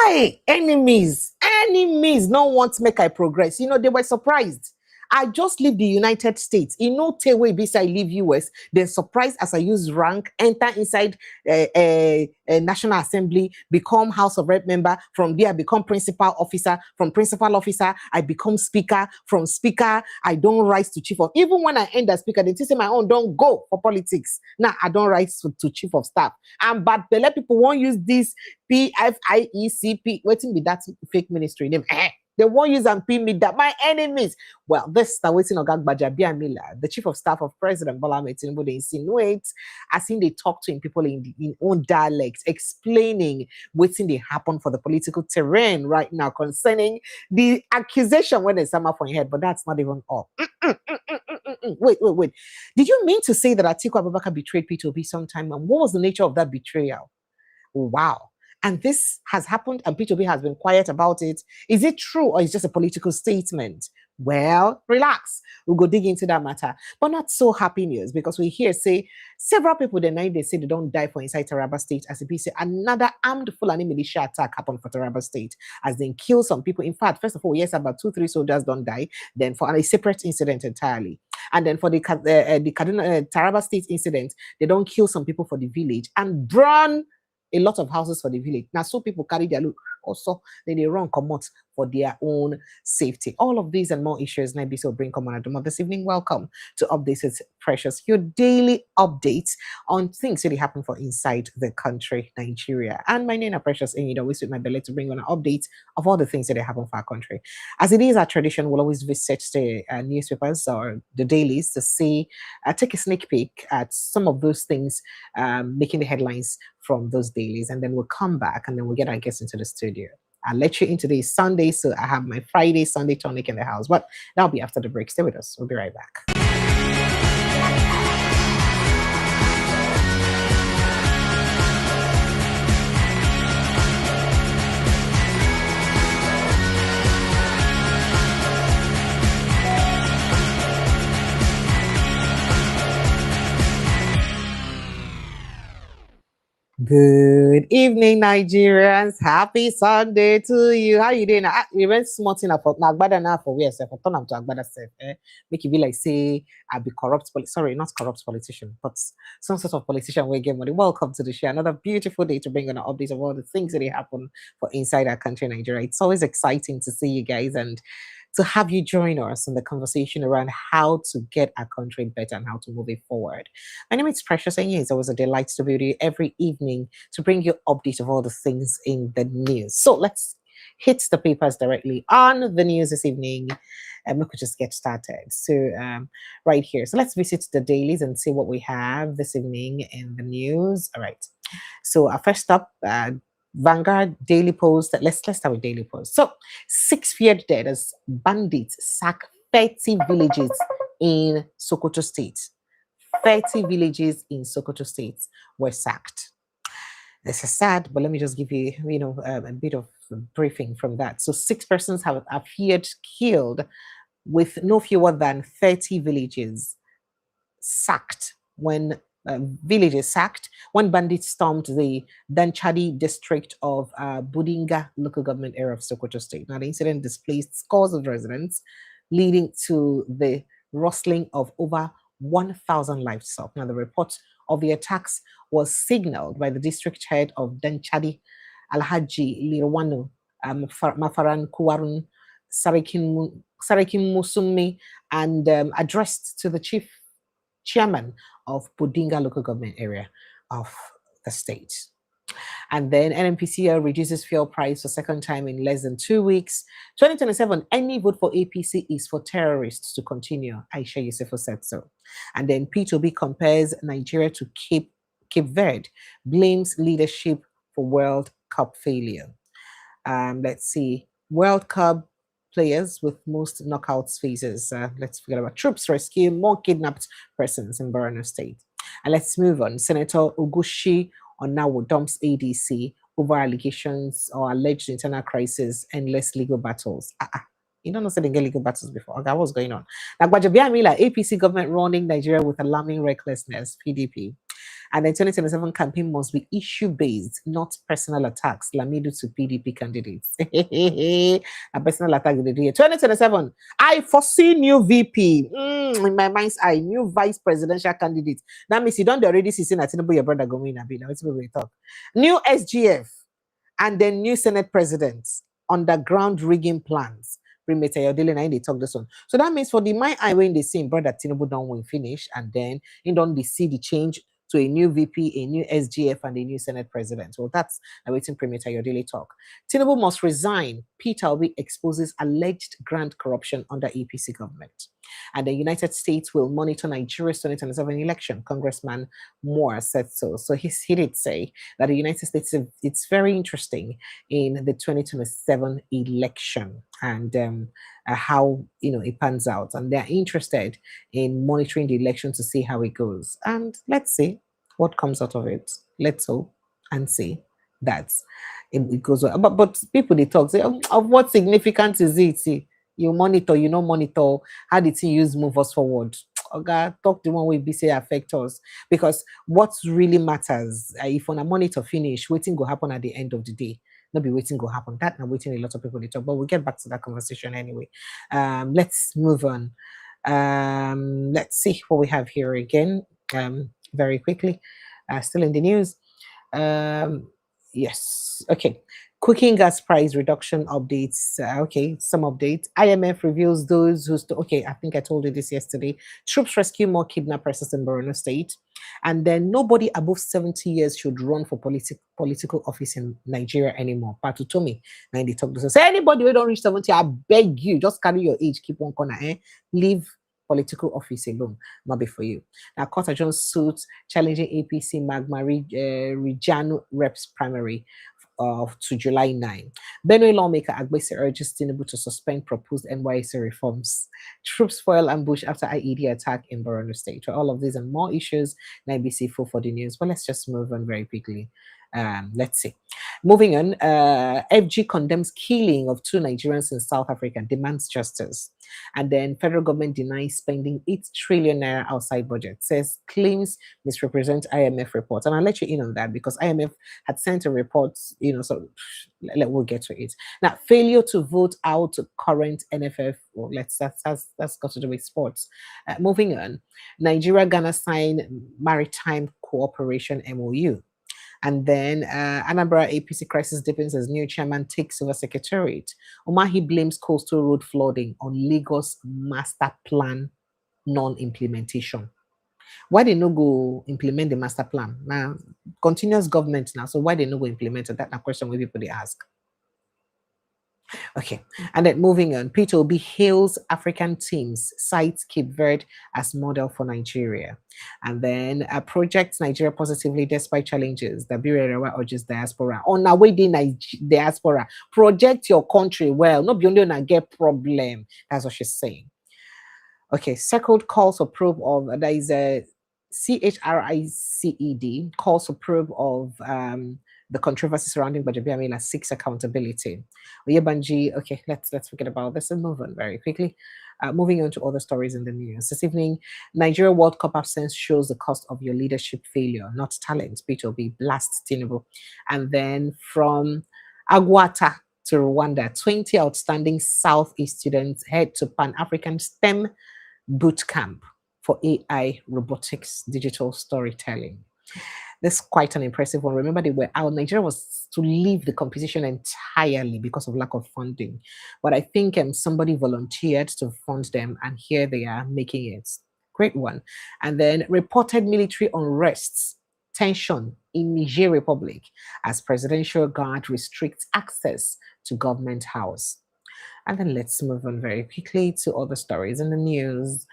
Hi, enemies. Enemies no want to make I progress. You know, they were surprised. I just leave the United States. In no take way beside leave US. They're surprised as I use rank, enter inside a National Assembly, become House of Rep member. From there, I become principal officer. From principal officer, I become speaker. From speaker, I don't rise to chief of. Even when I end as speaker, they say my own don't go for politics. Now I don't rise to chief of staff. And but the let people won't use this PFIECP. Waiting with that fake ministry name. They won't use and pin me that my enemies. Well, this is waiting on Gagbaja Mila, the chief of staff of President Bola Ahmed Tinubu. They insinuate, as in they talk to people in own dialects, explaining what's in they happen for the political terrain right now concerning the accusation when they sum up on your head. But that's not even all. Wait. Did you mean to say that Atiku Abubakar betrayed Peter Obi sometime? And what was the nature of that betrayal? Wow. And this has happened and Peter Obi has been quiet about it. Is it true or is it just a political statement? Well, relax. We'll go dig into that matter. But not so happy news because we hear say several people the night they say they don't die for inside Taraba State. As it say another armed Fulani militia attack happened for Taraba State as they kill some people. In fact, first of all, yes, about 2-3 soldiers don't die. Then for a separate incident entirely. And then for the Taraba State incident, they don't kill some people for the village and burn a lot of houses for the village. Now, so people carry their loot. Also, then they run commot for their own safety. All of these and more issues, Nabi so bring common at this evening. Welcome to Updates with Precious, your daily updates on things that happen for inside the country, Nigeria. And my name is Precious, and you always with my belly to bring on an update of all the things that happen for our country. As it is our tradition, we'll always visit the newspapers or the dailies to see, take a sneak peek at some of those things making the headlines from those dailies, and then we'll come back and then we'll get our guests into the studio. I'll let you into this Sunday, so I have my Friday, Sunday tonic in the house, but that'll be after the break. Stay with us. We'll be right back. Good evening, Nigerians. Happy Sunday to you. How you doing? You went smarting up for Nagbada now for where self. I turn up to Agbada self. Make it be like say I be corrupt. Sorry, not corrupt politician, but some sort of politician will get money. Welcome to the show. Another beautiful day to bring on an update of all the things that happen for inside our country, Nigeria. It's always exciting to see you guys and to have you join us in the conversation around how to get our country better and how to move it forward. My name is Precious, and it's always a delight to be with you every evening to bring you updates of all the things in the news. So let's hit the papers directly on the news this evening. We could just get started. So right here. So let's visit the dailies and see what we have this evening in the news. All right. So first up, Vanguard, Daily Post. Let's start with Daily Post. So 6 feared dead as bandits sack 30 villages in Sokoto State. 30 villages in Sokoto State were sacked. This is sad, but let me just give you, a bit of briefing from that. So 6 persons have appeared killed with no fewer than 30 villages sacked when bandits stormed the Danchadi district of Budinga local government area of Sokoto State. Now, the incident displaced scores of residents, leading to the rustling of over 1,000 livestock. Now, the report of the attacks was signaled by the district head of Danchadi, Alhaji Lirwanu Mafaran Kuwarun Sarikin Musumi, and addressed to the chairman of Budinga local government area of the state. And then NNPCL reduces fuel price for second time in less than 2 weeks. 2027, any vote for APC is for terrorists to continue. Aisha Yusufu said so. And then Peter Obi compares Nigeria to Cape Verde, blames leadership for World Cup failure. Let's see. World Cup players with most knockouts phases. Let's forget about troops rescue more kidnapped persons in Borno State. And let's move on. Senator Ugushi Onawo dumps ADC over allegations or alleged internal crisis, endless legal battles. You don't know they get legal battles before. Okay, what's going on? Now, APC government running Nigeria with alarming recklessness, PDP. And the 2027 campaign must be issue-based, not personal attacks. Lamido to PDP candidates. A personal attack in the year. 2027, I foresee new VP. In my mind's eye, new vice presidential candidate. That means you don't already see Tinubu, your brother going to be. Now, it's we talk. New SGF, and then new Senate presidents, underground rigging plans. Premier Yodele and they talk this one. So that means for the my eye when they see brother Tinubu don't win finish, and then in don't they see the change to a new VP, a new SGF, and a new Senate president. Well, that's awaiting Premier Yodele talk. Tinubu must resign. Peter Obi exposes alleged grant corruption under APC government. And the United States will monitor Nigeria's 2027 election. Congressman Moore said so. So he did say that the United States, it's very interesting in the 2027 election and how it pans out. And they're interested in monitoring the election to see how it goes. And let's see what comes out of it. Let's hope and see that it goes well. But people they talk say, of what significance is it? See, you monitor, you know, monitor. How did he use move us forward? Okay, talk the one way be say affect us, because what really matters, if on a monitor finish, waiting will happen at the end of the day. Not be waiting go happen. That now waiting a lot of people they talk, but we'll get back to that conversation anyway. Let's move on. Let's see what we have here again. Very quickly. Still in the news. Yes. Okay. Cooking gas price reduction updates. Okay, some updates. IMF reveals those who okay, I think I told you this yesterday. Troops rescue more kidnapped persons in Borno State. And then nobody above 70 years should run for political office in Nigeria anymore. Patu Tomi, now they talk to us. Say anybody who don't reach 70, I beg you, just carry your age, keep one corner, leave political office alone, not be for you. Now, Carter Jones suit challenging APC Magma Reggiano Reps primary to July 9. Benue lawmaker Agbese urges Tinubu to suspend proposed NYSC reforms. Troops foil ambush after IED attack in Borno State. For all of these and more issues, NIBC full for the news. But let's just move on very quickly. Let's see. Moving on, FG condemns killing of 2 Nigerians in South Africa and demands justice. And then federal government denies spending 8 trillion naira outside budget, says claims misrepresent IMF reports. And I'll let you in on that because IMF had sent a report, so we'll get to it. Now, failure to vote out current NFF, well, that's got to do with sports. Moving on, Nigeria-Ghana sign maritime cooperation MOU. And then Anambra APC crisis deepens as new chairman takes over secretariat. Umahi blames coastal road flooding on Lagos master plan non-implementation. Why they no go implement the master plan? Now, continuous government now, so why they no go implement it? That's a question where people they ask. Okay, and then moving on, Peter Obi hails African teams, cites Cape Verde as model for Nigeria. And then projects Nigeria positively despite challenges. The Bureau urges diaspora. On our way, diaspora, project your country well. Not beyond you get problem. That's what she's saying. Okay, second calls for probe of, there is a CHRICED, calls for probe of the controversy surrounding Gbajabiamila seeks accountability. Oyebanji, okay, let's forget about this and move on very quickly. Moving on to other stories in the news. This evening, Nigeria World Cup absence shows the cost of your leadership failure, not talent. Peter Obi blasts Tinubu. And then from Aguata to Rwanda, 20 outstanding Southeast students head to Pan-African STEM boot camp for AI, robotics, digital storytelling. This is quite an impressive one. Remember, they were out. Nigeria was to leave the competition entirely because of lack of funding. But I think somebody volunteered to fund them, and here they are making it. Great one. And then reported military unrests, tension in Niger Republic as presidential guard restricts access to government house. And then let's move on very quickly to other stories in the news.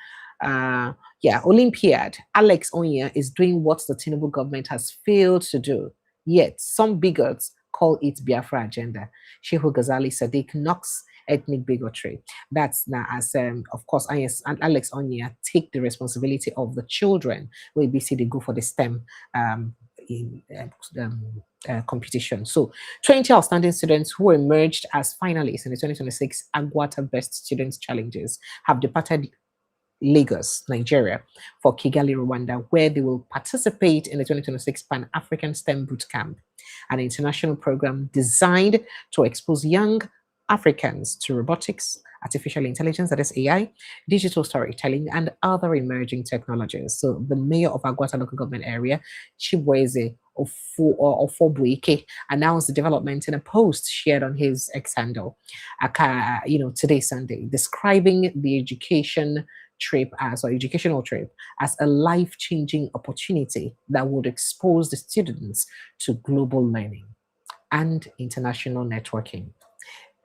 Olympiad. Alex Onya is doing what the Tinubu government has failed to do. Yet some bigots call it Biafra agenda. Shehu Ghazali Sadiq knocks ethnic bigotry. That's now as of course Alex Onya take the responsibility of the children where BC they go for the STEM competition. So 20 outstanding students who emerged as finalists in the 2026 Aguata Best Students Challenges have departed Lagos, Nigeria, for Kigali, Rwanda, where they will participate in the 2026 Pan-African STEM Bootcamp, an international program designed to expose young Africans to robotics, artificial intelligence, that is AI, digital storytelling, and other emerging technologies. So the mayor of Agwata local government area, Chibweze Ofobuike, announced the development in a post shared on his X handle, today Sunday, describing the educational trip as a life-changing opportunity that would expose the students to global learning and international networking.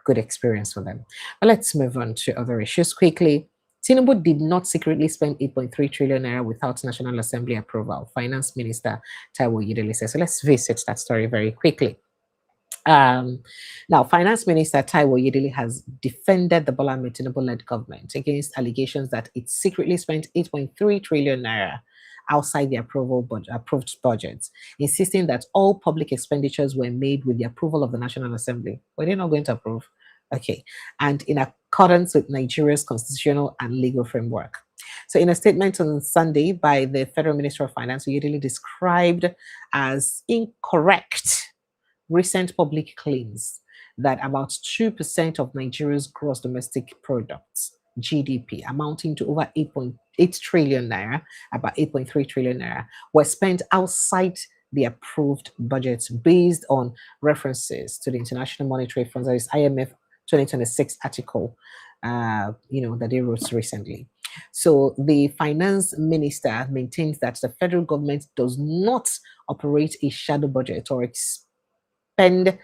Good experience for them. But let's move on to other issues quickly. Tinubu did not secretly spend 8.3 trillion naira without National Assembly approval, Finance Minister Taiwo Yideli says. So let's visit that story very quickly. Now, Finance Minister Taiwo Yideli has defended the Bola Ahmed Tinubu-led government against allegations that it secretly spent 8.3 trillion naira outside the approved budget, insisting that all public expenditures were made with the approval of the National Assembly. Were they not going to approve? Okay. And in accordance with Nigeria's constitutional and legal framework. So in a statement on Sunday by the Federal Minister of Finance, Yideli described as incorrect recent public claims that about 2% of Nigeria's gross domestic products, GDP, amounting to over 8.8 trillion naira, about 8.3 trillion naira, were spent outside the approved budget based on references to the International Monetary Fund, that is IMF 2026 article, that they wrote recently. So the finance minister maintains that the federal government does not operate a shadow budget or spend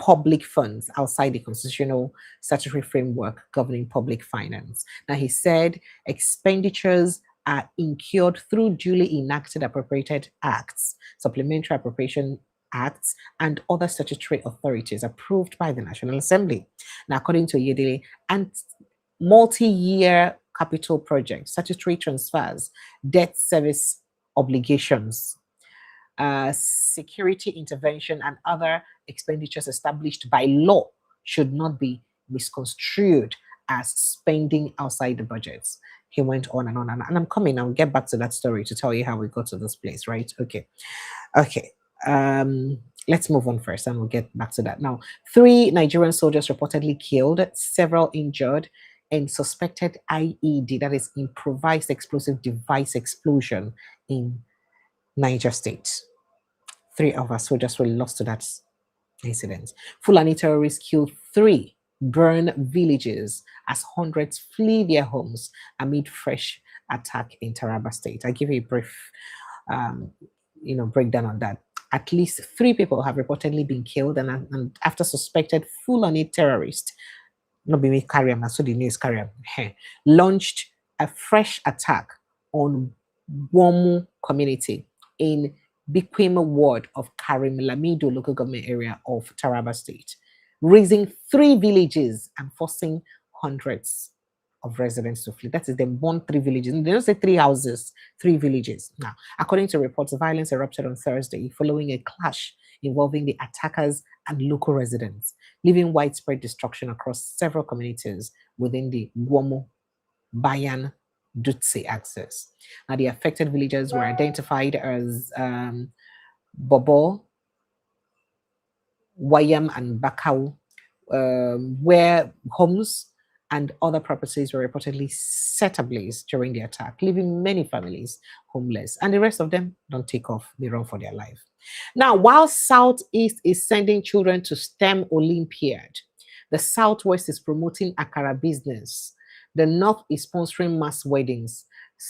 public funds outside the constitutional statutory framework governing public finance. Now, he said expenditures are incurred through duly enacted appropriated acts, supplementary appropriation acts, and other statutory authorities approved by the National Assembly. Now, according to Yedele, and multi-year capital projects, statutory transfers, debt service obligations, security intervention, and other expenditures established by law should not be misconstrued as spending outside the budgets. He went on and on, and I'm coming. I'll get back to that story to tell you how we got to this place, right? Okay. Let's move on first, and we'll get back to that. Now, 3 Nigerian soldiers reportedly killed, several injured, in suspected IED, that is improvised explosive device explosion in Niger State. 3 of our soldiers were lost to that incident. Fulani terrorists killed 3, burn villages as hundreds flee their homes amid fresh attack in Taraba State. I'll give you a brief, breakdown on that. At least 3 people have reportedly been killed, and after suspected Fulani terrorists, not be me carry so the news carry launched a fresh attack on Womu community in Bikwema ward of Karim Lamido local government area of Taraba State, raising 3 villages and forcing hundreds of residents to flee. That is, they burn 3 villages. They don't say 3 houses, 3 villages. Now, according to reports, violence erupted on Thursday following a clash involving the attackers and local residents, leaving widespread destruction across several communities within the Guomo Bayan Dutse axis. Now, the affected villagers were identified as Bobo, Wayam, and Bakau, where homes and other properties were reportedly set ablaze during the attack, leaving many families homeless, and the rest of them don't take off, they run for their life. Now, while Southeast is sending children to STEM Olympiad, the Southwest is promoting Akara business. The North is sponsoring mass weddings.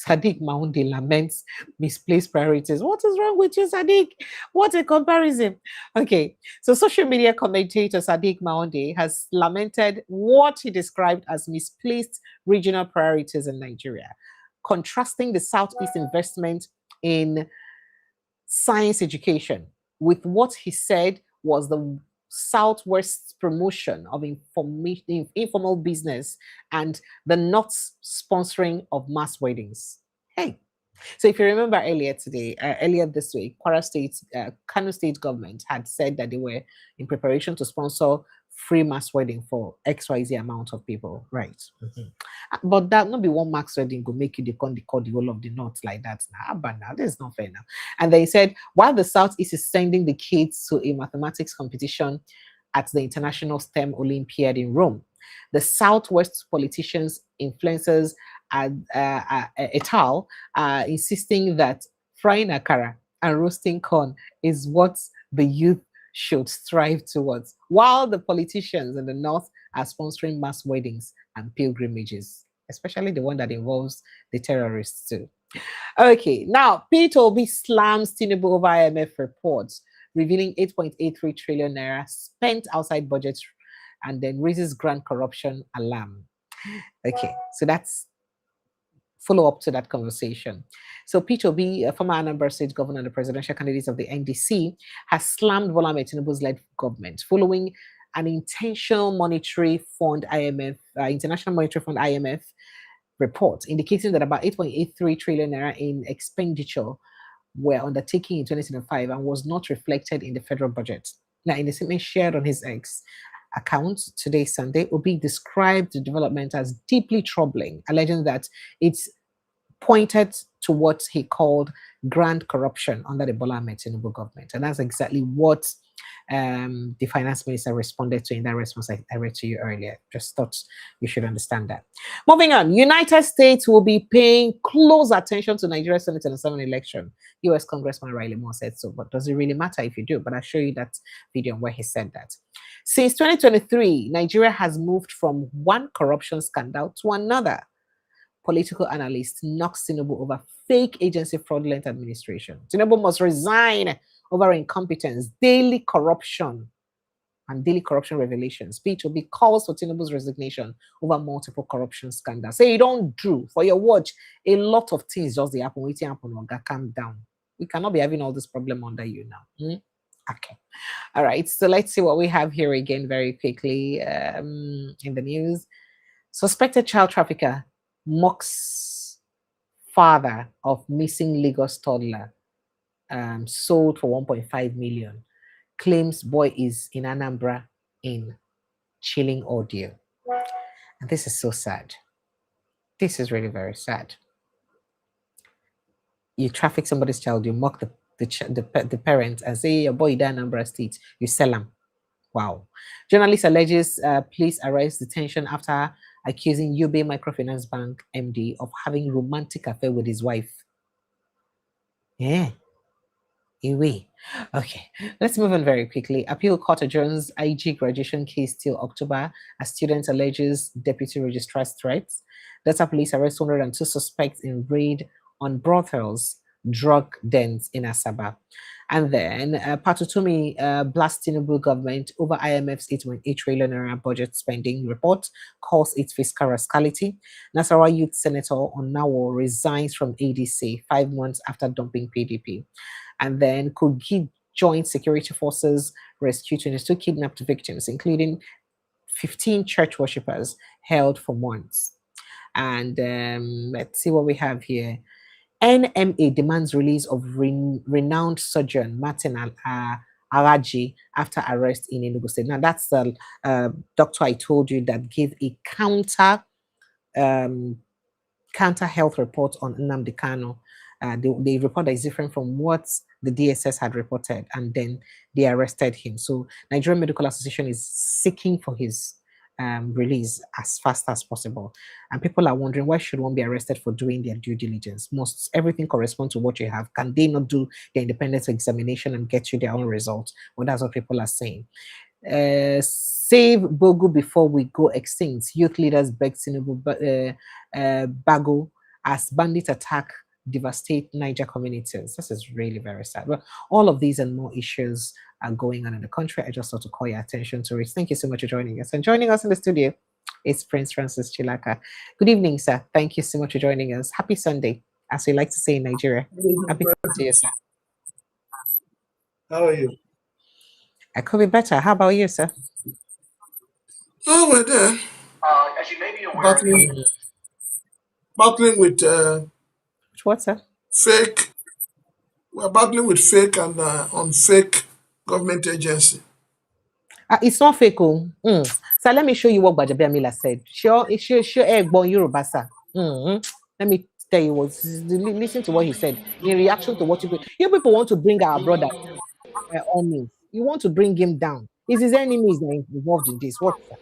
Sadiq Mahundi laments misplaced priorities. What is wrong with you, Sadiq? What a comparison. Okay, so social media commentator Sadiq Mahundi has lamented what he described as misplaced regional priorities in Nigeria, contrasting the Southeast investment in science education with what he said was the Southwest's promotion of informal business and the North's sponsoring of mass weddings. Hey, so if you remember earlier this week, Kano State government had said that they were in preparation to sponsor free mass wedding for XYZ amount of people, right? But that not be one max wedding go make you the whole of the north like that. Nah, but now this is not fair now. And they said while the Southeast is sending the kids to a mathematics competition at the International STEM Olympiad in Rome, the Southwest politicians, influencers, et al. Are insisting that frying akara and roasting corn is what the youth should strive towards, while the politicians in the north are sponsoring mass weddings and pilgrimages, especially the one that involves the terrorists too. Okay, now Peter Obi slams Tinubu over IMF reports revealing 8.83 trillion naira spent outside budget and then raises grand corruption alarm. Okay, so that's follow up to that conversation. So Peter Obi, a former Anambra State governor and the presidential candidate of the NDC, has slammed Bola Ahmed Tinubu's led government following an intentional monetary fund IMF, International Monetary Fund IMF report indicating that about 8.83 trillion naira in expenditure were undertaken in 2025 and was not reflected in the federal budget. Now, in a statement shared on his X account today, Sunday, Obi described the development as deeply troubling, alleging that it's pointed to what he called grand corruption under the Bola Ahmed Tinubu government. And that's exactly what the finance minister responded to in that response I read to you earlier. Just thought you should understand that. Moving on, United States will be paying close attention to Nigeria's 2027 election. US Congressman Riley Moore said so, but does it really matter if you do? But I'll show you that video where he said that. Since 2023, Nigeria has moved from one corruption scandal to another. Political analyst knocks Tinubu over fake agency fraudulent administration. Tinubu must resign over incompetence, daily corruption revelations. Peter Obi calls for Tinubu's resignation over multiple corruption scandals. Say you don't do for your watch. A lot of things just they happen. Waiting happen. Oga, calm down. We cannot be having all this problem under you now. Okay. All right. So let's see what we have here again very quickly in the news. Suspected child trafficker mocks father of missing Lagos toddler, sold for 1.5 million, claims boy is in Anambra in chilling audio. And this is so sad. This is really very sad. You traffic somebody's child, you mock the parents and say your boy in Anambra State, you sell him. Wow. Journalist alleges police arrest detention after accusing Yobe Microfinance Bank MD of having romantic affair with his wife. Yeah. Away. Okay, let's move on very quickly. Appeal Court adjourns IG graduation case till October as student alleges deputy registrar's threats. Delta police arrest 102 suspects in raid on brothels, drug dens in Asaba. And then Patutumi blasts Tinubu government over IMF's 8.8 trillion naira budget spending report, calls it fiscal rascality. Nasarawa Youth Senator Onawo resigns from ADC 5 months after dumping PDP. And then Kogi Joint Security Forces rescue 22 kidnapped victims, including 15 church worshippers held for months. And let's see what we have here. NMA demands release of renowned surgeon Martin Alaji after arrest in Enugu State. Now, that's the doctor I told you that gave a counter health report on Nnamdi Kanu. The report is different from what the DSS had reported, and then they arrested him. So Nigerian Medical Association is seeking for his release as fast as possible. And people are wondering, why should one be arrested for doing their due diligence? Must everything correspond to what you have? Can they not do the independent examination and get you their own results? Well, that's what people are saying. Save Bogu before we go extinct. Youth leaders beg Tinubu Bago as bandit attack devastate Niger communities. This is really very sad. But all of these and more issues are going on in the country. I just thought to call your attention to it. Thank you so much for joining us. And joining us in the studio is Prince Francis Chilaka. Good evening, sir. Thank you so much for joining us. Happy Sunday, as we like to say in Nigeria. Happy Sunday to you, sir. How are you? I could be better. How about you, sir? Oh, we're there. As you may be aware, battling with what, sir? Fake. We're battling with fake and unfake government agency. It's not fake. So let me show you what Gbajabiamila said. Sure, Yoruba, sir. Let me tell you what. Listen to what he said in reaction to what you people want to bring our brother by all means. You want to bring him down. It's his enemies that are involved in this. What's that?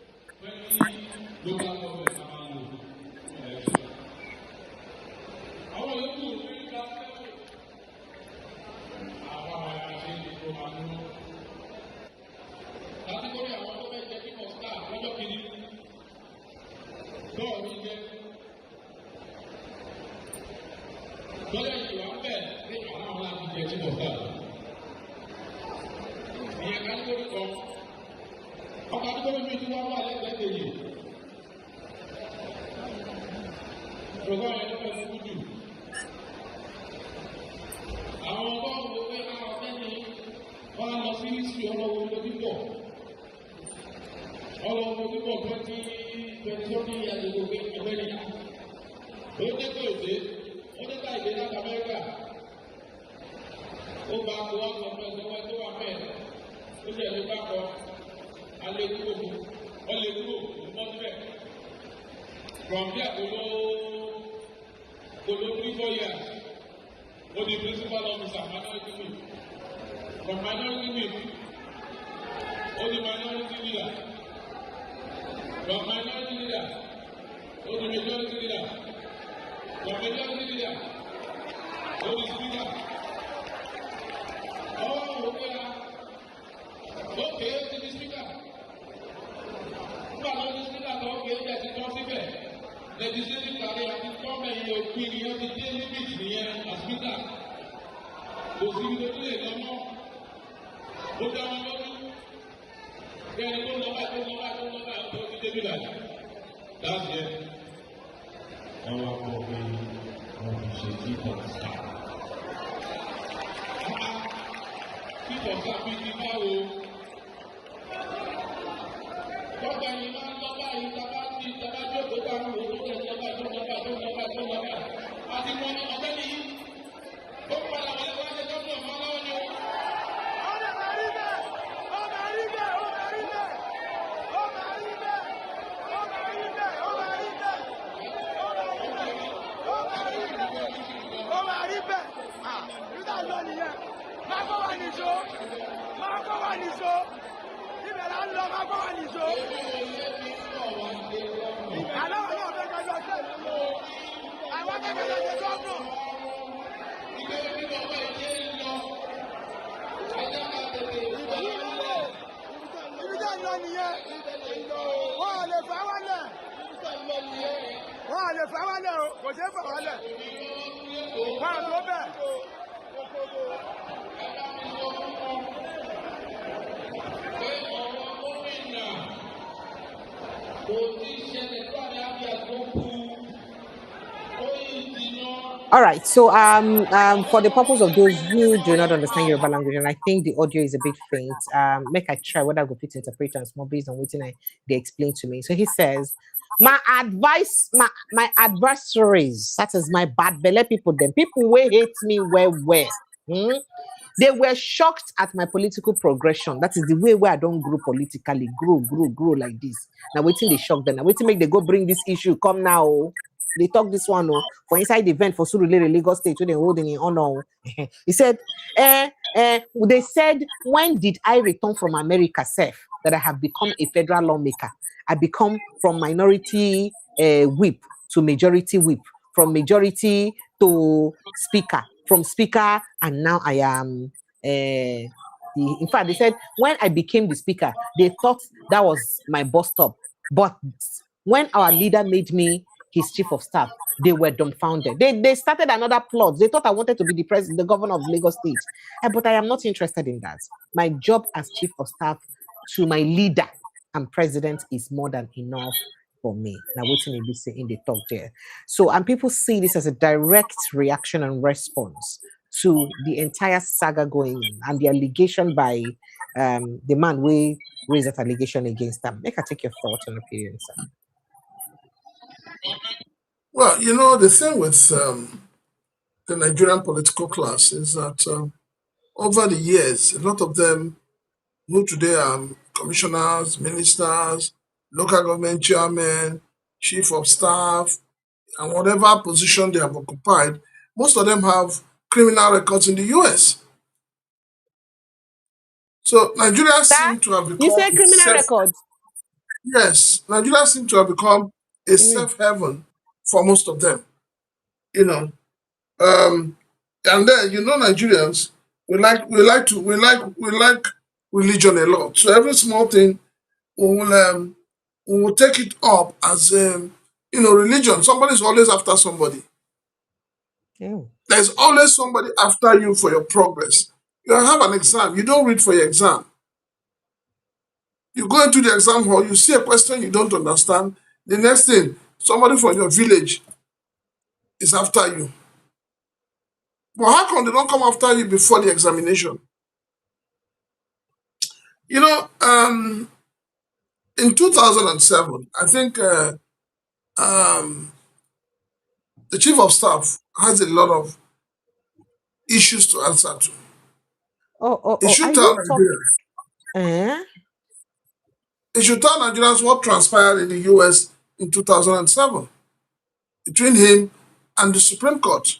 From there, below 3-4 years, what the principal officer, minority whip. From minority whip, what the minority leader. From minority leader, what the majority leader. From majority leader, what the speaker. Oh, okay. Okay, the speaker. Legislative career àti gọ́ọ̀mẹ̀ntì òfin ìyẹn ti dé límìtì nìyẹn àsìkítà. Kò sí ibi tó lè lọ́mọ́. Ó dá wọn lọ́dún. Bí ẹni tó lọ́ba tó ti débi láti. Láti ẹ̀. Wọ́n wá kọ́ pé wọ́n fi ṣe kíkọ̀ sáà. Kíkọ̀ sáà fi ti báwo. Tọ́gbà yìí máa ń lọ́ba yìí tábà ti tábà jókòó bá ń wò ó tó lọ́ba. Àti wọn ni ọ̀gbẹ́ ni yìí. Ó padà wọlé wá ṣe gómìnà máa lọ́wọ́ ni o. Ó máa rí bẹ́ẹ̀. Nígbà lọ nìyẹn, máa kọ́ wà nìṣó. Ibẹ̀ là ń lọ, máa kọ́ wà nìṣó. Àlọ́ ọ̀nà ọ̀fẹ́ gbọ́dọ̀ ṣe ìlú. Àwọn akẹ́kọ̀ọ́ ṣe gómìnà. Ibi tẹ́ ń lọ nìyẹn. Wọ́n ò lè fà wálẹ̀. O, kò ṣeé fà wálẹ̀. Wọ́n ò tó bẹ̀. All right, so for the purpose of those who do not understand Yoruba language, and I think the audio is a bit faint, make I try whether I go fit interpret and more based on what they explain to me. So he says, my advice, my adversaries, that is my bad belly people, them people will hate me where. They were shocked at my political progression. That is the way where I don't grow politically, grow like this. Now waiting they shock them. Now waiting make they go bring this issue. Come now. They talk this one for inside the event for Surulere, Lagos State, where they holding in honor. He said, they said, when did I return from America, Seth, that I have become a federal lawmaker? I become from minority whip to majority whip, from majority to speaker, from speaker, and now I am in fact, they said when I became the speaker, they thought that was my bus stop. But when our leader made me his chief of staff, they were dumbfounded. They started another plot. They thought I wanted to be the governor of Lagos State. But I am not interested in that. My job as chief of staff to my leader and president is more than enough for me. Now, waiting in the talk there. So, and people see this as a direct reaction and response to the entire saga going on and the allegation by the man who raised that allegation against them. Make I take your thoughts and opinions, sir. Well, the thing with the Nigerian political class is that over the years, a lot of them who today are commissioners, ministers, local government chairmen, chief of staff, and whatever position they have occupied, most of them have criminal records in the US. So Nigeria Sir, seems to have you become say a criminal safe, records? yes, Nigeria seems to have become a Mm. safe haven for most of them, you know. Um, and then Nigerians, we like religion a lot. So every small thing we will take it up as religion. Somebody's always after somebody. Ew. There's always somebody after you for your progress. You have an exam, you don't read for your exam. You go into the exam hall, you see a question you don't understand. The next thing, somebody from your village is after you. But how come they don't come after you before the examination? You know, in 2007, I think the chief of staff has a lot of issues to answer to. He Are should tell you talking? Nigerians. He should tell Nigerians what transpired in the US in 2007 between him and the Supreme Court.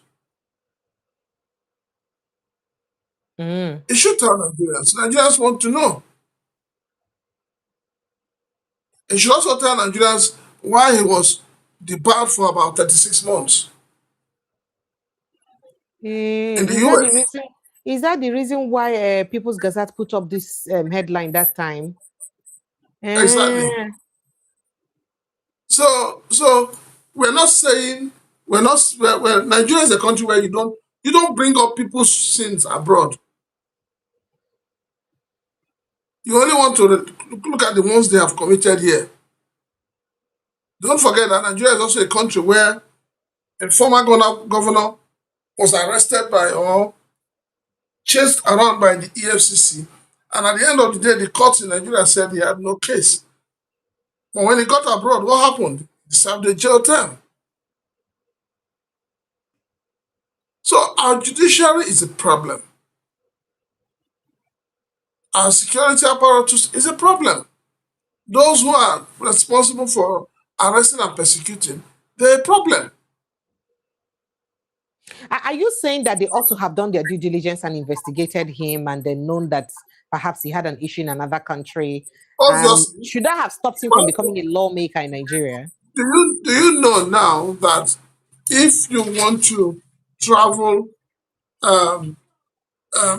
He should tell Nigerians. Nigerians want to know. He should also tell Nigerians why he was debarred for about 36 months in the Is that the US. reason? Is that the reason why People's Gazette put up this headline that time? Exactly. So we're not saying Nigeria is a country where you don't bring up people's sins abroad. You only want to look at the ones they have committed here. Don't forget that Nigeria is also a country where a former governor was arrested by or chased around by the EFCC. And at the end of the day, the courts in Nigeria said he had no case. But when he got abroad, what happened? He served a jail term. So our judiciary is a problem. Our security apparatus is a problem. Those who are responsible for arresting and persecuting, they're a problem. Are you saying that they ought to have done their due diligence and investigated him and then known that perhaps he had an issue in another country? Obviously, Should that have stopped him from but becoming a lawmaker in Nigeria? do you know now that if you want to travel um,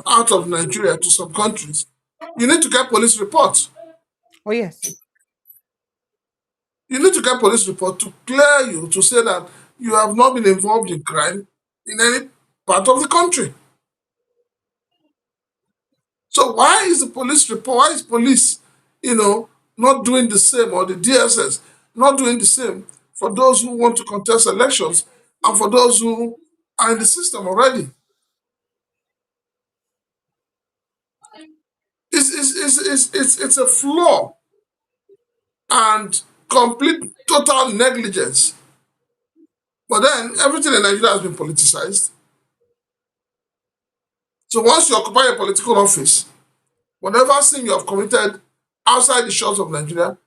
out of Nigeria to some countries, you need to get police reports. Oh, yes. You need to get police report to clear you to say that you have not been involved in crime in any part of the country. So why is the police report? Why is police, not doing the same, or the DSS not doing the same for those who want to contest elections and for those who are in the system already? It's a flaw and complete total negligence. But then everything in Nigeria has been politicized. So once you occupy a political office, whatever sin you have committed outside the shores of Nigeria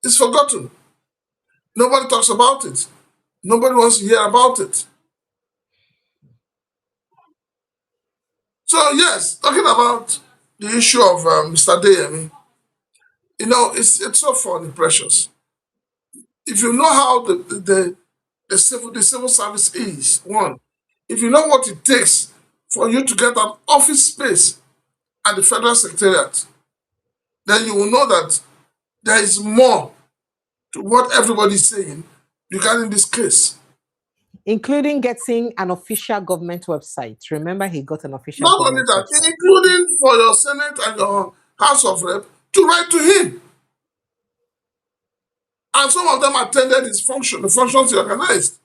is forgotten. Nobody talks about it. Nobody wants to hear about it. So yes, talking about the issue of Mr. Deyemi, it's so funny, precious. If you know how the civil service is, one, if you know what it takes for you to get an office space at the federal secretariat, then you will know that there is more to what everybody's saying regarding this case. Including getting an official government website. Remember, he got an official Not only government that, website. including for your Senate and your House of Rep to write to him. And some of them attended his function, the functions he organized.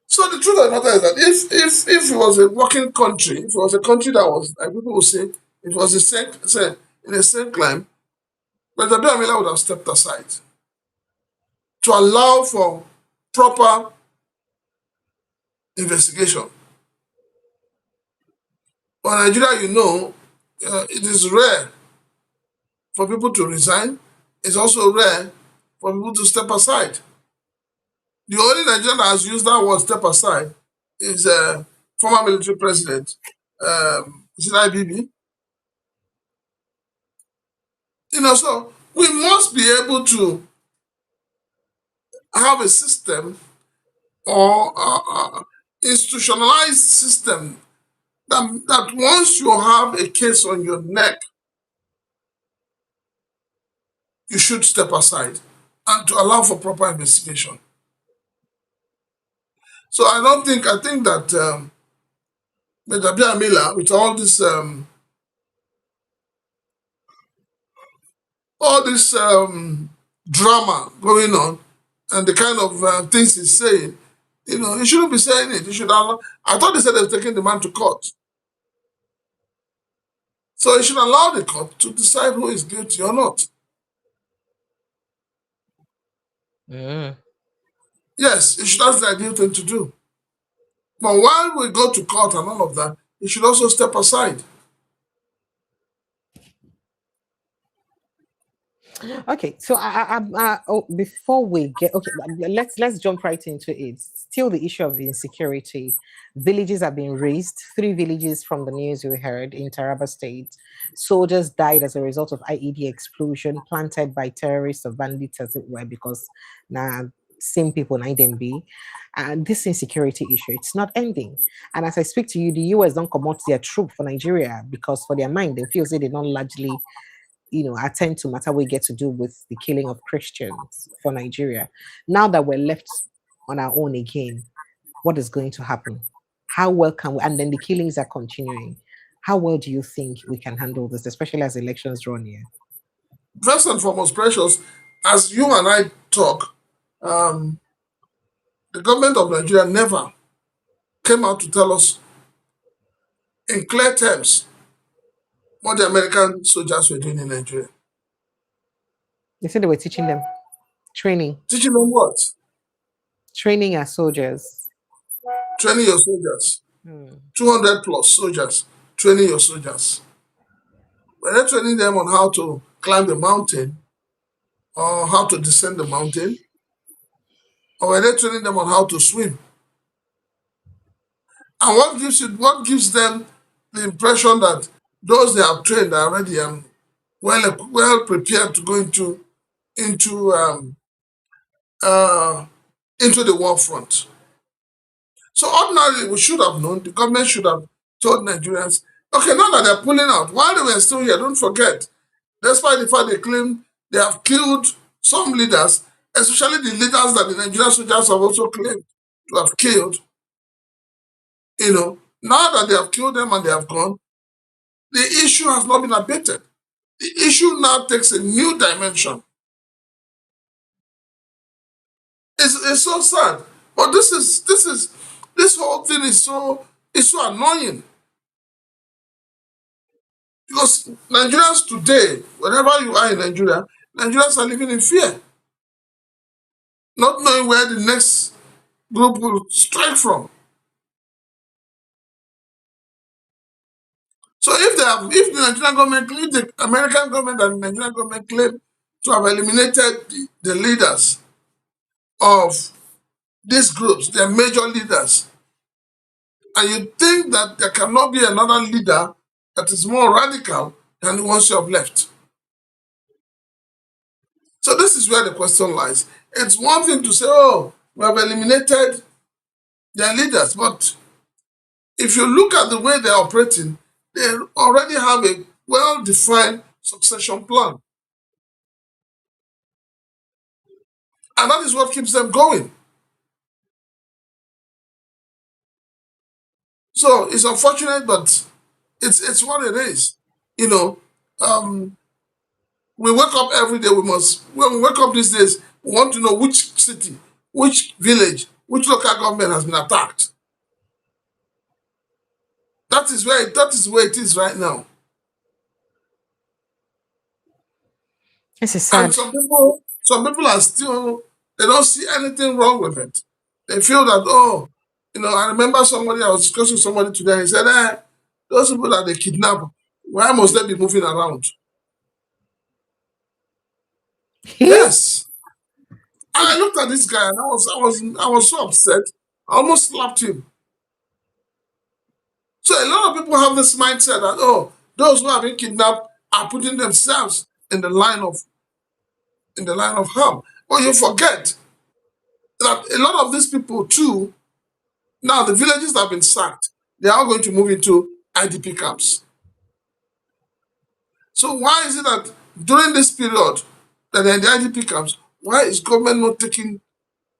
So the truth of the matter is that if it was a working country, if it was a country that was, like people would say, if it was in the same climb, President Amila would have stepped aside to allow for proper investigation. But Nigeria, it is rare for people to resign. It's also rare for people to step aside. The only Nigerian that has used that word step aside is former military president, is it IBB? So we must be able to have a system or institutionalized system that once you have a case on your neck, you should step aside and to allow for proper investigation. So I think that Mr. Miller, with all this drama going on and the kind of things he's saying, he shouldn't be saying it. He should allow. I thought they said they've taken the man to court. So he should allow the court to decide who is guilty or not. Mm. Yes, that's the ideal thing to do. But while we go to court and all of that, he should also step aside. Okay, so before we get let's jump right into it. Still, the issue of insecurity. Villages have been razed. 3 villages from the news we heard in Taraba State. Soldiers died as a result of IED explosion planted by terrorists or bandits, as it were, because now same people in IDMB. And this insecurity issue, it's not ending. And as I speak to you, the US don't come out their troop for Nigeria because for their mind, they feel they don't largely attend to matter we get to do with the killing of Christians for Nigeria. Now that we're left on our own again, what is going to happen? How well can we, and then the killings are continuing. How well do you think we can handle this, especially as elections draw near? First and foremost, Precious, as you and I talk, the government of Nigeria never came out to tell us in clear terms what the American soldiers were doing in Nigeria. They said they were teaching them training. Teaching them what? Training our soldiers. Training your soldiers. 200 plus soldiers. Training your soldiers. Were they training them on how to climb the mountain or how to descend the mountain? Or were they training them on how to swim? And what gives them the impression that those they have trained are ready and well prepared to go into the war front? So ordinarily, we should have known, the government should have told Nigerians, okay, now that they're pulling out, while they were still here, don't forget, despite the fact they claim they have killed some leaders, especially the leaders that the Nigerian soldiers have also claimed to have killed, now that they have killed them and they have gone, the issue has not been abated. The issue now takes a new dimension. It's so sad. But this whole thing is so annoying. Because Nigerians today, wherever you are in Nigeria, Nigerians are living in fear. Not knowing where the next group will strike from. So if the Nigerian government, if the American government and the Nigerian government claim to have eliminated the leaders of these groups, their major leaders, and you think that there cannot be another leader that is more radical than the ones you have left. So this is where the question lies. It's one thing to say, oh, we have eliminated their leaders, but if you look at the way they're operating, they already have a well-defined succession plan. And that is what keeps them going. So it's unfortunate, but it's what it is. We wake up every day, when we wake up these days, we want to know which city, which village, which local government has been attacked. That is where it is right now. This is sad. And some people are still, they don't see anything wrong with it. They feel that, I remember I was discussing with somebody today, and he said, those people that they kidnap, why must they be moving around? Yes. I looked at this guy and I was so upset. I almost slapped him. So a lot of people have this mindset that, oh, those who have been kidnapped are putting themselves in the line of harm. But you forget that a lot of these people too, now the villages that have been sacked, they are going to move into IDP camps. So why is it that during this period that they're in the IDP camps, why is government not taking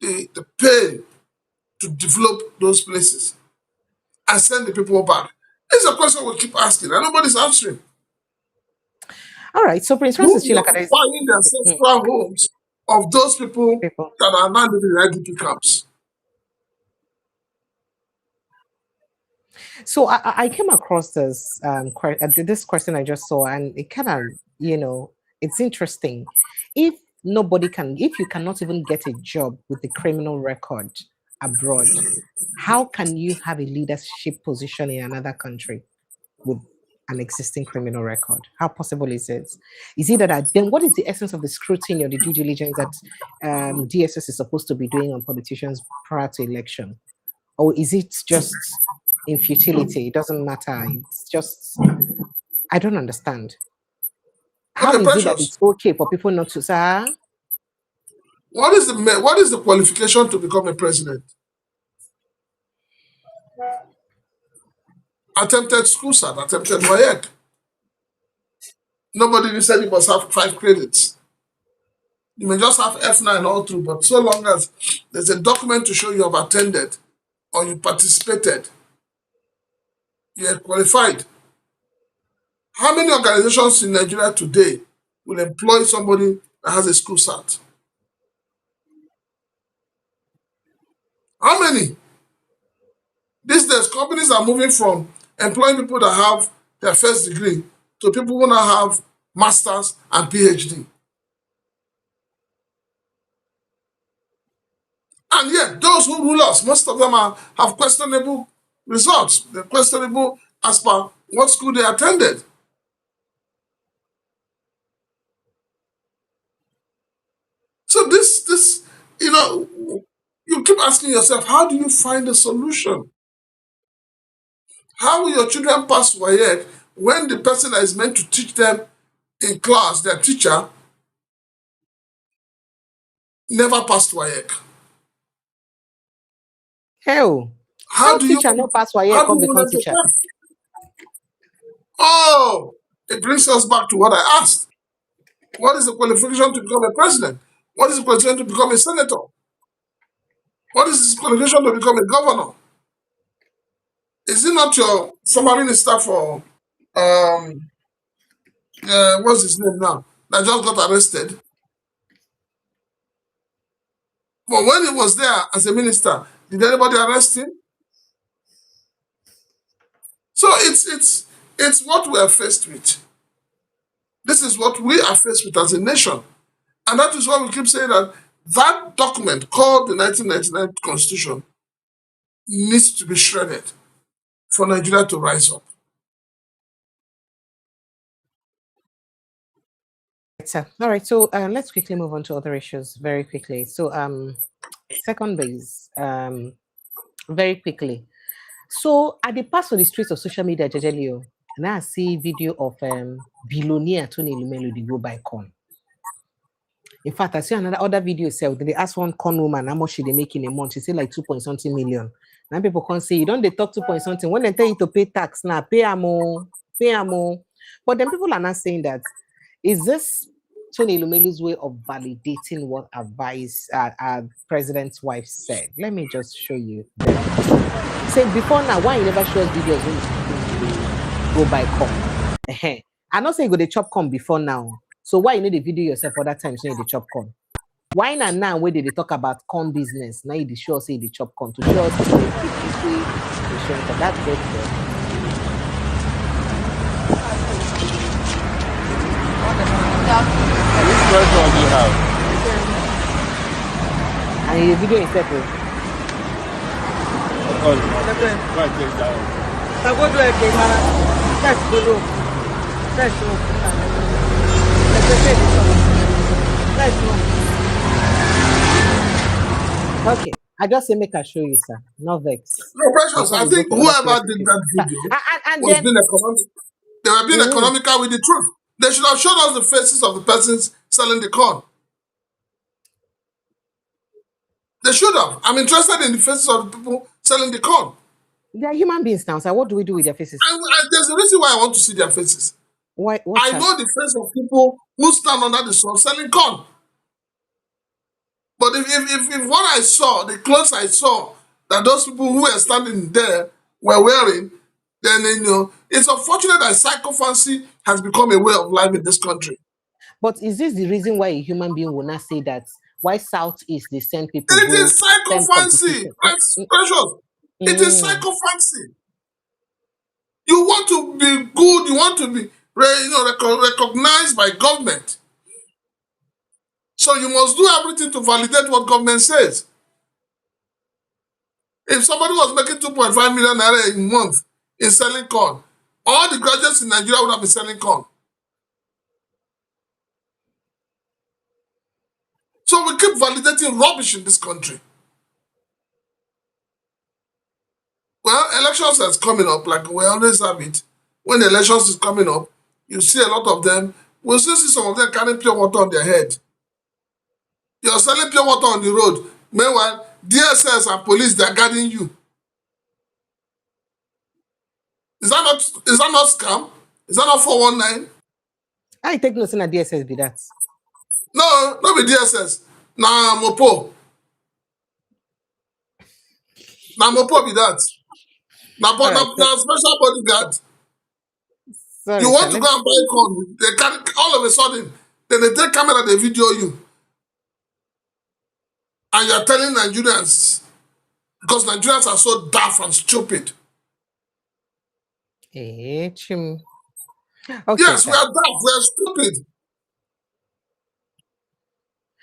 the pain to develop those places and send the people back? It's a question we keep asking and nobody's answering. All right, so Prince Who Francis is Chilakada is occupying the ancestral homes of those people that are now living in IDP camps? So I came across this this question I just saw, and it kind of, it's interesting. If you cannot even get a job with a criminal record abroad, how can you have a leadership position in another country with an existing criminal record? How possible is it? Is it that then what is the essence of the scrutiny or the due diligence that DSS is supposed to be doing on politicians prior to election? Or is it just in futility? It doesn't matter. It's just, I don't understand. How is it that it's okay for people not to say? What is the qualification to become a president? Attempted school cert, attempted WAEC. Nobody said you must have 5 credits. You may just have F9 all through, but so long as there's a document to show you have attended or you participated, you are qualified. How many organizations in Nigeria today will employ somebody that has a school cert? How many? These days, companies are moving from employing people that have their first degree to people who now have masters and PhD. And yet, those who rule us, most of them have questionable results. They're questionable as per what school they attended. So this, you keep asking yourself, how do you find a solution? How will your children pass WAEC when the person that is meant to teach them in class, their teacher, never passed WAEC? Hell, how do teacher not pass WAEC come become teacher? Oh, it brings us back to what I asked. What is the qualification to become a president? What is the qualification to become a senator? What is the qualification to become a governor? Is it not your former minister for what's his name now, that just got arrested? But when he was there as a minister, did anybody arrest him? So it's what we are faced with. This is what we are faced with as a nation. And that is why we keep saying that document called the 1999 Constitution needs to be shredded for Nigeria to rise up. All right, so let's quickly move on to other issues very quickly. So second base, very quickly. So at the pass on the streets of social media, Jajelio, and I see video of billionaire Tony Lumelu they go buy corn. In fact, I see other video itself. They ask one corn woman how much they make in a month. She say like 2.something million. Now people can't say you don't they talk 2.something. When they tell you to pay tax now, pay more. But then people are not saying that. Is this Tony Lumelu's way of validating what our president's wife said? Let me just show you. Say before now, why you never show us videos when you go buy corn? I'm not saying you go to chop corn before now. So why you need the video yourself other times when you chop corn? Why not now where they talk about corn business? Now you show us the chop corn to show us that's good. Which version do you have? And the video is separate. Right, Okay, I just say make I show you, sir. No vex. No, Precious, Before I we go think for other whoever did places. that video And was then being economic. They were being economical with the truth. They should have shown us the faces of the persons selling the corn. They should have. I'm interested in the faces of the people selling the corn. they are human beings now, sir. What do we do with their faces? And there's a reason why I want to see their faces. Why? I know the face of people who stand under the sun selling corn. But if what I saw, the clothes I saw, that those people who were standing there were wearing, then it's unfortunate that psychophancy has become a way of life in this country. But is this the reason why a human being will not say that? Why Southeast they send people? It is psychophancy. That's Precious. It is psychophancy. You want to be good. You want to be recognized by government. So you must do everything to validate what government says. If somebody was making 2.5 million naira a month in selling corn, all the graduates in Nigeria would have been selling corn. So we keep validating rubbish in this country. Well, elections is coming up, like we always have it. When the elections is coming up, you see a lot of them. We'll still see some of them carrying pure water on their head. You're selling pure water on the road. Meanwhile, DSS and police, they're guarding you. Is that not scam? Is that not 419? I take nothing at DSS be that. No, not be DSS. Nah, Mopo. Nah, Mopo be that. Now, special bodyguard. Sorry, You want sir, to go and buy corn, they can all of a sudden, then they take camera, they video you. And you're telling Nigerians, because Nigerians are so daft and stupid. Okay, Yes, sir. we are daft, we are stupid.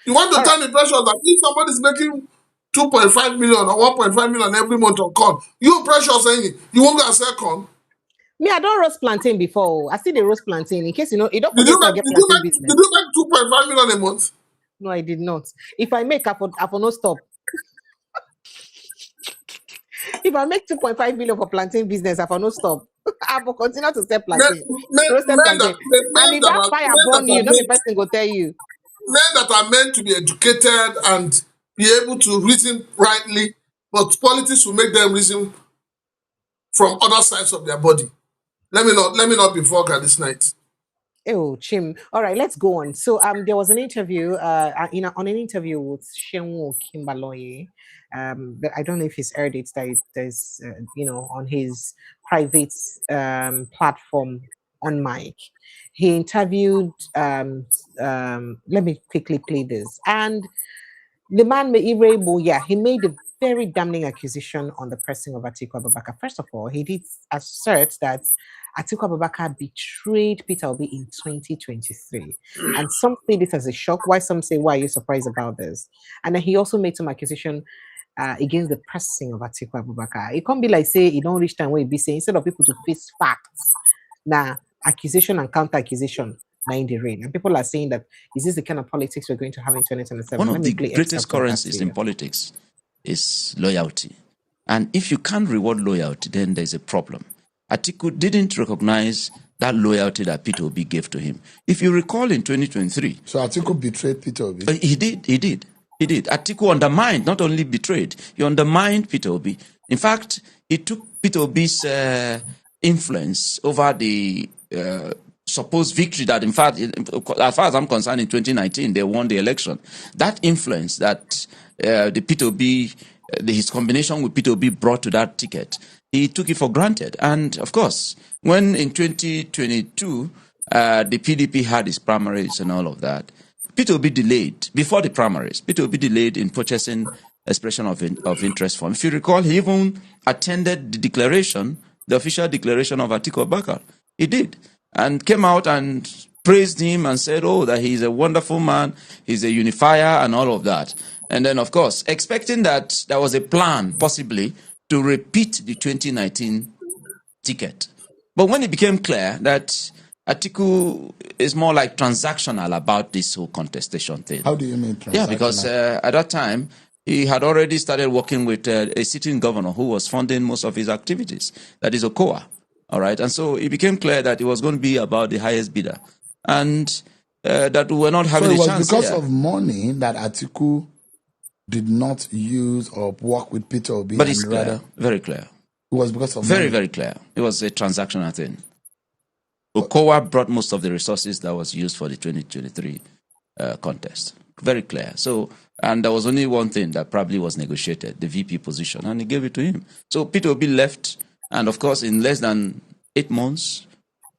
You want to tell me, Precious, that if somebody's making 2.5 million or 1.5 million every month on corn, you, Precious, saying you won't go and sell corn? Me, I don't roast plantain before. I see the roast plantain. In case you don't Did you forget make, I get did you plantain make, business. did you make 2.5 million a month? No, I did not. If I make, I will not stop. If I make 2.5 million for plantain business, I will not stop. I will continue to sell plantain. Roasted plantain. And if that fire burn you, not the person go tell you. Men that are meant to be educated and be able to reason rightly, but politics will make them reason from other sides of their body. Let me not be vulgar this night. Oh, Chim. All right, let's go on. So there was an interview on an interview with Shenwo Kimbaloye. But I don't know if he's heard it. There's on his private platform on mic. He interviewed. Let me quickly play this. And the man he made a very damning accusation on the pressing of Atiku Abubakar. First of all, he did assert that Atiku Abubakar betrayed Peter Obi in 2023. And some say this as a shock. Why some say, why are you surprised about this? And then he also made some accusation against the pressing of Atiku Abubakar. It can't be like, say, you don't reach time where you be saying, instead of people to face facts, now accusation and counter-accusation in the rain. And people are saying that, is this the kind of politics we're going to have in 2027? One of the greatest currencies in politics is loyalty. And if you can't reward loyalty, then there's a problem. Atiku didn't recognize that loyalty that Peter Obi gave to him. If you recall in 2023... So Atiku betrayed Peter Obi? He did. Atiku undermined, not only betrayed, he undermined Peter Obi. In fact, he took Peter Obi's influence over the supposed victory that, in fact, as far as I'm concerned, in 2019, they won the election. That influence that the Peter Obi, his combination with Peter Obi brought to that ticket, he took it for granted. And, of course, when in 2022, the PDP had its primaries and all of that, Peter Obi delayed, before the primaries, Peter Obi delayed in purchasing expression of interest form. If you recall, he even attended the official declaration of Atiku Abubakar. He did. And came out and praised him and said, that he's a wonderful man, he's a unifier and all of that. And then, of course, expecting that there was a plan, possibly, to repeat the 2019 ticket. But when it became clear that Atiku is more like transactional about this whole contestation thing. How do you mean transactional? Yeah, because at that time, he had already started working with a sitting governor who was funding most of his activities. That is Okowa. All right. And so it became clear that it was going to be about the highest bidder. And that we were not having a chance. So it was because here. of money that Atiku did not use or work with Peter Obi. But it's clear, very clear. It was because of very, money. very clear. It was a transactional thing. Okowa brought most of the resources that was used for the 2023 contest. Very clear. So, and there was only one thing that probably was negotiated, the VP position, and he gave it to him. So Peter Obi left, and of course, in less than 8 months,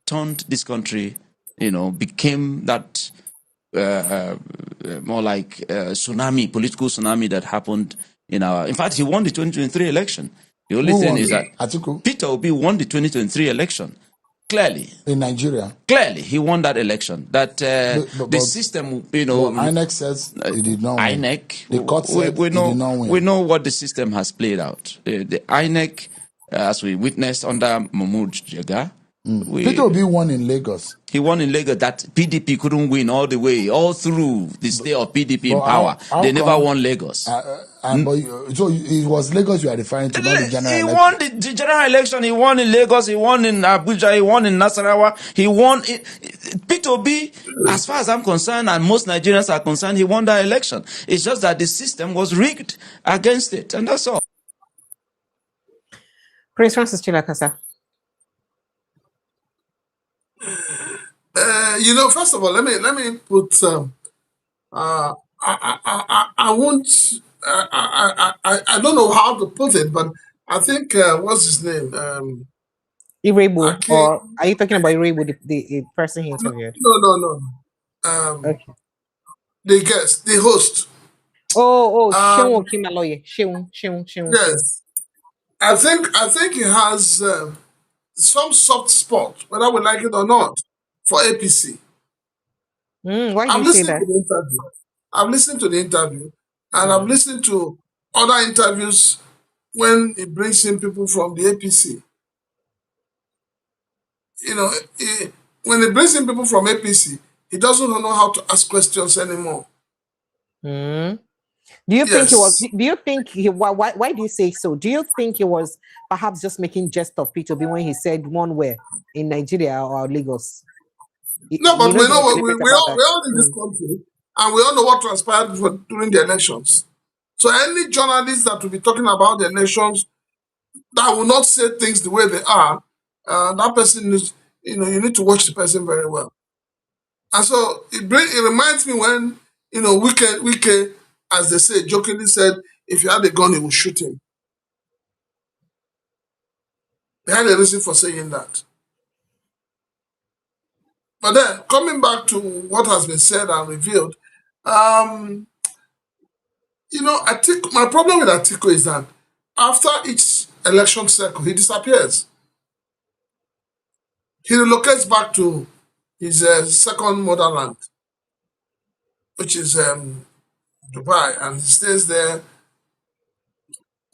turned this country, became that more like tsunami, political tsunami that happened in fact, he won the 2023 election. The only thing is that Atiku? Peter Obi won the 2023 election. Clearly. In Nigeria? Clearly, he won that election. That the system, INEC says he did not win. INEC, the court said he did not win. We know what the system has played out. The INEC, as we witnessed under Mahmoud Jega, Peter Obi won in Lagos. He won in Lagos that PDP couldn't win all the way, all through the state of PDP in power. They never won Lagos. So it was Lagos you are referring to, not the general election? He won the general election. He won in Lagos. He won in Abuja. He won in Nasarawa. He won. Peter Obi, as far as I'm concerned, and most Nigerians are concerned, he won that election. It's just that the system was rigged against it, and that's all. Prince Francis Chilakasa. First of all, let me put. I won't. I don't know how to put it, but I think what's his name? Irebu, or are you talking about Irebu, the person he interviewed? No. Okay. The guest, the host. Sheun Okimaloye. Sheun. Yes, I think he has some soft spot, whether we like it or not, for APC. Why do you say that? I've listened to the interview, and I've listened to other interviews when he brings in people from the APC. When he brings in people from APC, he doesn't know how to ask questions anymore. Do you think he was? Do you think he? Why do you say so? Do you think he was perhaps just making jest of Peter Obi when he said one where in Nigeria or Lagos? No, but we all in this country, and we all know what transpired during the elections. So any journalist that will be talking about the elections that will not say things the way they are, that person is, you need to watch the person very well. And so it reminds me when, Wike, as they say, jokingly said, if he had a gun, he would shoot him. They had a reason for saying that. But then, coming back to what has been said and revealed, my problem with Atiku is that after each election cycle, he disappears. He relocates back to his second motherland, which is Dubai, and he stays there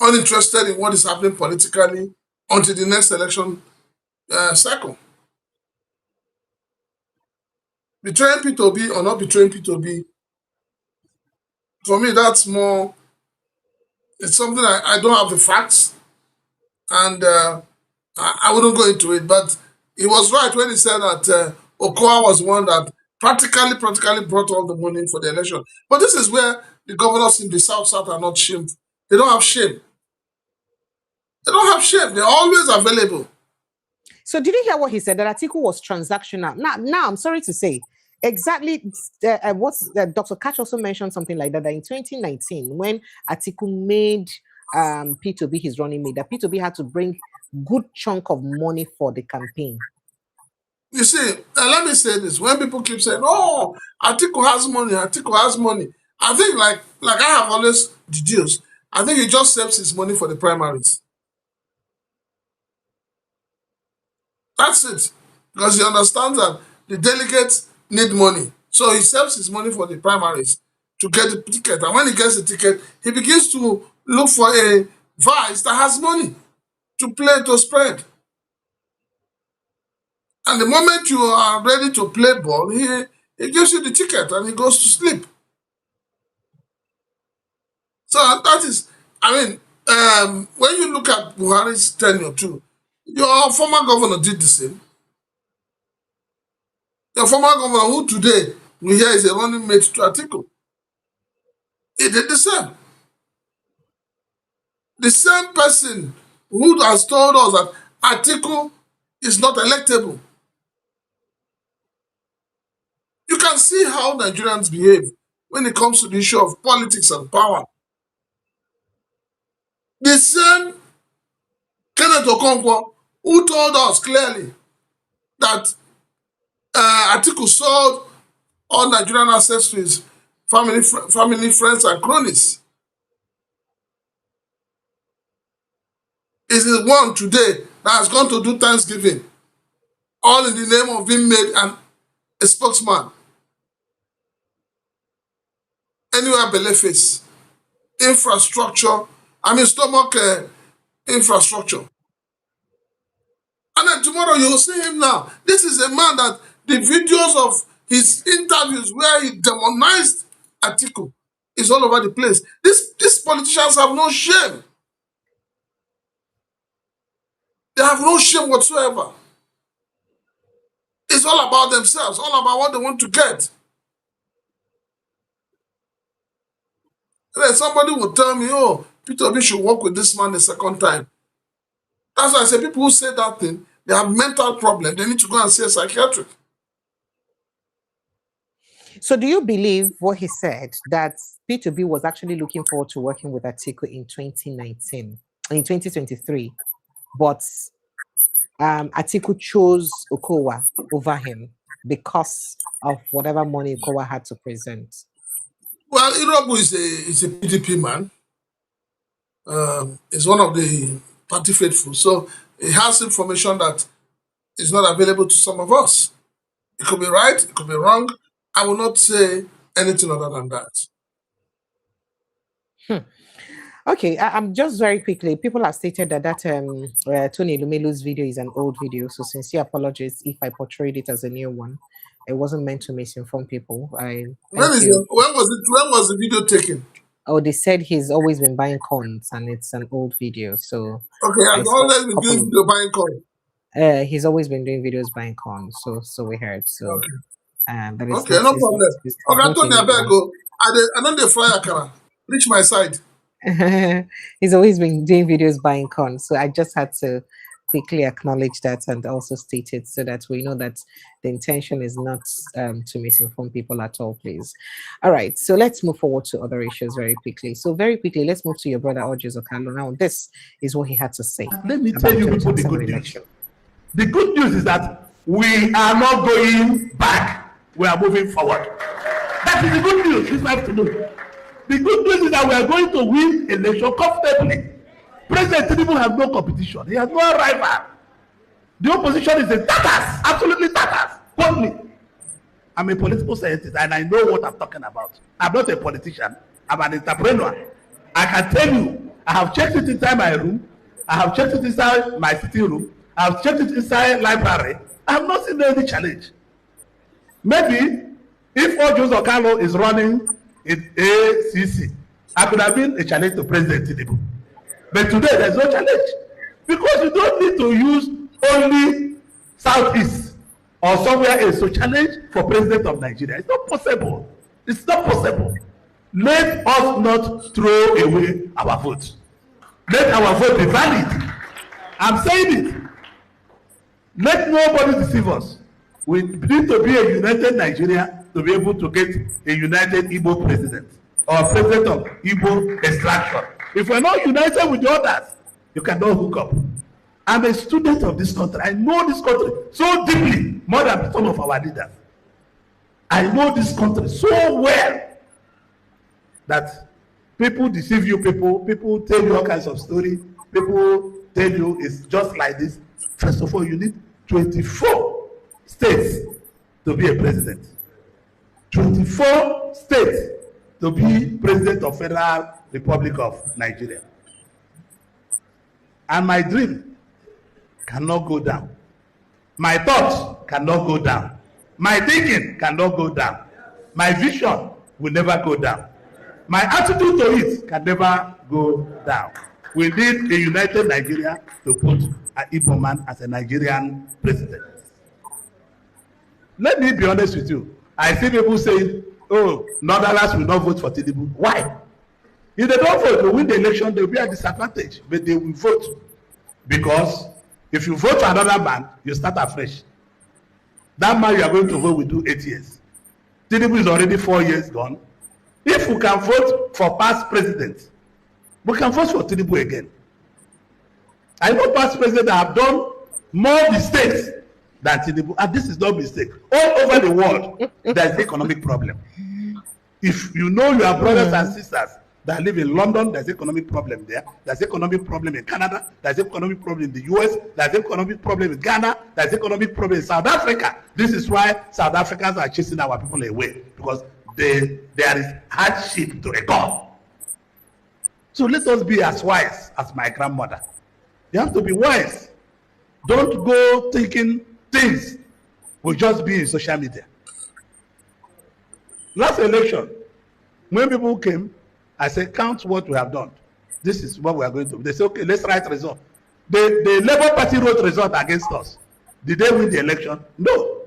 uninterested in what is happening politically until the next election cycle. Betraying Peter Obi or not betraying Peter Obi, for me, that's more, it's something I don't have the facts, and I wouldn't go into it, but he was right when he said that Okowa was one that practically brought all the money for the election. But this is where the governors in the South are not shamed. They don't have shame. They don't have shame. They're always available. So did you hear what he said? That Atiku was transactional. Now I'm sorry to say, exactly Dr. Catch also mentioned something like that in 2019, when Atiku made Peter Obi his running mate, that Peter Obi had to bring good chunk of money for the campaign. You see, let me say this. When people keep saying, oh, Atiku has money, I think like I have always deduced, I think he just saves his money for the primaries. That's it. Because he understands that the delegates need money. So he saves his money for the primaries to get the ticket. And when he gets the ticket, he begins to look for a vice that has money to play, to spread. And the moment you are ready to play ball, he gives you the ticket and he goes to sleep. So that is, I mean, when you look at Buhari's tenure too, your former governor did the same. Your former governor, who today we hear is a running mate to Atiku, he did the same. The same person who has told us that Atiku is not electable. You can see how Nigerians behave when it comes to the issue of politics and power. The same Kenneth Okonkwo, who told us clearly that Atiku sold all Nigerian assets to his family, friends, and cronies, is the one today that has gone to do Thanksgiving, all in the name of being made a spokesman. Anywhere Beleface, infrastructure, stomach infrastructure. And then tomorrow you will see him now. This is a man that the videos of his interviews where he demonized Atiku is all over the place. These politicians have no shame. They have no shame whatsoever. It's all about themselves, all about what they want to get. And then somebody will tell me, oh, Peter Obi should work with this man the second time. That's why I say people who say that thing, they have mental problems. They need to go and see a psychiatrist. So do you believe what he said, that Peter Obi was actually looking forward to working with Atiku in 2023, but Atiku chose Okowa over him because of whatever money Okowa had to present? Well, Irobu is a PDP man. He's one of the party faithful. So he has information that is not available to some of us. It could be right, it could be wrong. I will not say anything other than that. Okay, I'm just very quickly. People have stated that Tony Lumelu's video is an old video, so sincere apologies if I portrayed it as a new one. It wasn't meant to misinform people. When was the video taken? Oh, they said he's always been buying corns, and it's an old video. So okay, I've always been doing video buying corn. He's always been doing videos buying corn. So we heard. So okay, but it's okay, no problem. Okay, Tony, I better go. I don't the fly akara. Reach my side. He's always been doing videos buying corn. So I just had to quickly acknowledge that and also state it so that we know that the intention is not to misinform people at all, please. All right, so let's move forward to other issues very quickly. So very quickly, let's move to your brother Orji's Okalo. Now, this is what he had to say. Let me tell you people the good news. The good news is that we are not going back. We are moving forward. That is the good news this afternoon. The good news is that we are going to win election comfortably. President Tinubu has no competition. He has no rival. The opposition is a tatters, absolutely tatters. Only. I'm a political scientist and I know what I'm talking about. I'm not a politician. I'm an entrepreneur. I can tell you, I have checked it inside my room. I have checked it inside my sitting room. I have checked it inside library. I have not seen any challenge. Maybe if Orji's Okalo is running in ACC, I could have been a challenge to President Tinubu. But today there's no challenge because you don't need to use only Southeast or somewhere else to challenge for President of Nigeria. It's not possible. It's not possible. Let us not throw away our vote. Let our vote be valid. I'm saying it. Let nobody deceive us. We need to be a united Nigeria to be able to get a united Igbo president or president of Igbo extraction. If we're not united with the others, you cannot hook up. I'm a student of this country. I know this country so deeply, more than some of our leaders. I know this country so well that people deceive you, people tell you all kinds of stories, people tell you it's just like this. First of all, you need 24 states to be a president. 24 states to be president of Federal Republic of Nigeria. And my dream cannot go down. My thoughts cannot go down. My thinking cannot go down. My vision will never go down. My attitude to it can never go down. We need a united Nigeria to put an Igbo man as a Nigerian president. Let me be honest with you. I see people saying, oh, Northerners will not vote for Tinubu. Why? If they don't vote, they win the election, they will be at disadvantage, but they will vote. Because if you vote for another man, you start afresh. That man you are going to vote will do 8 years. Tinubu is already 4 years gone. If we can vote for past presidents, we can vote for Tinubu again. I know past presidents have done more mistakes than Tinubu, and this is no mistake. All over the world, there is economic problem. If you know your brothers and sisters that live in London, there's economic problem there. There's economic problem in Canada. There's economic problem in the US. There's economic problem in Ghana. There's economic problem in South Africa. This is why South Africans are chasing our people away, because there is hardship to a God. So let us be as wise as my grandmother. You have to be wise. Don't go thinking things will just be in social media. Last election, when people came, I said, count what we have done. This is what we are going to do. They said, okay, let's write result. The Labour Party wrote result against us. Did they win the election? No.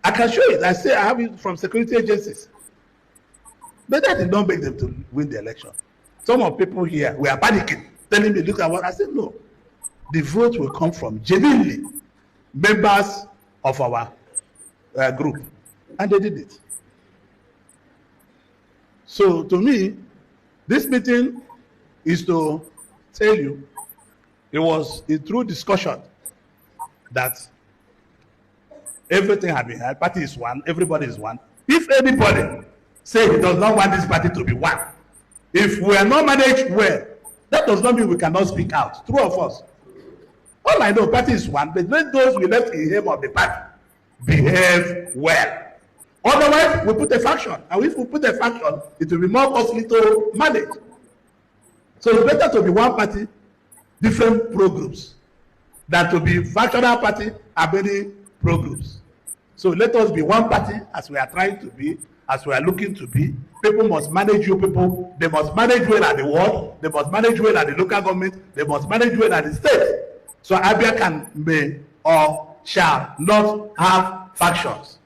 I can show it. I say I have it from security agencies. But that did not make them to win the election. Some of people here were panicking, telling me, look at what I said. No. The vote will come from genuinely members of our group. And they did it. So to me, this meeting is to tell you it was a true discussion that everything had been held. Party is one, everybody is one. If anybody say he does not want this party to be one, if we are not managed well, that does not mean we cannot speak out. True of us. All I know, party is one, but let those we left in him of the party behave well. Otherwise, we put a faction. And if we put a faction, it will be more costly to manage. So it's better to be one party, different pro-groups, than to be factional party and many pro-groups. So let us be one party as we are trying to be, as we are looking to be. People must manage you people. They must manage well at the ward. They must manage well at the local government. They must manage well at the state. So Abia can, may, or shall not have factions.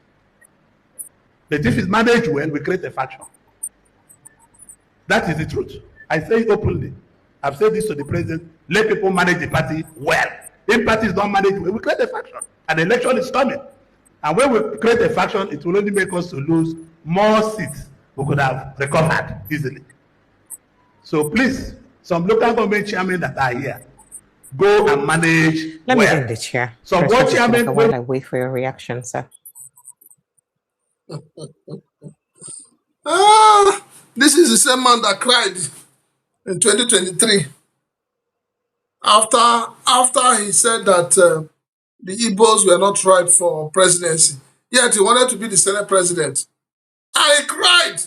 But if it's managed well, we create a faction. That is the truth. I say it openly. I've said this to the president. Let people manage the party well. If parties don't manage well, we create a faction. And the election is coming. And when we create a faction, it will only make us to lose more seats we could have recovered easily. So please, some local government chairmen that are here, go and manage Let well. me end it here. So what chairman while I wait for your reaction, sir. This is the same man that cried in 2023 after he said that the Igbos were not right for presidency. Yet he wanted to be the Senate president. And he cried.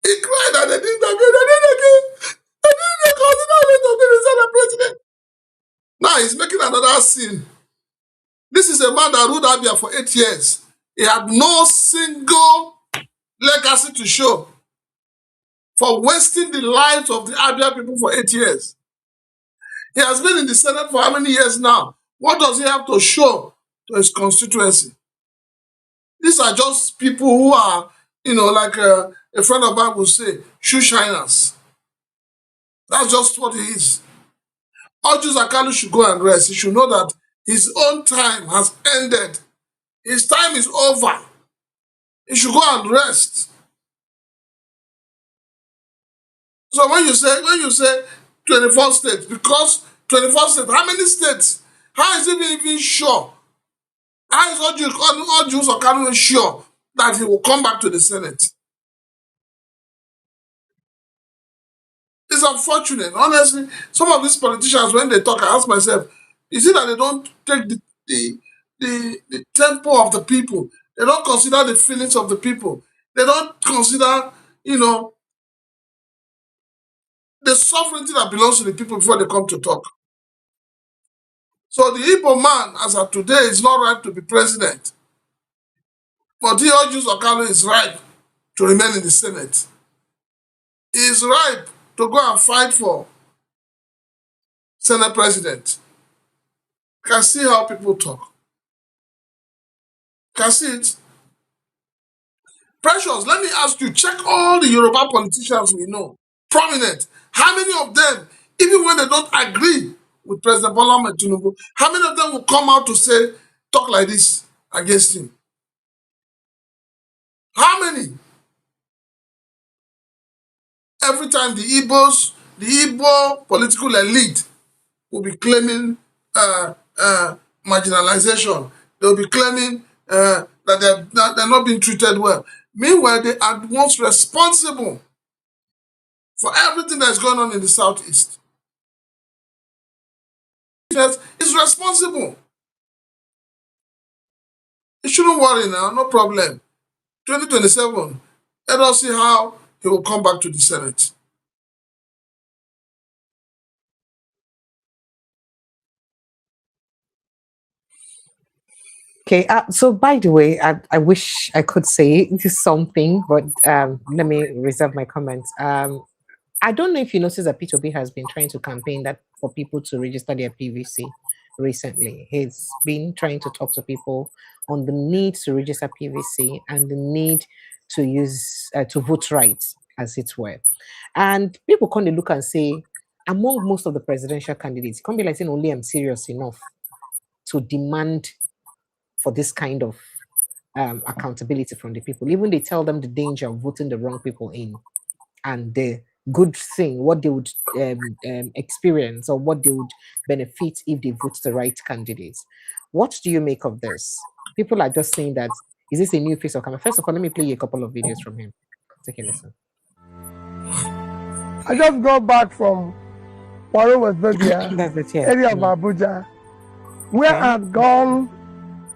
He cried and they didn't agree. They didn't consider him to be the Senate president. Now he's making another scene. This is a man that ruled Abia for 8 years. He had no single legacy to show for wasting the lives of the Abia people for 8 years. He has been in the Senate for how many years now? What does he have to show to his constituency? These are just people who are, like a friend of mine would say, shoe shiners. That's just what he is. Ojus Akalu should go and rest. He should know that his own time has ended. His time is over. He should go and rest. So when you say 24 states, because 24 states, how many states? How is he even sure? How is Ojus Akalu sure that he will come back to the Senate? It's unfortunate. Honestly, some of these politicians, when they talk, I ask myself, is it that they don't take the tempo of the people? They don't consider the feelings of the people. They don't consider, the sovereignty that belongs to the people before they come to talk. So the Igbo man, as of today, is not right to be president. But he urges Okalo is right to remain in the Senate. He is right to go and fight for Senate president. You can see how people talk. You can see it. Precious, let me ask you, check all the Yoruba politicians we know, prominent. How many of them, even when they don't agree with President Bola Ahmed Tinubu, how many of them will come out to say, talk like this against him? How many? Every time the Igbo political elite will be claiming marginalization. They'll be claiming that they're not being treated well. Meanwhile, they are the ones responsible for everything that's going on in the Southeast. Is responsible. You shouldn't worry now, no problem. 2027, let us see how he will come back to the Senate. Okay, so by the way, I wish I could say something, but let me reserve my comments. I don't know if you noticed that Peter Obi has been trying to campaign that for people to register their PVC recently. He's been trying to talk to people on the need to register PVC and the need to use to vote right, as it were. And people kind of look and say, among most of the presidential candidates, it can't be like saying only I'm serious enough to demand for this kind of accountability from the people. Even they tell them the danger of voting the wrong people in and the good thing, what they would experience or what they would benefit if they vote the right candidates. What do you make of this? People are just saying that, is this a new face of camera? First of all, let me play you a couple of videos from him. Take a listen. I just got back from Waro West That's it, yeah. area of Abuja, where I've gone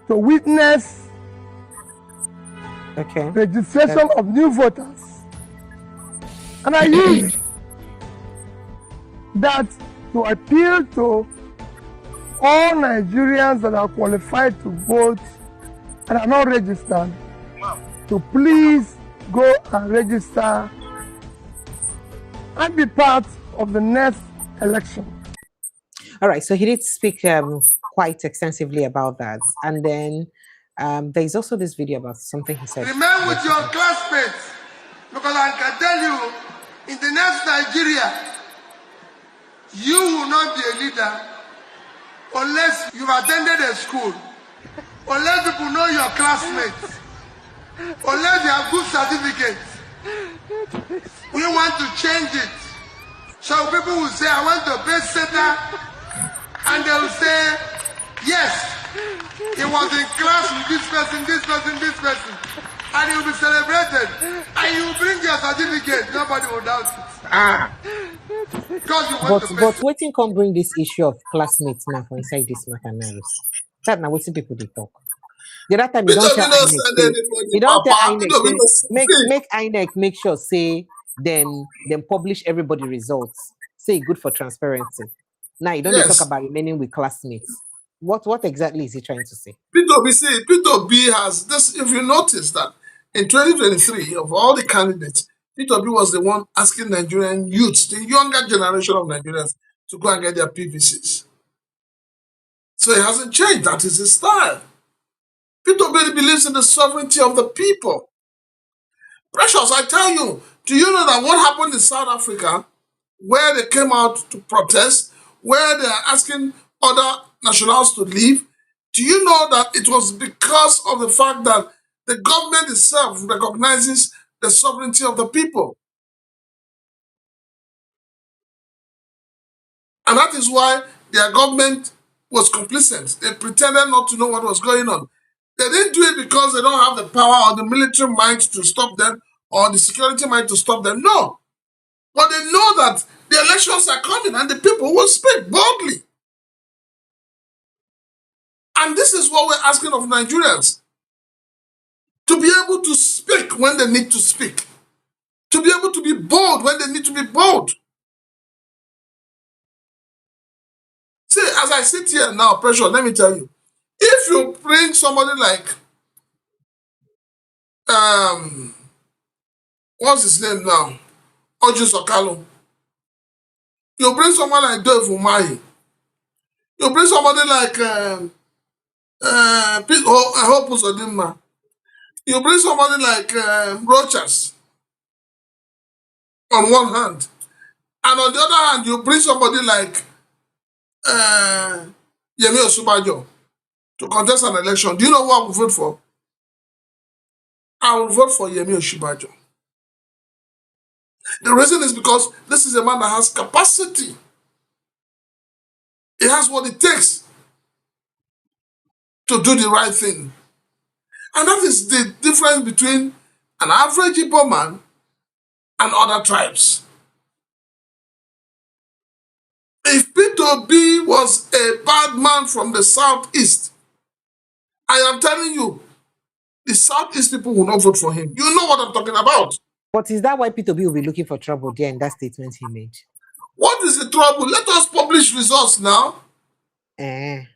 to witness registration of new voters. And I use that to appeal to all Nigerians that are qualified to vote and are not registered to please go and register and be part of the next election. All right, so he did speak quite extensively about that. And then there's also this video about something he said. Remain with your classmates, because I can tell you, in the next Nigeria, you will not be a leader unless you've attended a school, unless people know your classmates, unless you have good certificates. We want to change it. So people will say, I want to base center, and they will say, yes, he was in class with this person, this person, this person. And he will be celebrated. And you will bring your certificate. Nobody will doubt it. Because you want to but waiting can bring this issue of classmates now for inside this matter now. That now waiting people they talk. The other time you don't tell INEC, you don't tell INEC, make INEC make sure say then publish everybody results. Say good for transparency. Now you don't talk about remaining with classmates. What exactly is he trying to say? Peter Obi has this. If you notice that in 2023, of all the candidates, Peter Obi was the one asking Nigerian youths, the younger generation of Nigerians, to go and get their PVCs. So it hasn't changed. That is his style. Peter Obi believes in the sovereignty of the people. Precious, I tell you, do you know that what happened in South Africa, where they came out to protest, where they are asking other nationals to leave? Do you know that it was because of the fact that the government itself recognizes the sovereignty of the people? And that is why their government was complicit. They pretended not to know what was going on. They didn't do it because they don't have the power or the military might to stop them or the security might to stop them. No. But they know that the elections are coming and the people will speak boldly. And this is what we're asking of Nigerians. To be able to speak when they need to speak. To be able to be bold when they need to be bold. See, as I sit here now, pressure, let me tell you, if you bring somebody like, what's his name now? Oju Sokalo. You bring someone like Dave Umahi. You bring somebody like Hope Uzodinma. You bring somebody like Rochas on one hand. And on the other hand, you bring somebody like Yemi Osinbajo to contest an election. Do you know who I will vote for? I will vote for Yemi Osinbajo. The reason is because this is a man that has capacity. He has what it takes to do the right thing. And that is the difference between an average Igbo man and other tribes. If Peter Obi was a bad man from the southeast, I am telling you, the southeast people will not vote for him. You know what I'm talking about. But is that why Peter Obi will be looking for trouble there in that statement he made? What is the trouble? Let us publish results now. And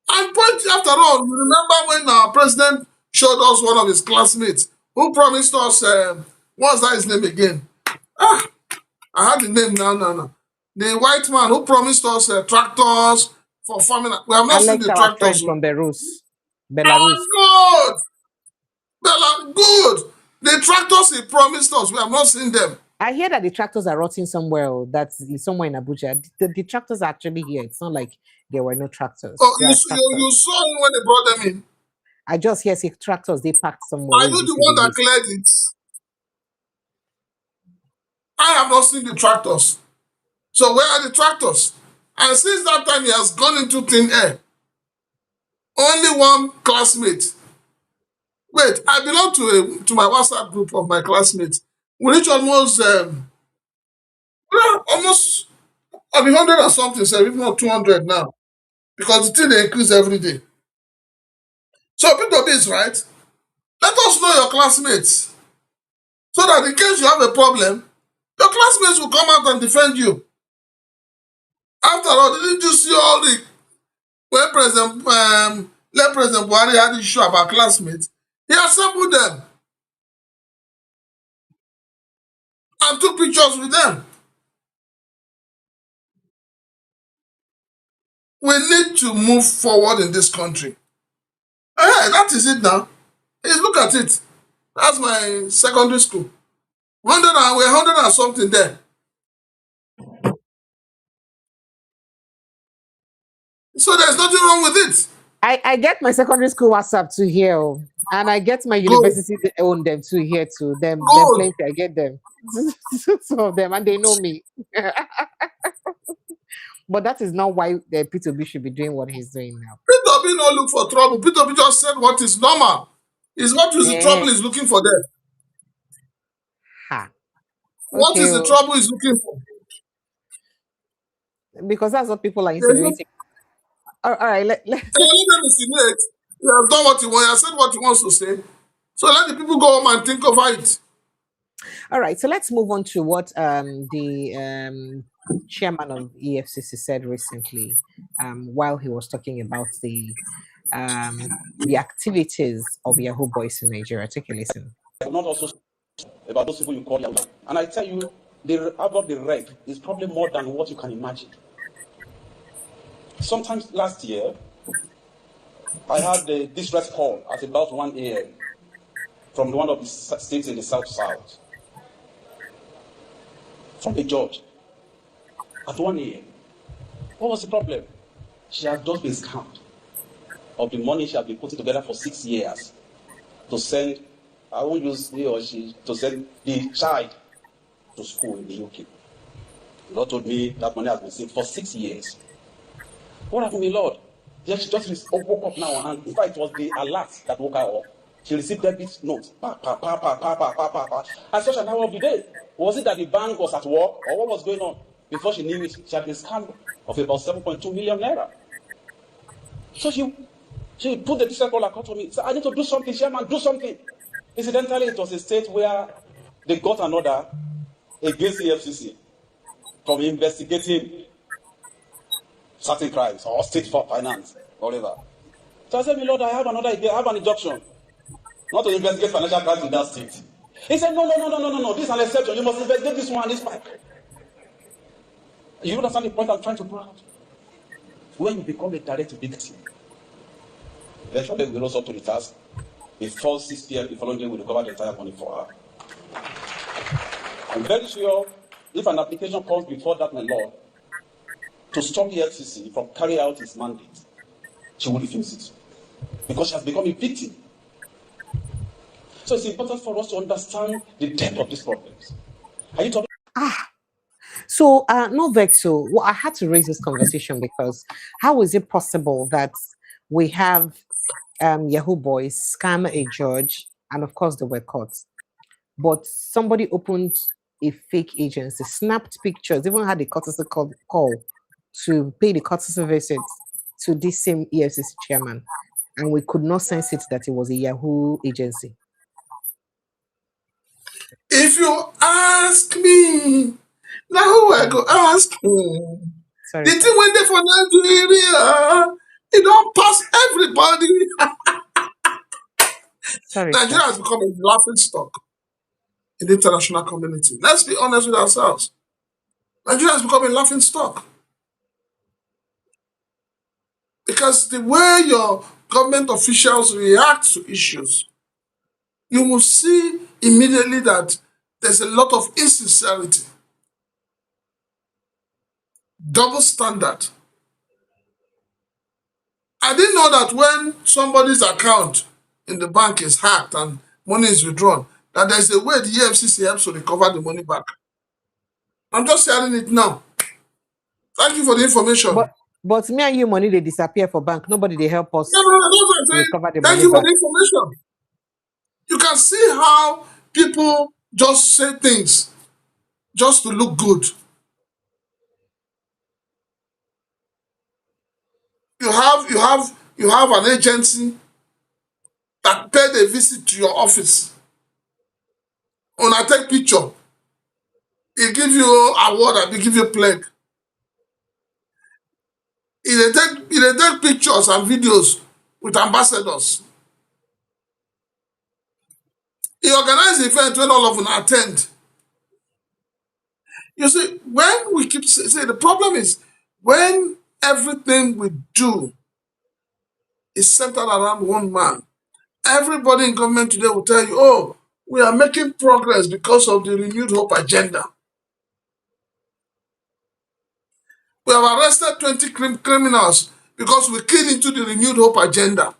point after all, you remember when our president showed us one of his classmates who promised us, what's that his name again? I had the name now. The white man who promised us tractors for farming. We have not seen the our friend tractors. from Belarus. Good. Good. The tractors he promised us, we have not seen them. I hear that the tractors are rotting somewhere. That's somewhere in Abuja. The tractors are actually here. It's not like there were no tractors. Oh, you saw him when they brought them in. I just hear tractors they packed somewhere. Are you the one that cleared it? I have not seen the tractors. So where are the tractors? And since that time, he has gone into thin air. Only one classmate. Wait, I belong to my WhatsApp group of my classmates. We reach almost 100 or something, so if not 200 now. Because the thing they increase every day. So Peter Obi is right. Let us know your classmates. So that in case you have a problem, your classmates will come out and defend you. After all, didn't you see all the when President Buhari had issue about classmates? He assembled them and took pictures with them. We need to move forward in this country. Hey, that is it now. Hey, look at it. That's my secondary school. We're 100 and something there. So there's nothing wrong with it. I get my secondary school WhatsApp to here, and I get my university to own them to here too. Them plenty, I get them. Some of them, and they know me. But that is not why Peter Obi should be doing what he's doing now. Peter Obi no look for trouble. Peter Obi just said what is normal. Is what is the trouble he's looking for there. What is the trouble he's looking for? Because that's what people are insinuating. All right, let them insinuate. He has done what he wants. He has said what he wants to say. So let the people go home and think over it. All right, so let's move on to what the chairman of EFCC said recently while he was talking about the activities of Yahoo boys in Nigeria. Take a listen. Not also about those people you call Yahoo. And I tell you, about the rape is probably more than what you can imagine. Sometimes last year, I had a distress call at about 1 a.m. from one of the states in the south, from a judge at 1 a.m. What was the problem? She had just been scammed of the money she had been putting together for 6 years to send, I won't use he or she, to send the child to school in the UK. The Lord told me that money has been saved for 6 years. What happened, my Lord? She just woke up now, and in fact, it was the alert that woke her up. She received debit notes. At such an hour of the day. Was it that the bank was at work, or what was going on? Before she knew it, she had been scammed of about 7.2 million naira. So she put the district call account to me. Said, I need to do something, Chairman, do something. Incidentally, it was a state where they got an order against the FCC from investigating certain crimes or state for finance, or whatever. So I said, my Lord, I have an injunction not to investigate financial crimes in that state. He said, no, this is an exception. You must investigate this one and this one. You understand the point I'm trying to put out? When you become a direct victim, eventually we rose up to the task. Before 6 p.m. the following day, we recover the entire money for her. I'm very sure if an application comes before that, my Lord, to stop the FCC from carrying out its mandate, she will refuse it because she has become a victim. So it's important for us to understand the depth of these problems. Are you talking? So, no vex. So, well, I had to raise this conversation because how is it possible that we have Yahoo boys scam a judge, and of course they were caught, but somebody opened a fake agency, snapped pictures, even had a courtesy call to pay the courtesy visit to this same EFCC chairman, and we could not sense it that it was a Yahoo agency. If you ask me, now who I go ask him? Sorry, The thing when they for Nigeria, it don't pass everybody. sorry. Nigeria has become a laughing stock in the international community. Let's be honest with ourselves. Nigeria has become a laughing stock. Because the way your government officials react to issues, you will see immediately that there's a lot of insincerity, double standard. I didn't know that when somebody's account in the bank is hacked and money is withdrawn, that there's a way the EFCC helps to recover the money back. I'm just hearing it now. Thank you for the information. But me and you, money they disappear for bank. Nobody they help us No, that's what I'm saying. recover the Thank money you for back. the information. You can see how people just say things just to look good. You have an agency that paid a visit to your office. When I take picture, it give you award and they give you plaque. They take pictures and videos with ambassadors. He organized the event when all of them attend. You see, when we keep saying the problem is when everything we do is centered around one man, everybody in government today will tell you, oh, we are making progress because of the renewed hope agenda. We have arrested 20 criminals because we keyed into the renewed hope agenda.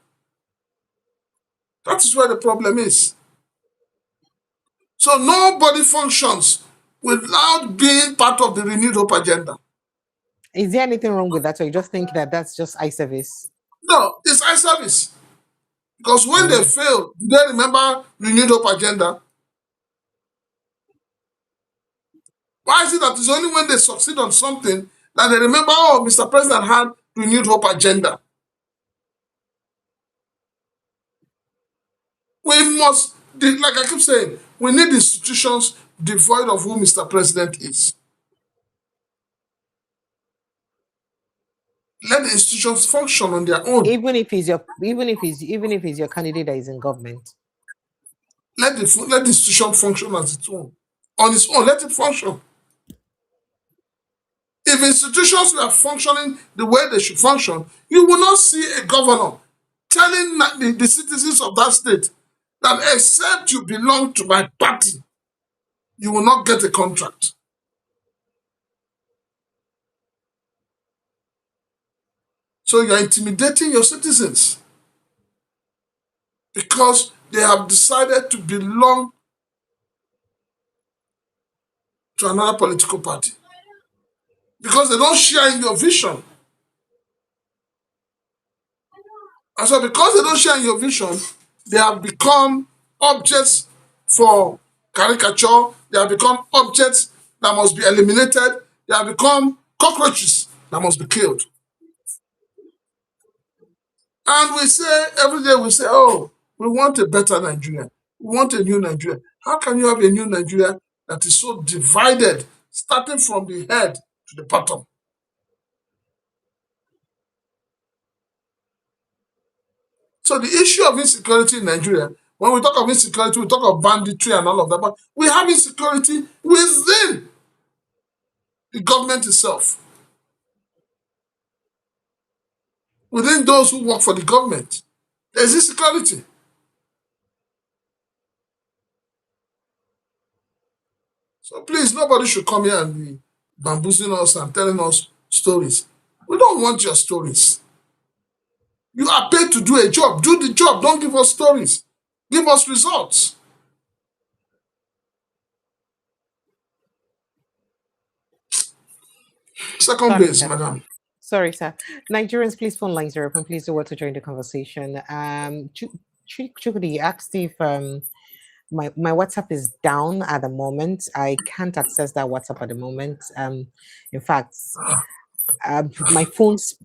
That is where the problem is. So nobody functions without being part of the renewed hope agenda. Is there anything wrong with that, or you just think that that's just eye service? No, it's eye service. Because when they fail, do they remember renewed hope agenda? Why is it that it's only when they succeed on something that they remember, oh, Mr. President had renewed hope agenda? We must, like I keep saying, we need institutions devoid of who Mr. President is. Let the institutions function on their own. Even if he's your candidate that is in government. Let the institution function as its own. On its own, let it function. If institutions were functioning the way they should function, you will not see a governor telling the citizens of that state that except you belong to my party, you will not get a contract. So you're intimidating your citizens because they have decided to belong to another political party. Because they don't share in your vision. And so because they don't share in your vision, they have become objects for caricature. They have become objects that must be eliminated. They have become cockroaches that must be killed. And we say, every day we say, oh, we want a better Nigeria. We want a new Nigeria. How can you have a new Nigeria that is so divided, starting from the head to the bottom? So the issue of insecurity in Nigeria, when we talk of insecurity, we talk of banditry and all of that, but we have insecurity within the government itself, within those who work for the government. There's insecurity. So please, nobody should come here and be bamboozling us and telling us stories. We don't want your stories. You are paid to do a job. Do the job. Don't give us stories. Give us results. Second base, madam. Sorry, sir. Nigerians, please phone lines are open. Please do want to join the conversation. Chukudi asked if my WhatsApp is down at the moment. I can't access that WhatsApp at the moment. In fact,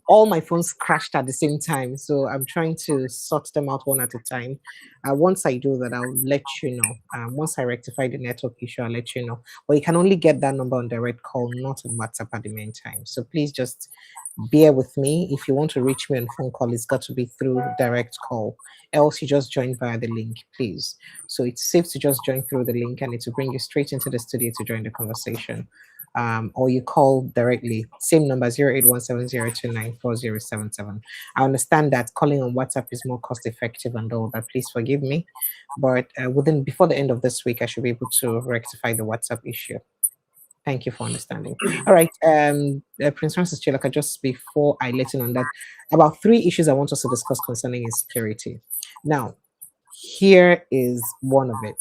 all my phones crashed at the same time, so I'm trying to sort them out one at a time. Once I do that, I'll let you know. Once I rectify the network issue, I'll let you know. But you can only get that number on direct call, not on WhatsApp at the meantime. So please just bear with me. If you want to reach me on phone call, it's got to be through direct call. Else you just join via the link, please. So it's safe to just join through the link, and it will bring you straight into the studio to join the conversation. Or you call directly, same number 081702940077. I understand that calling on WhatsApp is more cost effective and all that. Please forgive me, but before the end of this week, I should be able to rectify the WhatsApp issue. Thank you for understanding. All right, Prince Francis Chilaka, just before I let in on that, about 3 issues I want us to discuss concerning insecurity. Now, here is one of it.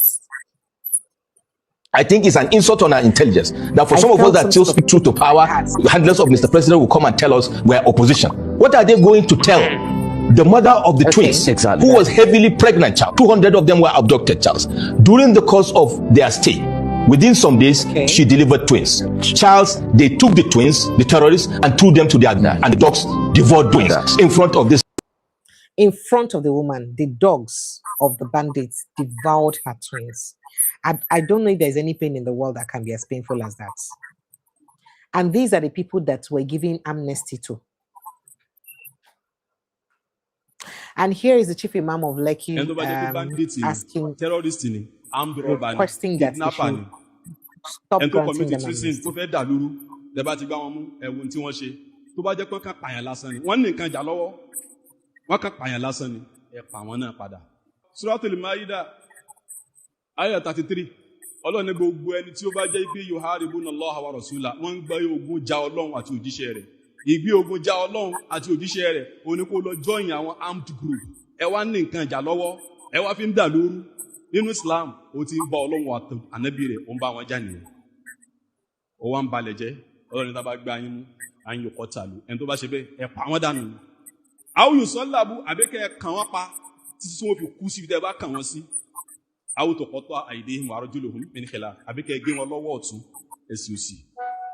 I think it's an insult on our intelligence that for some of us that still speak truth to power, handlers of Mr. President will come and tell us we're opposition. What are they going to tell the mother of the twins, who was heavily pregnant, child? 200 of them were abducted, Charles. During the course of their stay, within some days, she delivered twins. Charles, they took the twins, the terrorists, and threw them to the other, and the dogs devoured twins in front of this. In front of the woman, the dogs of the bandits devoured her twins. I don't know if there's any pain in the world that can be as painful as that. And these are the people that we're giving amnesty to. And here is the chief imam of Lekki asking, requesting that he should stop granting them amnesty. Ayah 33. Ọlọ́run ní gbogbo ẹni tí ó bá jẹ́ pé yuharibuna Allaha wa rasula, wọ́n ń gbé ogun ja Ọlọ́run àti òjíṣẹ́ rẹ̀. Ìgbé ogun ja Ọlọ́run àti òjíṣẹ́ rẹ̀, ó ní kó lọ join àwọn armed group. Ẹ wá ní nǹkan ìjà lọ́wọ́, ẹ wá fi ń dà lóru. Nínú Islam, ó ti ń bá Ọlọ́run àti ànábì rẹ̀, ó ń bá wọn jà nìyẹn. Ó wá ń balẹ̀ jẹ́, Ọlọ́run ní tá bá gbé ayín mú, ayín yóò kọ́ tàlù. Ẹni tó bá ṣe bẹ́ẹ̀, ẹ pa wọ́n dànù. Àwọn yusallabu àbíkẹ́ ẹ kàn wọ́n pa títí tí wọ́n fi kú síbi tẹ́ bá kàn wọ́n sí. Àwọn tó kọ́tọ́ àìdéhìn arjuluhum min khilaf, àbíkẹ́ ẹ gé wọn lọ́wọ́ ọ̀tún ẹsẹ̀ òsì.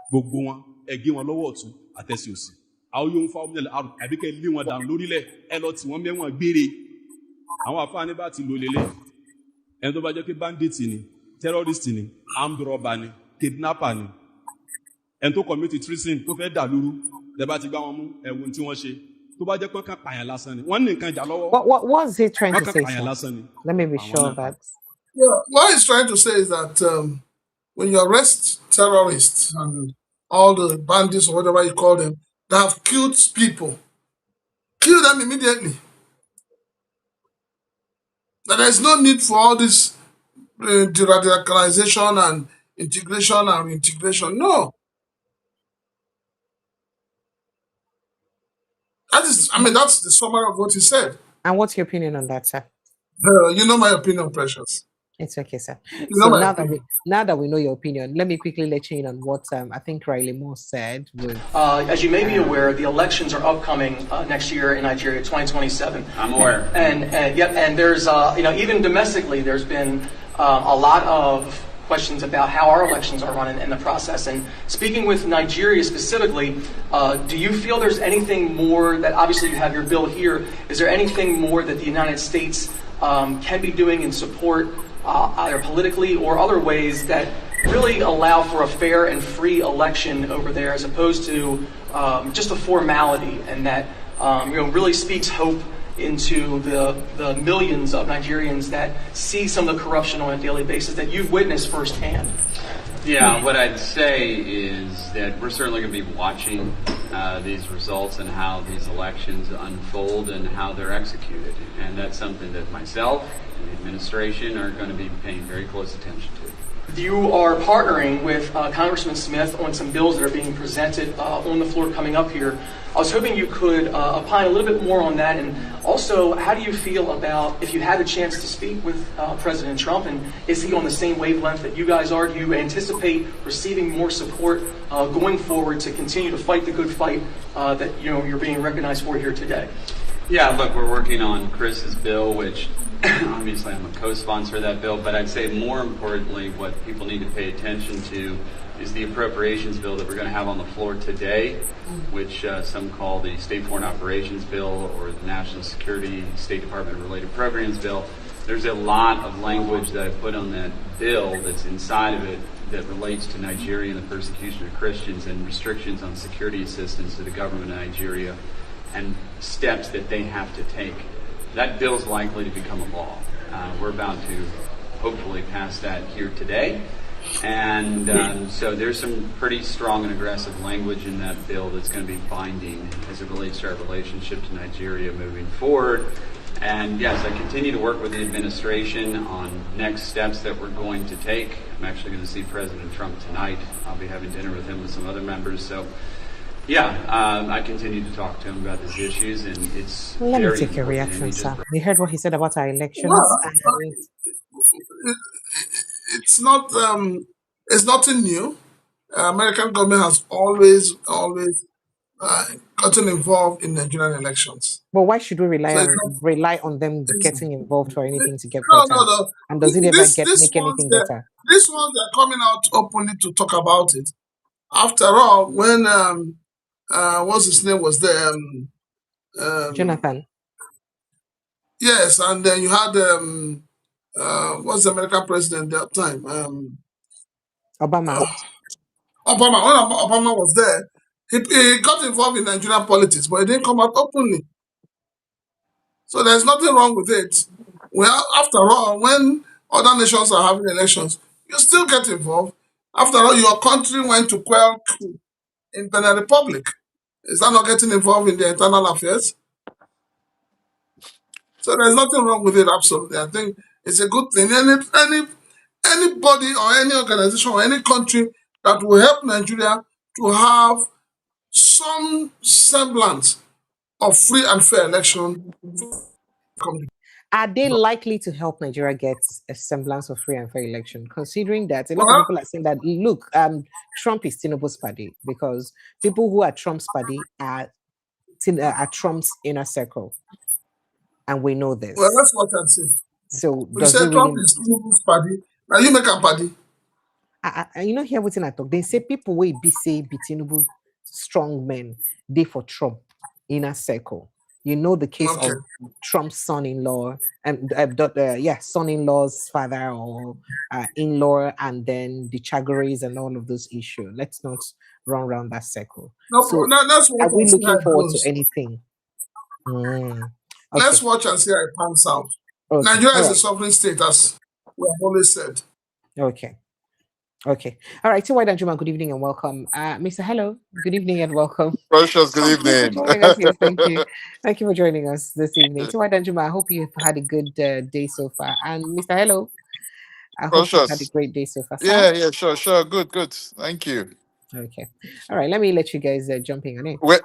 Gbogbo wọn ẹ gé wọn lọ́wọ́ ọ̀tún àtẹsẹ̀ òsì. Àwọn yóò ń fa ọmọdé àrùn, àbíkẹ́ lé wọn dànù lórílẹ̀, ẹ lọ tí wọ́n mẹ́wọ̀n gbére. Àwọn àfáàní bá ti lò lélẹ̀. Ẹni tó bá jẹ́ pé bandit ni, terrorist ni, armed robber ni, kidnapper ni. Ẹni tó commit treason tó fẹ́ dà lóru, tẹ́ bá ti gbá wọn mú ẹ̀wọ̀n tí wọ́n ṣe. Tó bá jẹ́ pé kàn pààyàn lásán ni. Wọ́n ní nǹkan ìjà lọ́wọ́. What is he trying to say? Let me be sure of that. Yeah, what he's trying to say is that when you arrest terrorists and all the bandits or whatever you call them that have killed people, kill them immediately. That there is no need for all this de-radicalization and integration and reintegration. No. That's the summary of what he said. And what's your opinion on that, sir? You know my opinion, Precious. It's okay, sir. So now that we know your opinion, let me quickly let you in on what I think Riley Moore said. As you may be aware, the elections are upcoming next year in Nigeria, 2027. I'm aware. And there's even domestically, there's been a lot of questions about how our elections are run in the process. And speaking with Nigeria specifically, do you feel there's anything more that, obviously you have your bill here, is there anything more that the United States can be doing in support, either politically or other ways, that really allow for a fair and free election over there, as opposed to just a formality, and that really speaks hope into the millions of Nigerians that see some of the corruption on a daily basis that you've witnessed firsthand? Yeah, what I'd say is that we're certainly going to be watching these results and how these elections unfold and how they're executed. And that's something that myself and the administration are going to be paying very close attention to. You are partnering with Congressman Smith on some bills that are being presented on the floor coming up here. I was hoping you could opine a little bit more on that, and also, how do you feel about, if you had a chance to speak with President Trump, and is he on the same wavelength that you guys are? Do you anticipate receiving more support going forward to continue to fight the good fight that you're being recognized for here today? Yeah, look, we're working on Chris's bill, which obviously I'm a co-sponsor of that bill, but I'd say more importantly, what people need to pay attention to is the appropriations bill that we're going to have on the floor today, which some call the State Foreign Operations Bill or the National Security State Department Related Programs Bill. There's a lot of language that I put on that bill that's inside of it that relates to Nigeria and the persecution of Christians and restrictions on security assistance to the government of Nigeria and steps that they have to take. That bill is likely to become a law. We're about to hopefully pass that here today. And so there's some pretty strong and aggressive language in that bill that's going to be binding as it relates to our relationship to Nigeria moving forward. And yes, I continue to work with the administration on next steps that we're going to take. I'm actually going to see President Trump tonight. I'll be having dinner with him with some other members. So yeah, I continue to talk to him about these issues, and it's Let me very take your important. reaction, sir. You heard what he said about our elections. Well, And it's not it's nothing new. American government has always gotten involved in Nigerian elections. but why should we So it's not rely on them it's, getting involved for anything to get no, better? no. And does it ever This make ones anything that better? these ones they're coming out openly to talk about it. After all, when what's his name was there, Jonathan, yes, and then you had what's the American president at that time? Obama. Obama. When Obama was there, he got involved in Nigerian politics, but he didn't come out openly. So there's nothing wrong with it. Well, after all, when other nations are having elections, you still get involved. After all, your country went to quell coup in Benin Republic. Is that not getting involved in the internal affairs? So there's nothing wrong with it, absolutely. I think it's a good thing. Anybody or any organization or any country that will help Nigeria to have some semblance of free and fair election. Are they likely to help Nigeria get a semblance of free and fair election? Considering that a lot of people are saying that, look, Trump is Tinubu's party, because people who are Trump's party are Trump's inner circle, and we know this. Well, that's what I'm saying. So We does say it Trump really? is Tinubu's party. Now you make a party. You know, here within I talk, they say people will be Tinubu strong men, they for Trump inner circle. You know the case Okay. of Trump's son-in-law and son-in-law's father or in-law, and then the Chagoris and all of those issues. Let's not run around that circle. So Let's are watch we and see how looking it forward goes. to anything? Okay. Let's watch and see how it pans out. Okay. Nigeria All is a right. sovereign state, as we have always said. Okay. All right. So, Danjuma, good evening and welcome. Mr. Hello, good evening and welcome. Precious, good Thank you for evening. joining us. Yes, thank you. Thank you for joining us this evening. So, Danjuma, I hope you've had a good day so far. And Mr. Hello, I hope you've had a Precious. great day so far. Sir? Yeah, sure. Good. Thank you. Okay. All right. Let me let you guys jump in on it. Where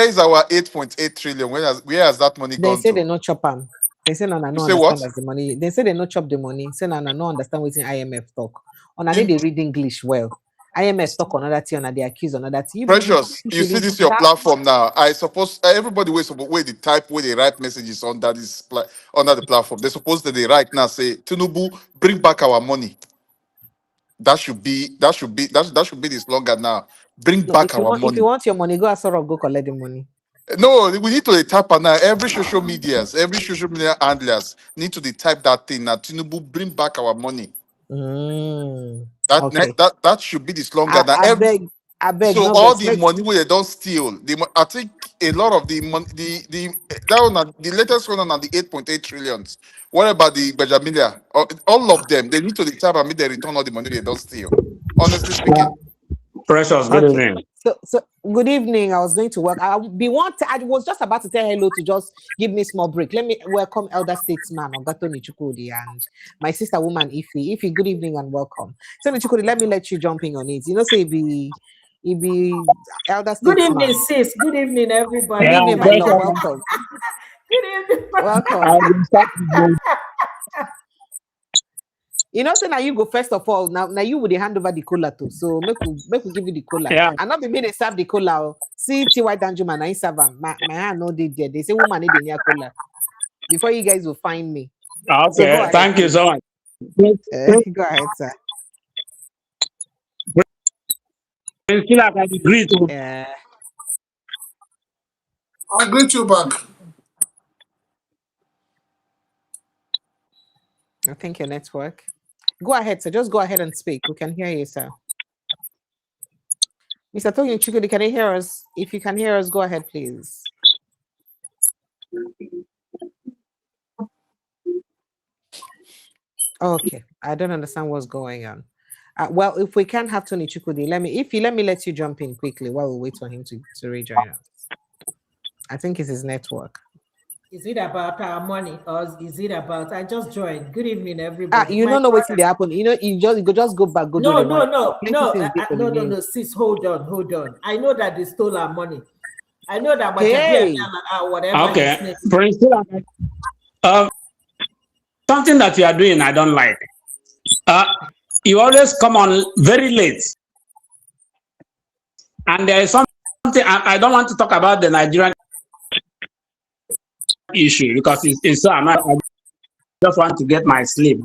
is our 8.8 trillion? Where has that money They gone say to? they not chop them. They say no, You no say understand what? as the money. They say they not chop the money. Say no, no understand what's in IMF talk. On they read English well. IMF talk another thing, and they accuse another thing. Precious, you see this your platform now. I suppose everybody where they type where they write messages under this under the platform. They're supposed to they write now say Tinubu bring back our money. That should be the slogan now. Bring No, back if you our want, if money. you want your money, go Asoro, go collect the money. No, we need to type now. Every social media handlers need to type that thing now. Tinubu bring back our money. Okay. That should be the slogan. I beg, So no all vex. the money where they don't steal, I think a lot of the money, that one, the latest one on the 8.8 trillions. What about the Bajamilia? All of them, they need to tap and make they return all the money they don't steal. Honestly speaking. Precious, good Okay. evening. So good evening. I was going to work. I was just about to tell hello to just give me small break. Let me welcome elder statesman Ogato Nichukudi and my sister woman Ifi. Ifi, good evening and welcome. So Nichukudi, let me let you jump in on it. You know, say be elder statesman. Good evening, sis. Good evening, everybody. Good evening, my love. Welcome. Good evening. Welcome. You know, say now you go first of all. Now you would hand over the cola too. So make we give you the cola. Yeah. And not be me they serve the cola. See T.Y. Danjuma, I serve them. My hand no did there. They say woman need the cola. Before you guys will find me. Okay, so ahead, thank you so much. Go ahead, sir. I can agree to. I greet you back. I think your network. Go ahead, sir. Just go ahead and speak. We can hear you, sir. Mr. Toyin Chukudi, can you hear us? If you can hear us, go ahead, please. Okay, I don't understand what's going on. Well, if we can have Tony Chukudi, let me let you jump in quickly while we wait for him to rejoin us. I think it's his network. Is it about our money or is it about? I just joined. Good evening, everybody. You don't know what's going to happen. You know, you just go back. Go No. Sis, hold on. I know that they stole our money. I know that. Whatever. Okay, Priscilla. Something that you are doing, I don't like. You always come on very late, and there is something I don't want to talk about the Nigerian issue because it's so annoying. I just want to get my sleep.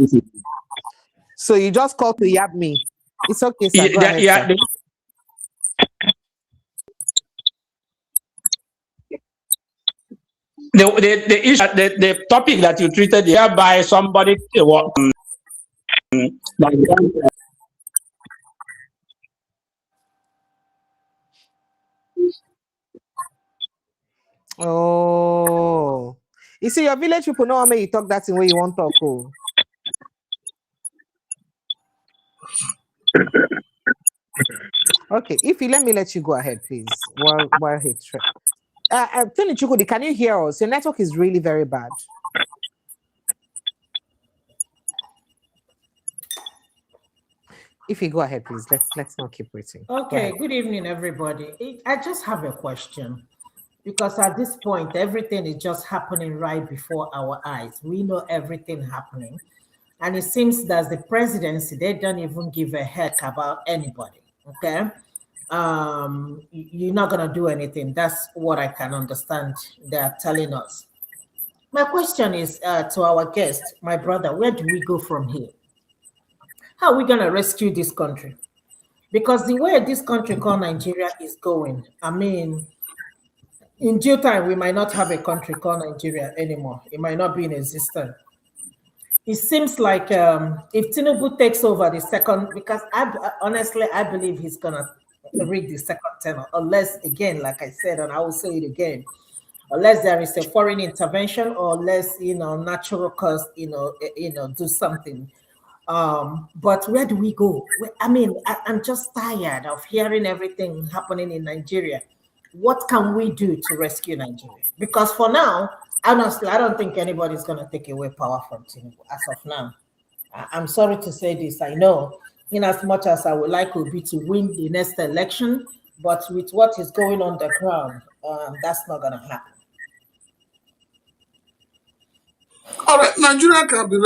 So you just called to yab me. It's okay, sir. Go ahead, sir. The issue, the topic that you treated here by somebody. Oh, you see, your village people know how you talk that in way you want to talk. Oh. Okay, if you let me let you go ahead, please. While he Tony Chukudi, can you hear us? Your network is really very bad. If you go ahead, please. Let's not keep waiting. Okay. Good evening, everybody. I just have a question. Because at this point, everything is just happening right before our eyes. We know everything happening. And it seems that the presidency, they don't even give a heck about anybody, okay? You're not gonna do anything. That's what I can understand they're telling us. My question is to our guest, my brother, where do we go from here? How are we gonna rescue this country? Because the way this country called Nigeria is going, I mean, in due time, we might not have a country called Nigeria anymore. It might not be in existence. It seems like if Tinubu takes over the second, because honestly, I believe he's going to read the second tenor, unless, again, like I said, and I will say it again, unless there is a foreign intervention or unless, natural cause, do something. But where do we go? I mean, I'm just tired of hearing everything happening in Nigeria. What can we do to rescue Nigeria? Because for now, honestly, I don't think anybody's going to take away power from Tinubu as of now. I'm sorry to say this. I know, in as much as I would like Obi to win the next election, but with what is going on the ground, that's not going to happen. All right, Nigeria can be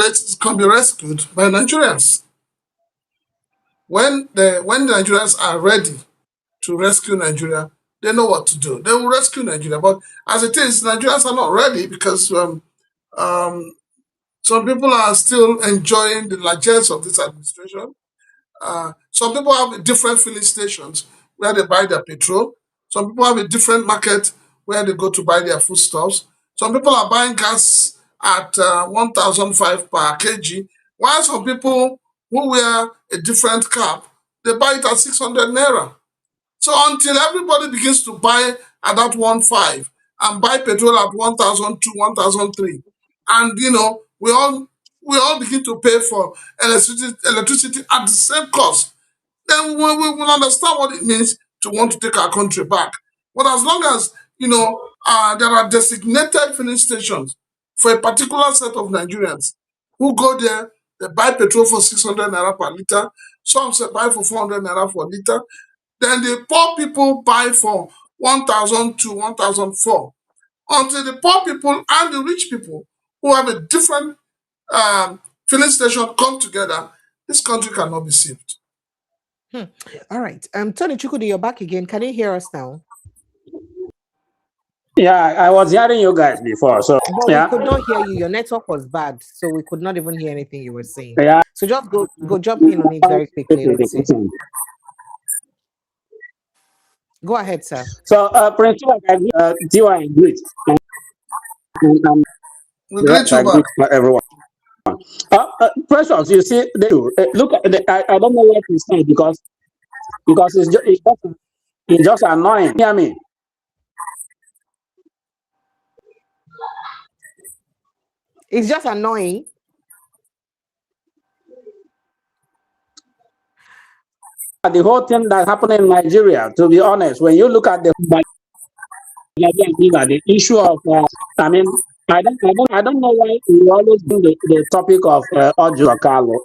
rescued by Nigerians. When the Nigerians are ready to rescue Nigeria, they know what to do. They will rescue Nigeria. But as it is, Nigerians are not ready because some people are still enjoying the largesse of this administration. Some people have different filling stations where they buy their petrol. Some people have a different market where they go to buy their foodstuffs. Some people are buying gas at 1,005 per kg, while some people who wear a different cap, they buy it at 600 naira. So until everybody begins to buy at that 1.5 and buy petrol at 1,002, 1,003. And, we all begin to pay for electricity at the same cost. Then we will understand what it means to want to take our country back. But as long as, there are designated filling stations for a particular set of Nigerians who go there, they buy petrol for 600 naira per liter, some say buy for 400 naira per liter, then the poor people buy for 1,002, 1,004. Until the poor people and the rich people who have a different filling station come together, this country cannot be saved. All right. Tony Chukwudi, you're back again. Can you hear us now? Yeah, I was hearing you guys before, so but we could not hear you. Your network was bad, so we could not even hear anything you were saying. Yeah. So just go jump in on it very quickly. Let's see. Go ahead, sir. So, Prince, do I agree? We greet you back. Everyone. Precious, you see, look at I don't know what to say because it's just annoying. Hear me? It's just annoying. The whole thing that's happening in Nigeria, to be honest, when you look at the issue of, I don't know why we always bring the topic of Ojo Carlo.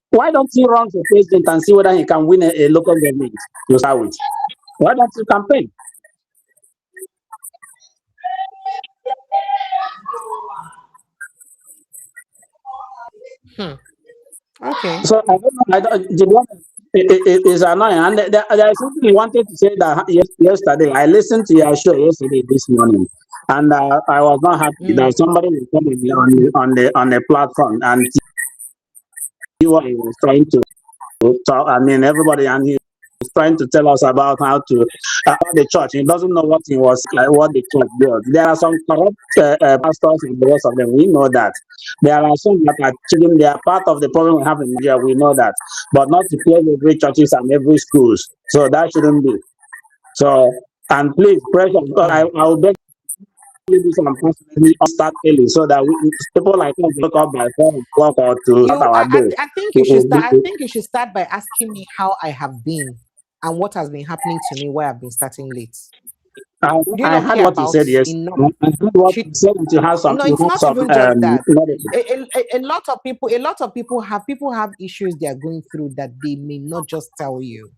Why don't you run for president and see whether he can win a local government to start with? Why don't you campaign? Okay. So I don't it is annoying. And there is something I wanted to say that yesterday. I listened to your show yesterday this morning, and I was not happy that somebody was coming on the platform and he was trying to talk. Everybody, and he was trying to tell us about how to the church. He doesn't know what he was what the church does. There are some corrupt pastors and the rest of them. We know that. There are some that are children. They are part of the problem we have in Nigeria. We know that, but not to play with every churches and every schools. So that shouldn't be. So, and please, pressure. I will beg you do some personally start early so that people like us wake up by 4 o'clock or to start our day. I think you should start. I think you should start by asking me how I have been and what has been happening to me. Why I've been starting late. I heard what you said. Yes, I heard what you said. You have some. No, it's not even just that. A lot of people have issues they are going through that they may not just tell you.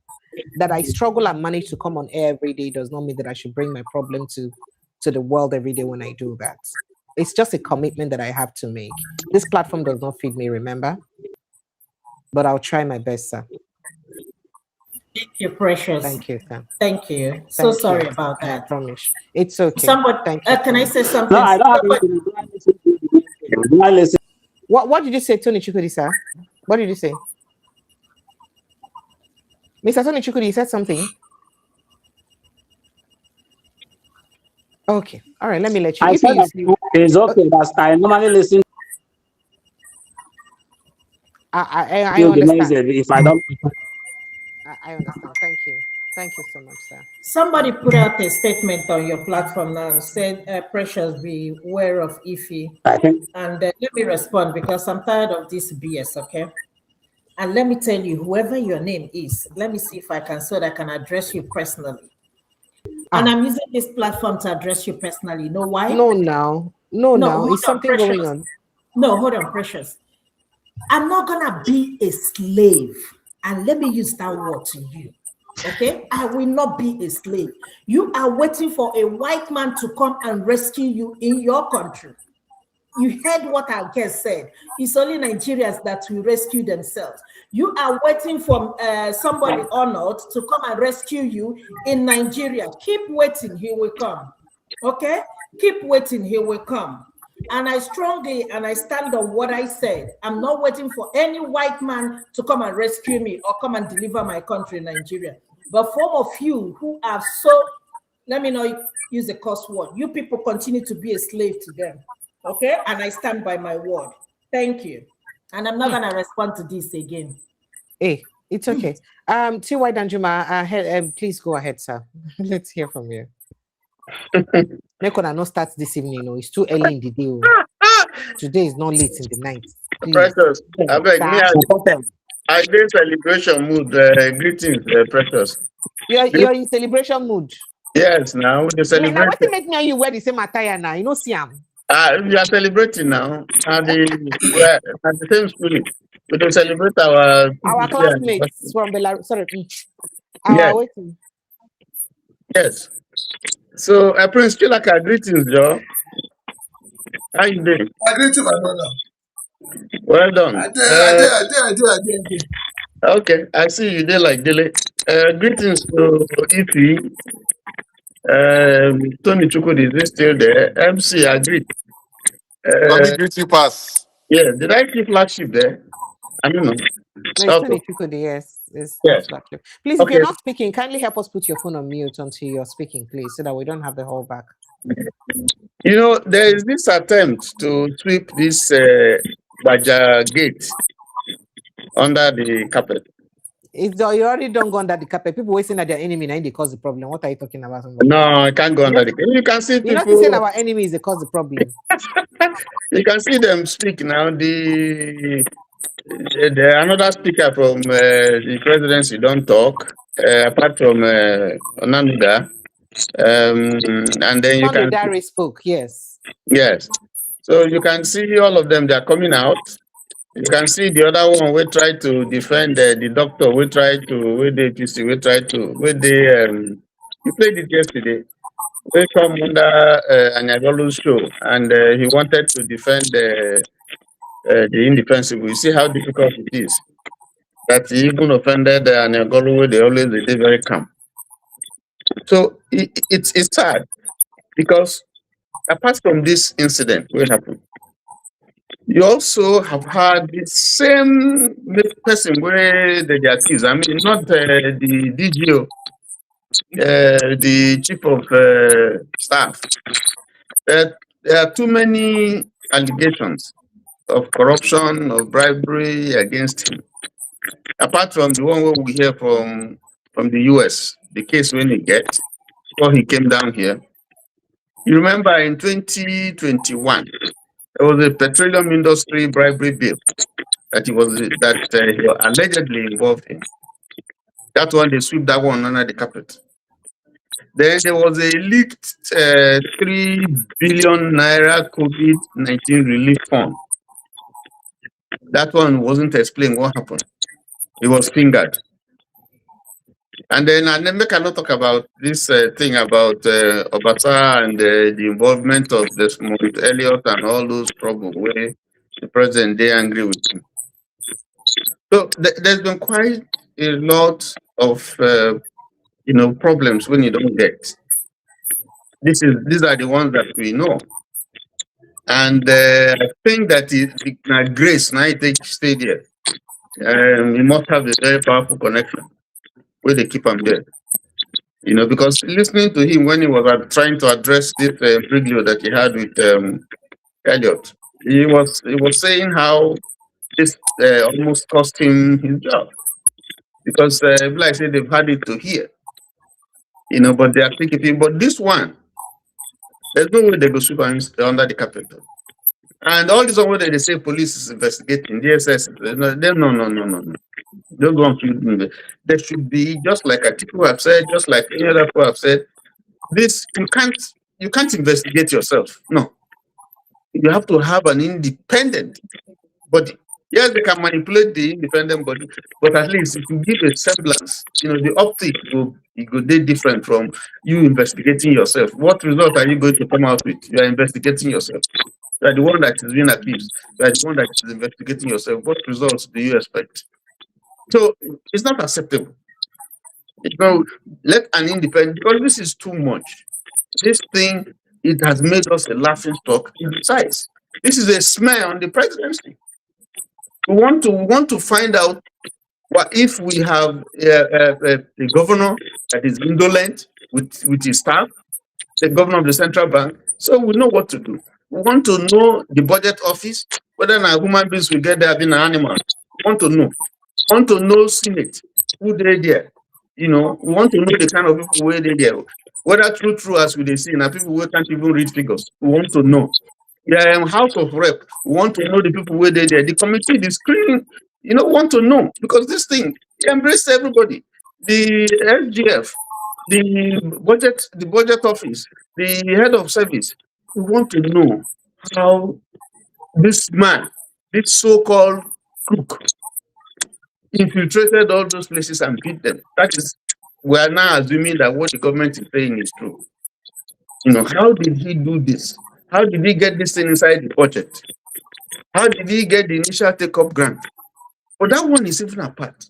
That I struggle and manage to come on air every day does not mean that I should bring my problem to the world every day when I do that. It's just a commitment that I have to make. This platform does not feed me, remember? But I'll try my best, sir. Thank you, Precious. Thank you, sir. Thank you. So sorry about that. I promise. It's okay. Somebody, thank you. Can I say something? No, I don't have listen. What did you say, Tony Chukwudi, sir? What did you say? Mr. Tony Chukwudi, you said something? Okay. All right, let me let you. I said it's okay. I normally listen. I understand. If I don't. I understand. Thank you. Thank you so much, sir. Somebody put out a statement on your platform now and said, Precious, beware of Ife. And let me respond because I'm tired of this BS, okay? And let me tell you, whoever your name is, let me see if I can, so that I can address you personally. And I'm using this platform to address you personally. You know why? No. Is something going on? No, hold on, Precious. I'm not gonna be a slave. And let me use that word to you. Okay? I will not be a slave. You are waiting for a white man to come and rescue you in your country. You heard what our guest said. It's only Nigerians that will rescue themselves. You are waiting for somebody honored to come and rescue you in Nigeria. Keep waiting, he will come. Okay? Keep waiting, he will come. And I strongly and I stand on what I said. I'm not waiting for any white man to come and rescue me or come and deliver my country, Nigeria. But for of you who are so, let me not use the curse word, you people continue to be a slave to them. Okay? And I stand by my word. Thank you. And I'm not going to respond to this again. Hey, It's okay. T.Y. Danjuma, please go ahead, sir. Let's hear from you. Make no start this evening. No, it's too early in the day. Today is not late in the night. Please. Precious, I beg me. I did celebration mood. Greetings, Precious. You're in celebration mood. Yes, now the celebration. What make me and you wear the same attire now? You know, Siam. We are celebrating now. And the same spirit. We can celebrate our classmates from Belarus. Sorry. Waiting. Yes. So, Prince Chilaka, greetings, Joe. How you doing? I greet you, my brother. Well done. I did. Okay, I see you there like Dele. Greetings to Ifi. Tony Chukudi, is this still there? MC, I greet. Let me greet you, pass. Yeah, did I keep flagship there? I don't know. No, it's Tony Chukudi, yes. Yes. Flagship. Please, if you're not speaking, kindly help us put your phone on mute until you're speaking, please, so that we don't have the whole back. You know, there is this attempt to sweep this Baja gate under the carpet. You already don't go under the carpet. People waiting at their enemy and they cause the problem. What are you talking about? No, I can't go under the carpet. You can see people. You're not saying our enemies they cause the problem. You can see them speak now. The another speaker from the presidency don't talk. Apart from Onanuga. And then you can. Dari spoke, yes. Yes. So you can see all of them. They are coming out. You can see the other one. We try to defend the doctor. We try to with the APC. We try to with the. He played it yesterday. We come under Anyagolu's show, and he wanted to defend the indefensible. You see how difficult it is. That he even offended Anyagolu. They always did very calm. So it's sad because apart from this incident, what happened? You also have had the same person where they accused. I mean, not the DGO, the chief of staff. There are too many allegations of corruption, of bribery against him. Apart from the one where we hear from the US, the case when he gets, before he came down here. You remember in 2021, there was a petroleum industry bribery bill that he was allegedly involved in. That one, they sweep that one under the carpet. Then there was a leaked 3 billion naira COVID-19 relief fund. That one wasn't explained what happened. It was fingered. And then I cannot talk about this thing about Obasa and the involvement of Desmond Elliott and all those problems where the president they angry with him. So there's been quite a lot of problems when you don't get. These are the ones that we know, and I think that it grace now it stay there. He must have a very powerful connection where they keep him there. Because listening to him when he was trying to address this video that he had with Elliott, he was saying how this almost cost him his job. Because like I said, they've had it to hear. But they are thinking him. But this one, there's no way they go sweep under the carpet. And all this one they say police is investigating, DSS, no. Those ones there should be, just like Atiku have said, just like any other people have said, this you can't investigate yourself. No. You have to have an independent body. Yes, they can manipulate the independent body, but at least if you give a semblance, the optic will be different from you investigating yourself. What result are you going to come out with? You are investigating yourself. You are the one that is being accused. You are the one that is investigating yourself. What results do you expect? So it's not acceptable. Let an independent, because this is too much. This thing, it has made us a laughing stock. Besides, this is a smear on the presidency. We want to find out what if we have a governor that is indolent with his staff, the governor of the central bank, so we know what to do. We want to know the budget office, whether or not human beings will get there being an animal. We want to know. want to know Senate, who they there. You know, we want to know the kind of people where they there. Whether true as we they see, now people who can't even read figures. We want to know. House of Rep, we want to know the people where they there. The committee, the screening, want to know, because this thing embrace everybody. The SGF, the budget office, the head of service. We want to know how this man, this so-called crook, infiltrated all those places and beat them. That is, we are now assuming that what the government is saying is true. How did he do this? How did he get this thing inside the budget? How did he get the initial take-up grant? But that one is even apart.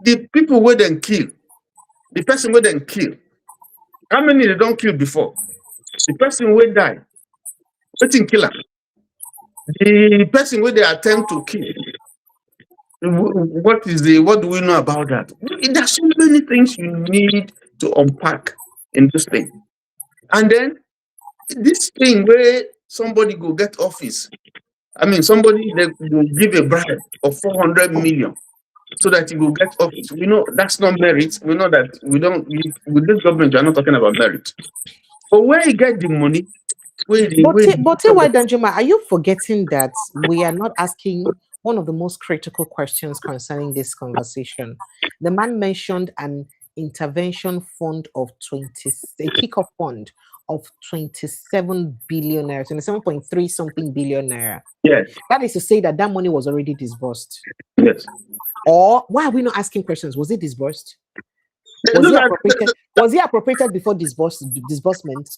The people who then kill, the person who then kill, how many they don't kill before? The person who die, waiting killer. The person who they attempt to kill. What do we know about that? There's so many things you need to unpack in this thing. And then this thing where somebody go get office. I mean, somebody they will give a bribe of 400 million so that he will get office. We know that's not merit. We know that with this government, we are not talking about merit. But where you get the money, But why, Danjuma, are you forgetting that we are not asking one of the most critical questions concerning this conversation? The man mentioned an intervention fund of a kick-off fund of 27 billion naira, 27.3 something billion naira. Yes. That is to say that money was already disbursed. Yes. Or why are we not asking questions? Was it disbursed? Was he appropriated before disbursement?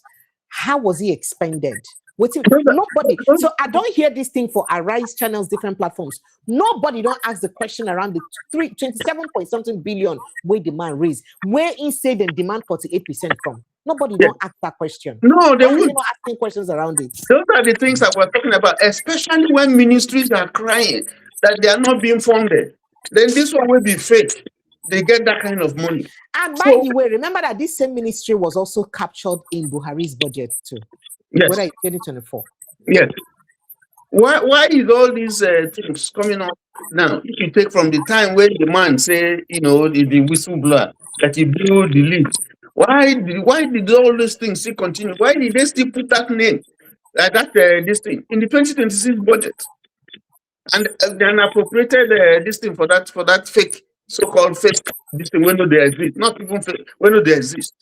How was he expended? Nobody. So I don't hear this thing for Arise channels, different platforms. Nobody don't ask the question around the 27 point something billion where demand raise. Where he said and demand 48% from. Nobody don't ask that question. No, they won't. Not asking questions around it. Those are the things that we're talking about, especially when ministries are crying that they are not being funded. Then this one will be fake. They get that kind of money. And by the way, remember that this same ministry was also captured in Buhari's budget too. Yes. Whether it's 2024. Yes. Why is all these things coming up now? If you take from the time when the man say, the whistleblower that he blew the lead, why did all these things still continue? Why did they still put that name, this thing in the 2026 budget, and then appropriated this thing for that fake, so-called fake this thing when they exist, not even fake when they exist.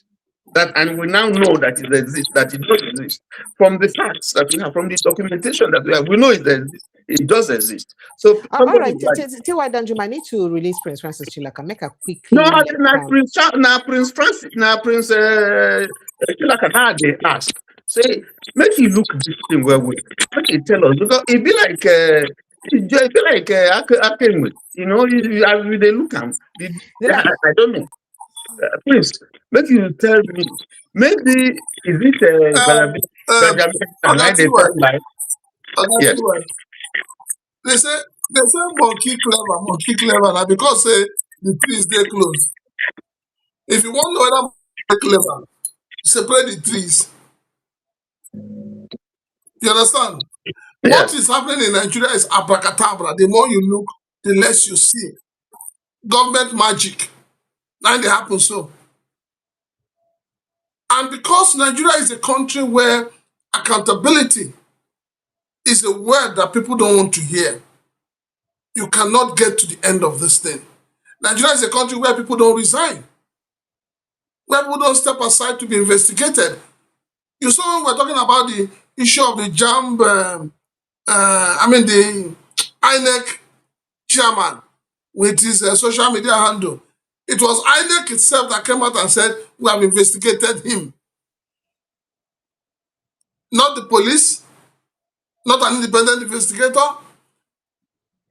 That, and we now know that it exists, that it does exist. From the facts that we have, from the documentation that we have, we know it does exist. So, all right, T.Y. Danjuma, I need to release Prince Francis Chilaka. Make a quick. No, Prince Francis, Prince Chilaka, they ask. Say, make you look this thing where we tell us, because it be like I came with, they look at I don't know. Please, make you tell me. Maybe is it yes. They say monkey clever now because the trees they close. If you want to know whether clever, separate the trees. You understand? Yeah. What is happening in Nigeria is abracadabra. The more you look, the less you see. Government magic. Now they happen so. And because Nigeria is a country where accountability is a word that people don't want to hear, you cannot get to the end of this thing. Nigeria is a country where people don't resign, where people don't step aside to be investigated. You saw when we're talking about the issue of the the INEC chairman with his social media handle. It was INEC itself that came out and said, we have investigated him. Not the police, not an independent investigator.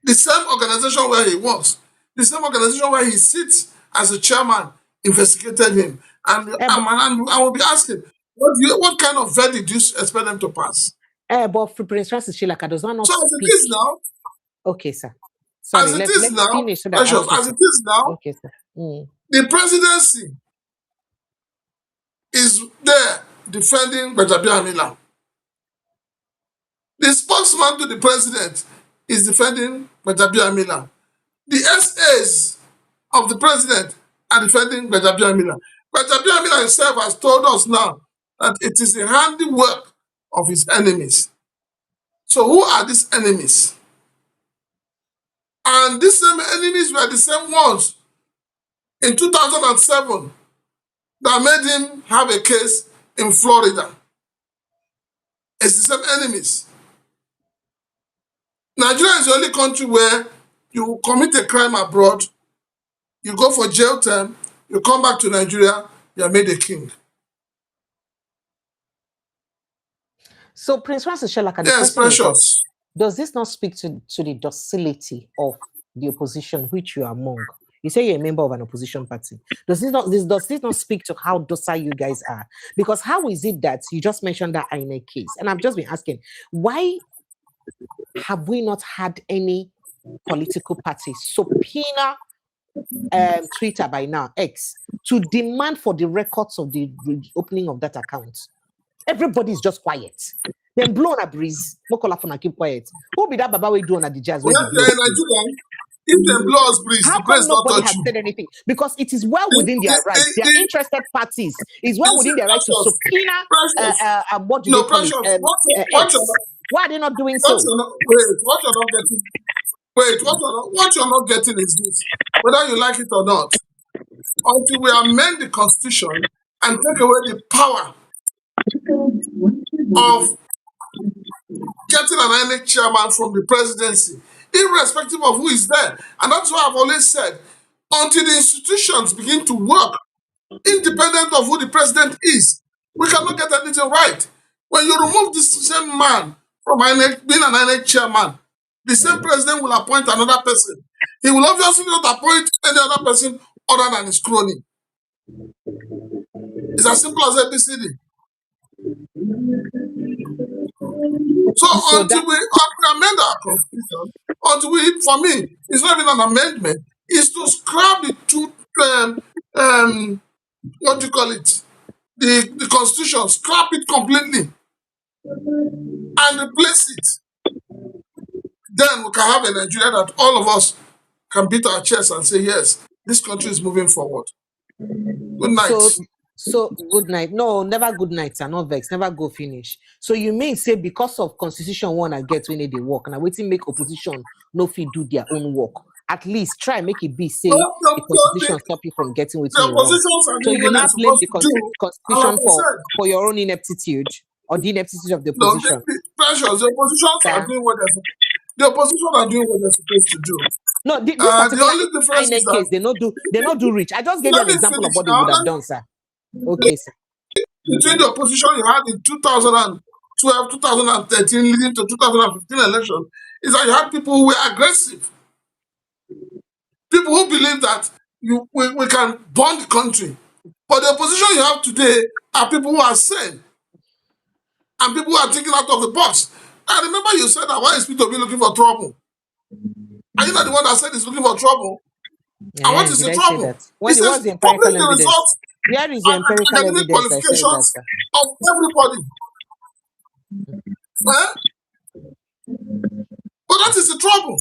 The same organization where he was, the same organization where he sits as a chairman, investigated him. And I will be asking, what kind of verdict do you expect them to pass? But for Prince Francis Chilaka does not so as it is now. Okay, sir. Sorry, as it is now, finish so as it is now, okay, sir. The presidency is there defending Gbajabiamila. The spokesman to the president is defending Gbajabiamila. The SAs of the president are defending Gbajabiamila. Gbajabiamila himself has told us now that it is the handiwork of his enemies. So who are these enemies? And these same enemies were the same ones in 2007 that made him have a case in Florida. It's the same enemies. Nigeria is the only country where you commit a crime abroad, you go for jail term, you come back to Nigeria, you are made a king. So, Prince Francis Shelaka, the Yes, question is that, Precious. does this not speak to the docility of the opposition, which you are among? You say you're a member of an opposition party. Does this not speak to how docile you guys are? Because how is it that you just mentioned that INEC case? And I've just been asking, why have we not had any political party subpoena Twitter by now, X, to demand for the records of the opening of that account? Everybody is just quiet. Then blow on a breeze. Mokola Fana keep quiet. Who be that Baba we do on the jazz? Well, if they blow us breeze, how the breeze come not nobody touch has you. said anything? Because it is well within their rights. They are interested parties. It's well within their right to subpoena. What do they call it? X. Why are they not doing so? What you're not getting is this, whether you like it or not. Until we amend the constitution and take away the power of getting an INEC chairman from the presidency, irrespective of who is there. And that's why I've always said, until the institutions begin to work, independent of who the president is, we cannot get anything right. When you remove this same man from INEC, being an INEC chairman, the same president will appoint another person. He will obviously not appoint any other person other than his crony. It's as simple as ABCD. So until we amend our constitution, for me, it's not even an amendment, it's to scrap the two, what do you call it? The constitution, scrap it completely and replace it. Then we can have a Nigeria that all of us can beat our chests and say, yes, this country is moving forward. Good night. So good night. No, never good night, sir. Not vex, never go finish. So you mean say because of constitution one I get when they work, and waiting make opposition no fit do their own work. At least try make it be say the constitution stop you from getting what you want. So you now blame the constitution for your own ineptitude or the ineptitude of the opposition. Precious, the oppositions are doing what they're supposed to do. No, this particular INEC case, they not do rich. I just gave you an example of what they would have done, sir. Okay, sir. Between the opposition you had in 2012, 2013, leading to 2015 election, is that you had people who were aggressive. People who believe that we can burn the country. But the opposition you have today are people who are sane. And people who are thinking out of the box. I remember you said that, why is Peter Obi looking for trouble? Are you not the one that said he's looking for trouble? Yeah, and what is the trouble? What's the empirical evidence? Where is the empirical evidence? Qualifications of everybody. But that is the trouble.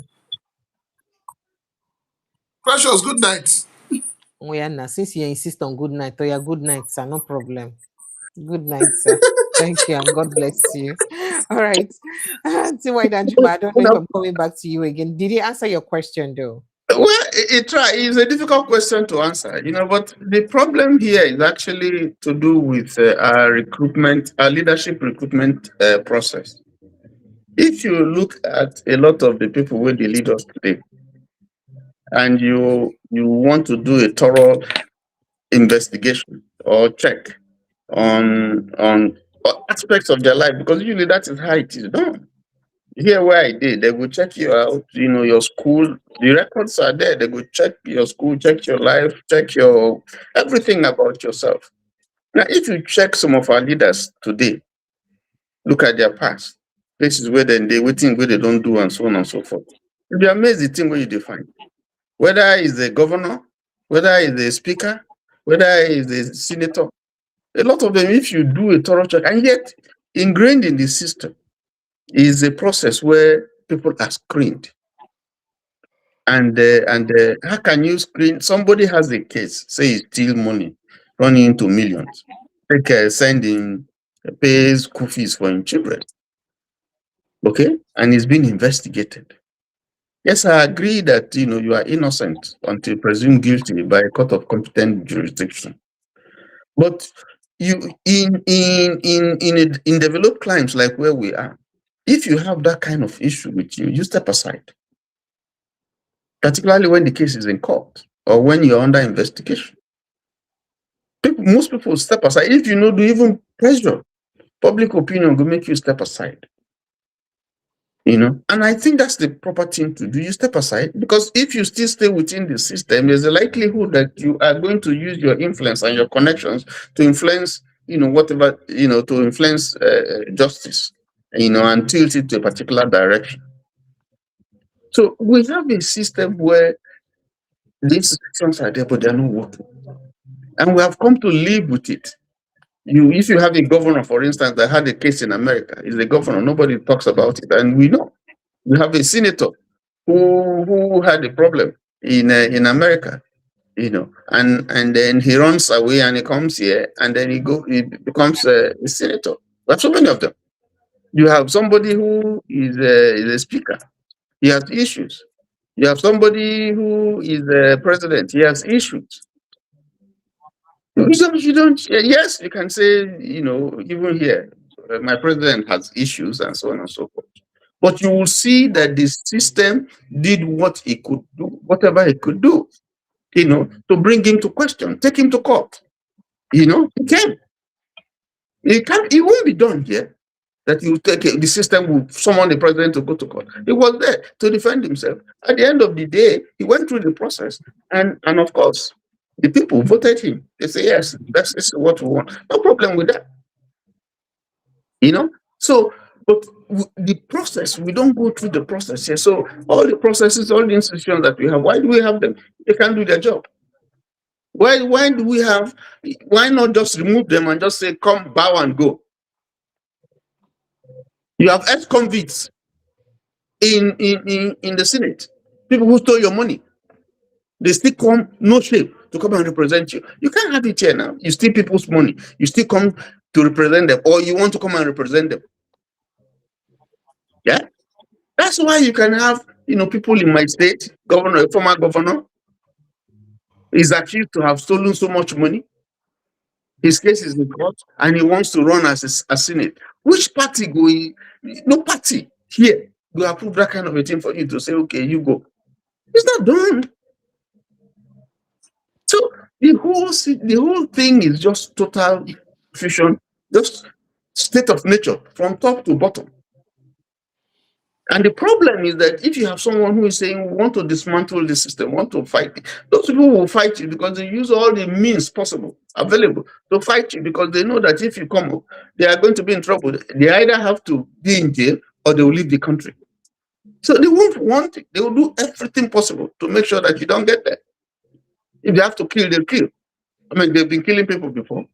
Precious, good night. Oh yeah, now since you insist on good night, good night, sir, no problem. Good night, sir. Thank you, and God bless you. All right. See why don't you? I don't know if I'm coming back to you again. Did he answer your question though? Well, it's a difficult question to answer, but the problem here is actually to do with our leadership recruitment process. If you look at a lot of the people where they lead us today, and you want to do a thorough investigation or check on aspects of their life, because usually that is how it is done. Here where I did, they will check you out, your school, the records are there. They will check your school, check your life, check your everything about yourself. Now, if you check some of our leaders today, look at their past, places where they waiting, where they don't do, and so on and so forth. You'll be amazed the thing where you define. Whether it's a governor, whether it's a speaker, whether it's a senator, a lot of them, if you do a thorough check, and yet ingrained in the system, is a process where people are screened. And how can you screen? Somebody has a case, say he steal money, running into millions, sending, pays school fees for his children. Okay, and he's being investigated. Yes, I agree that you are innocent until presumed guilty by a court of competent jurisdiction. But you in developed climes like where we are, if you have that kind of issue with you, you step aside. Particularly when the case is in court or when you're under investigation. Most people step aside. If you know, do even pressure, public opinion will make you step aside. And I think that's the proper thing to do. You step aside, because if you still stay within the system, there's a likelihood that you are going to use your influence and your connections to influence, whatever, to influence justice, and tilt it to a particular direction. So we have a system where these systems are there, but they're not working. And we have come to live with it. If you have a governor, for instance, that had a case in America, is a governor, nobody talks about it. And we know. We have a senator who had a problem in America, and then he runs away and he comes here, and then he becomes a senator. We have so many of them. You have somebody who is a speaker. He has issues. You have somebody who is the president. He has issues. You don't. Yes, you can say, even here, my president has issues and so on and so forth. But you will see that the system did what it could do, whatever it could do, to bring him to question, take him to court. It can. It won't be done here. That you take the system will summon the president to go to court. He was there to defend himself. At the end of the day, he went through the process, and of course, the people voted him. They say yes, this is what we want. No problem with that. So, but the process, we don't go through the process here. So all the processes, all the institutions that we have, why do we have them? They can't do their job. Why not just remove them and just say, come, bow and go? You have ex-convicts in the Senate, people who stole your money. They still come, no shame, to come and represent you. You can't have it here now. You steal people's money. You still come to represent them, or you want to come and represent them. Yeah? That's why you can have, people in my state, a former governor, is accused to have stolen so much money. His case is in court, and he wants to run as a Senate. Which party going? No party here will approve that kind of a thing for you to say, okay, you go. It's not done. So the whole thing is just total fusion, just state of nature from top to bottom. And the problem is that if you have someone who is saying, we want to dismantle the system, want to fight, those people will fight you because they use all the means possible, available to fight you, because they know that if you come up, they are going to be in trouble. They either have to be in jail or they will leave the country. So they won't want it. They will do everything possible to make sure that you don't get there. If they have to kill, they'll kill. I mean, they've been killing people before.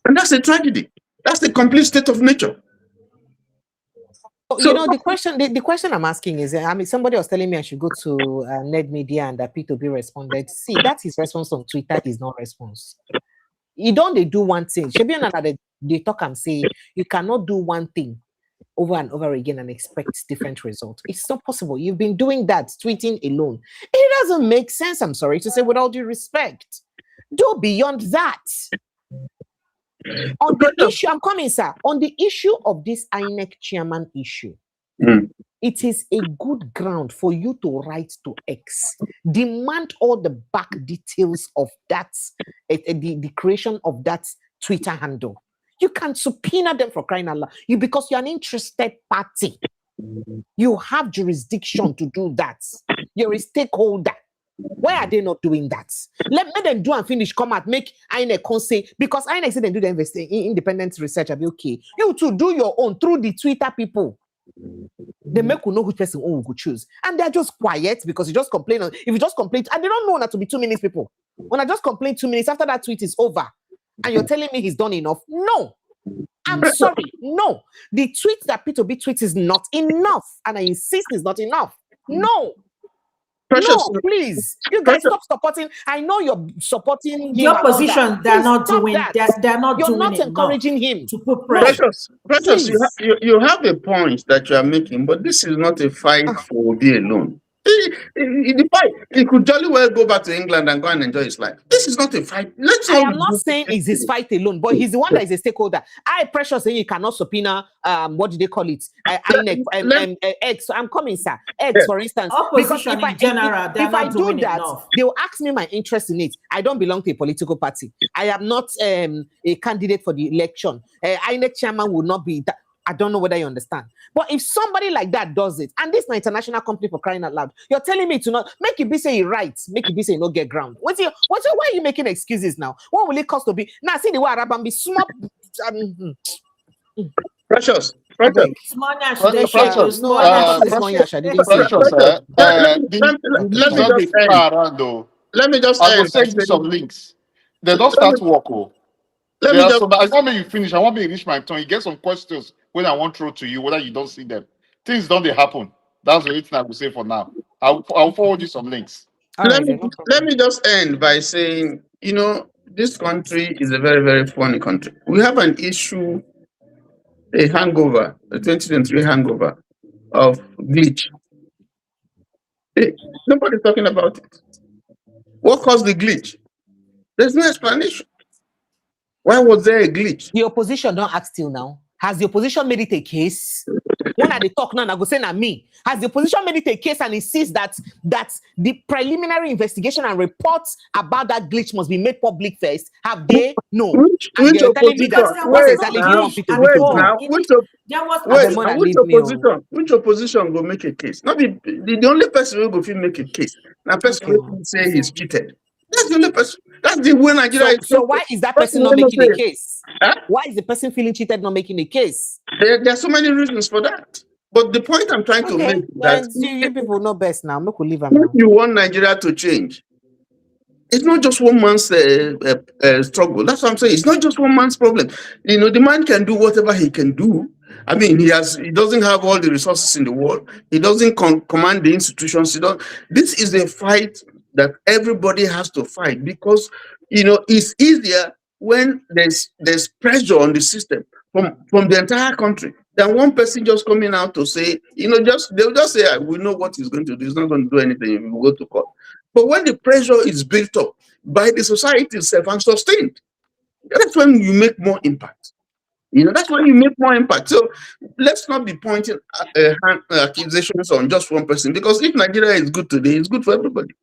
And that's a tragedy. That's the complete state of nature. So, the question I'm asking is, somebody was telling me I should go to Ned Media and that Peter Obi responded. See, that's his response on Twitter is not response. You don't do one thing. They talk and say you cannot do one thing over and over again and expect different results. It's not possible. You've been doing that, tweeting alone. It doesn't make sense, I'm sorry to say, with all due respect. Do beyond that. On the issue, I'm coming, sir. On the issue of this INEC chairman issue, it is a good ground for you to write to X. Demand all the back details of that, the creation of that Twitter handle. You can subpoena them for crying out loud. Because you're an interested party. You have jurisdiction to do that. You're a stakeholder. Why are they not doing that? Let them do and finish, come out, make INEC say, because INEC say they do the independent research, I'll be okay. You to do your own through the Twitter people. They make you know which person we could choose. And they're just quiet because you just complain. If you just complain, and they don't know that to be 2 minutes, people. When I just complain 2 minutes after that tweet is over, and you're telling me he's done enough. No. I'm sorry. No. The tweet that Peter Obi tweets is not enough. And I insist it's not enough. No. Precious, No, please. You guys Precious, stop supporting. I know you're supporting The him. and all opposition, that. they're Please not stop doing. that. They're not You're doing not enough encouraging him. to put No. pressure. Precious, Please. you have a point that you are making, but this is not a fight for Obi alone. The fight, he could jolly well go back to England and go and enjoy his life. This is not a fight. Let's I not. am not saying it's his fight alone, but he's the one that is a stakeholder. I Precious saying you cannot subpoena what do they call it? X. I'm coming, sir. X, for instance. Opposition in general, they're if I not do doing that, enough. they will ask me my interest in it. I don't belong to a political party. I am not a candidate for the election. INEC chairman will not be that. I don't know whether you understand. But if somebody like that does it, and this is an international company for crying out loud, you're telling me to not make it be say he right, make it be say no get ground. Why are you making excuses now? What will it cost to be? Now see the way Arabam be small. Precious. Small Nash, they shake Precious. small Nash, small Nash, I didn't Precious. say. Let me just I will end. send you some links. They don't start work. Let me just. I want me to finish. I want me to reach my turn. You get some questions when I want to throw to you, whether you don't see them. Things don't they happen. That's the only thing I will say for now. I'll forward you some links. Let me just end by saying, this country is a very, very funny country. We have an issue, a hangover, a 2023 hangover of glitch. Nobody's talking about it. What caused the glitch? There's no explanation. Why was there a glitch? The opposition don't ask till now. Has the opposition made it a case? When are they talk now? I go say na me. Has the opposition made it a case and insists that the preliminary investigation and reports about that glitch must be made public first? Have they? No. Which telling me that what exactly do you want me to do? Which opposition will make a case? Not the only person who will make a case. Now, person who will say he's cheated. That's the only person. That's the way Nigeria is. So why is that person not making a case? Huh? Why is the person feeling cheated not making a case? There are so many reasons for that. But the point I'm trying to make is that you people know best now. Make we leave them if you want Nigeria to change, it's not just one man's struggle. That's what I'm saying. It's not just one man's problem. The man can do whatever he can do. I mean, he doesn't have all the resources in the world. He doesn't command the institutions. This is a fight that everybody has to fight because it's easier when there's pressure on the system from the entire country than one person just coming out to say, they'll just say, we know what he's going to do. He's not going to do anything. We'll go to court. But when the pressure is built up by the society itself and sustained, that's when you make more impact. That's when you make more impact. So let's not be pointing accusations on just one person, because if Nigeria is good today, it's good for everybody.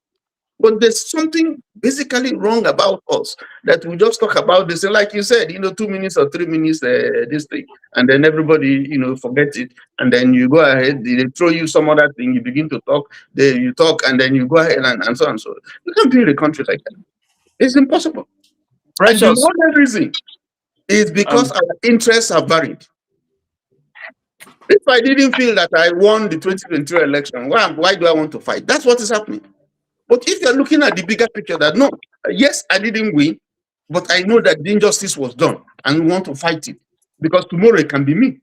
But there's something basically wrong about us that we just talk about this. And like you said, 2 minutes or 3 minutes, this thing, and then everybody, forget it. And then you go ahead, they throw you some other thing, you begin to talk, you talk, and then you go ahead and so on. So you can't build a country like that. It's impossible. Precious. And the other reason is because our interests are varied. If I didn't feel that I won the 2023 election, why do I want to fight? That's what is happening. But if you're looking at the bigger picture, that no, yes, I didn't win, but I know that the injustice was done and we want to fight it because tomorrow it can be me.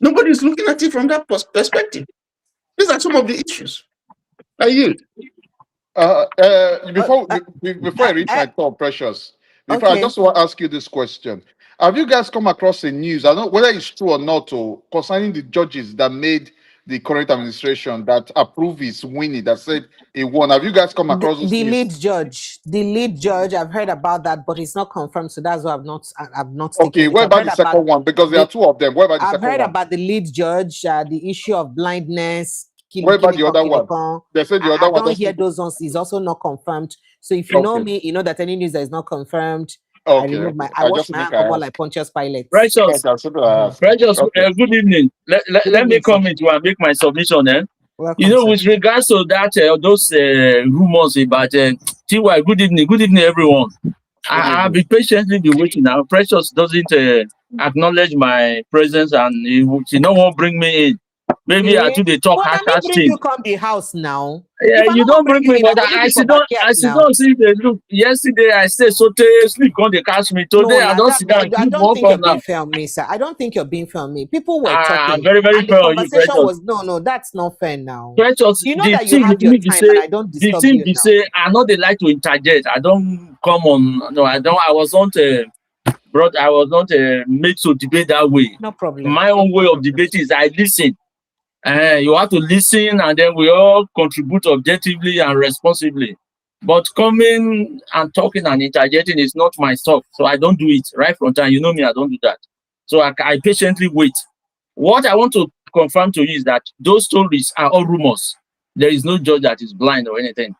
Nobody's looking at it from that perspective. These are some of the issues. I yield. Before I reach my thought, Precious, I just want to ask you this question. Have you guys come across the news? I don't know whether it's true or not, concerning the judges that made the current administration that approved his winning, that said he won. Have you guys come across the lead judge? The lead judge, I've heard about that, but it's not confirmed, so that's why I've not. Okay, what about the second one? Because there are two of them. What about the second one? I've heard about the lead judge, the issue of blindness. What about the other one? They said the other one. I don't hear those ones. It's also not confirmed. So if you know me, you know that any news that is not confirmed. Okay. I wash my hands like Pontius Pilate. Precious, good evening. Let me come in to make my submission. Welcome, with regards to that, those rumors about TY, good evening, everyone. I've been patiently waiting now. Precious doesn't acknowledge my presence and she no one bring me in. maybe I do the talk But let me hashtag bring thing. you come the house now. Yeah, If I you don't don't bring me, you, but I I for sit down. I backyard sit now. down. See the look. Yesterday I stayed so sleep on the catch me. Today I don't sit down. I Keep don't one think you're come now. being fair on me, sir. I don't think you're being fair on me. People were I'm talking, very very and the fair on you, conversation Precious. was no, that's not fair now. Precious, You know the that you thing have with your me be time, and say, I don't the disturb thing you be now. say, I know they like to interject. I don't come on. No, I don't. I was not brought. I was not made to debate that way. No problem. My own way of debating is I listen. You have to listen, and then we all contribute objectively and responsibly. But coming and talking and interjecting is not my stuff, so I don't do it right from time. You know me, I don't do that. So I patiently wait. What I want to confirm to you is that those stories are all rumors. There is no judge that is blind or anything.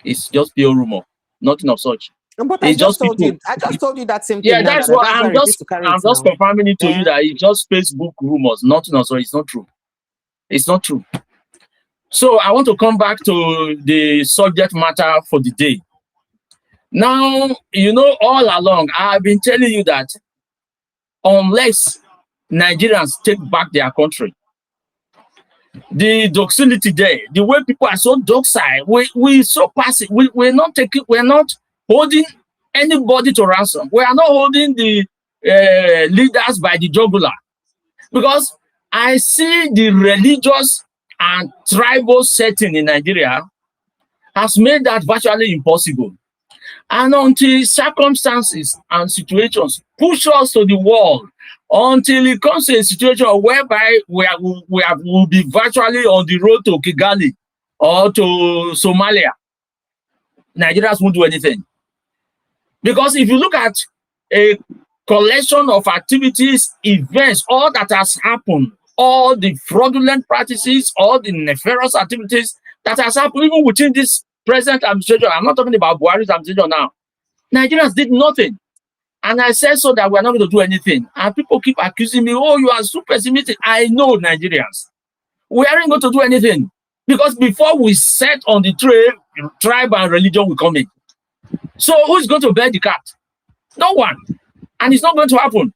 It's just pure rumor, nothing of such. But I It's just just told people. you. I just told you that same Yeah, thing now. that's That what that's I'm why I refuse just. to carry I'm it just now. confirming it to you that it's just Facebook rumors, nothing of such. It's not true. It's not true. So I want to come back to the subject matter for the day. Now, you know, all along, I've been telling you that unless Nigerians take back their country, the docility there, the way people are so docile, we so passive, we're not holding anybody to ransom. We are not holding the leaders by the jugular. Because I see the religious and tribal setting in Nigeria has made that virtually impossible. And until circumstances and situations push us to the wall, until it comes to a situation whereby we'll be virtually on the road to Kigali or to Somalia, Nigerians won't do anything. Because if you look at a collection of activities, events, all that has happened, all the fraudulent practices, all the nefarious activities that has happened even within this present administration, I'm not talking about Buhari's administration now, Nigerians did nothing. And I said so that we're not going to do anything. And people keep accusing me, oh, you are so pessimistic. I know Nigerians. We aren't going to do anything. Because before we set on the train, tribe and religion will come in. So who's going to bear the cat? No one. And it's not going to happen.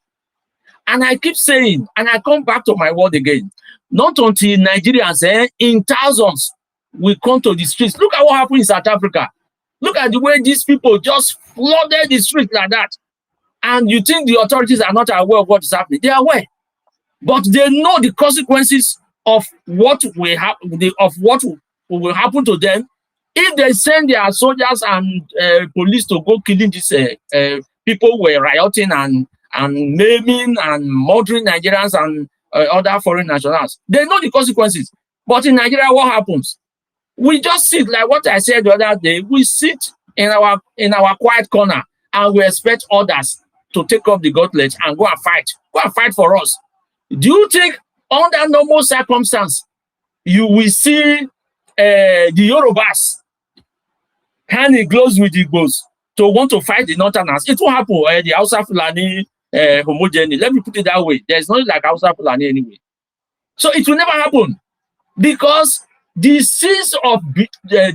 And I keep saying, and I come back to my word again, not until Nigerians in thousands will come to the streets. Look at what happened in South Africa. Look at the way these people just flooded the streets like that. And you think the authorities are not aware of what is happening. They are aware. But they know the consequences of what will happen to them if they send their soldiers and police to go killing these people who were rioting and maiming and murdering Nigerians and other foreign nationals. They know the consequences. But in Nigeria, what happens? We just sit, like what I said the other day, we sit in our quiet corner and we expect others to take up the gauntlet and go and fight. Go and fight for us. Do you think under normal circumstance, you will see the Yorubas hand in gloves with the Igbos to want to fight the Northerners? It won't happen. The Hausa Fulani homogeny. Let me put it that way. There's nothing like Hausa Fulani anyway. So it will never happen because the seeds of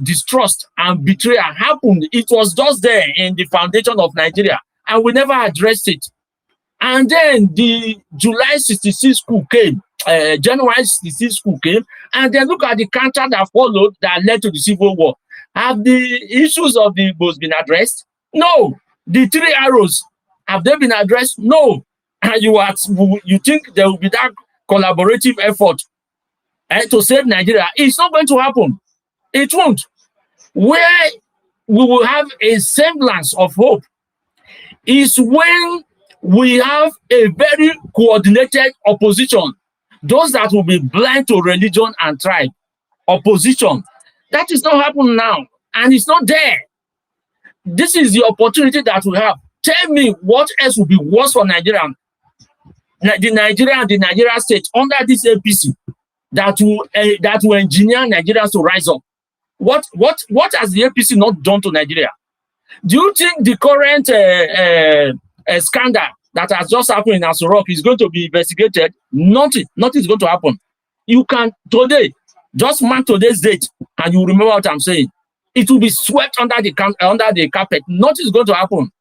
distrust and betrayal happened. It was just there in the foundation of Nigeria, and we never addressed it. And then the July 66 coup came, January 66 coup came, and then look at the counter that followed that led to the Civil War. Have the issues of the Igbos been addressed? No. The 3 arrows, have they been addressed? No. And you think there will be that collaborative effort to save Nigeria? It's not going to happen. It won't. Where we will have a semblance of hope is when we have a very coordinated opposition, those that will be blind to religion and tribe. Opposition. That is not happening now, and it's not there. This is the opportunity that we have. Tell me what else will be worse for Nigeria, the Nigeria state under this APC that will engineer Nigerians to rise up. What has the APC not done to Nigeria? Do you think the current scandal that has just happened in Aso Rock is going to be investigated? Nothing is going to happen. You can today just mark today's date, and you remember what I'm saying. It will be swept under the carpet. Nothing is going to happen.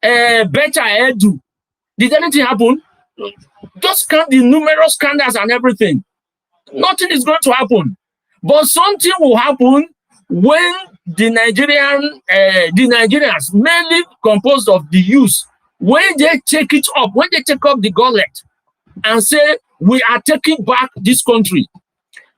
Better Edu. Did anything happen? Just count the numerous scandals and everything. nothing is going to happen. But something will happen when the Nigerians, mainly composed of the youth, when they take it up, when they take up the gauntlet and say, we are taking back this country.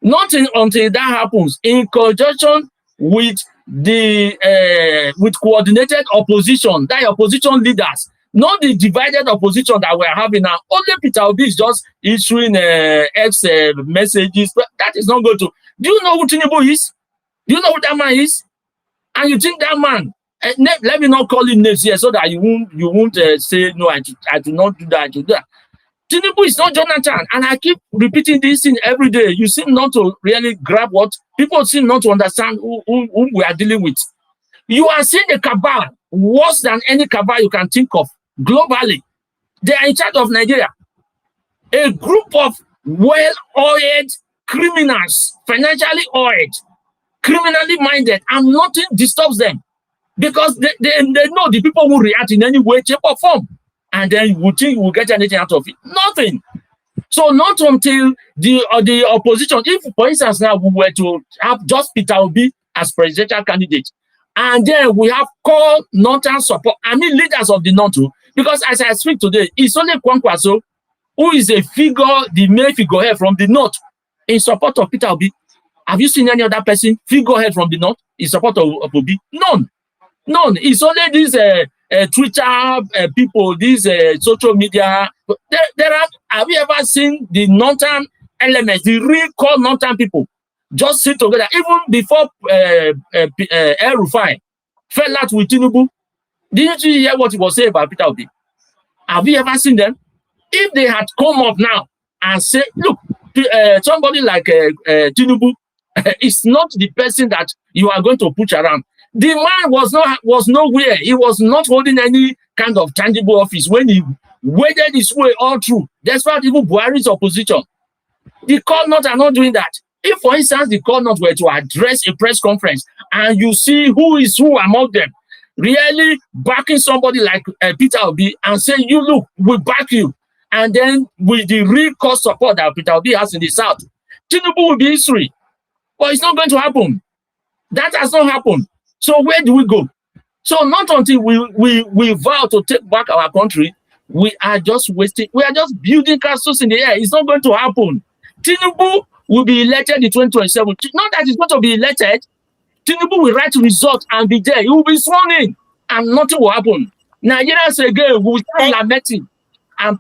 Not until that happens, in conjunction with the with coordinated opposition, that opposition leaders, not the divided opposition that we're having now. Only Peter Obi is just issuing X messages, but that is not going to. Do you know who Tinubu is? Do you know who that man is? And you think that man? Let me not call him names here, so that you won't say no. I do not do that. I do that. Tinubu is not Jonathan, and I keep repeating this thing every day. You seem not to really grab what people seem not to understand who we are dealing with. You are seeing a cabal worse than any cabal you can think of globally. They are in charge of Nigeria. A group of well-oiled criminals, financially oiled, criminally minded, and nothing disturbs them because they know the people will react in any way, shape, or form. And then you would think you will get anything out of it. Nothing. So not until the opposition, if for instance now we were to have just Peter Obi as presidential candidate, and then we have core northern support, I mean leaders of the north, because as I speak today, it's only Kwankwaso who is a figure, the main figurehead from the north in support of Peter Obi. Have you seen any other person figurehead from the north in support of Obi? None. None. It's only these Twitter people, these social media. There are. Have you ever seen the northern elements, the real core northern people, just sit together? Even before El Rufai fell out with Tinubu, didn't you hear what he was saying about Peter Obi? Have you ever seen them? If they had come up now and say, look, somebody like Tinubu is not the person that you are going to push around. The man was nowhere. He was not holding any kind of tangible office when he waded his way all through, despite even Buhari's opposition. The core north are not doing that. If, for instance, the core north were to address a press conference and you see who is who among them, really backing somebody like Peter Obi and saying, you look, we back you. And then with the real core support that Peter Obi has in the south, Tinubu will be history. But it's not going to happen. That has not happened. So where do we go? So not until we vow to take back our country, we are just wasting, we are just building castles in the air. It's not going to happen. Tinubu will be elected in 2027. Not that he's going to be elected. Tinubu will write results and be there. He will be sworn in and nothing will happen. Nigerians again will start lamenting and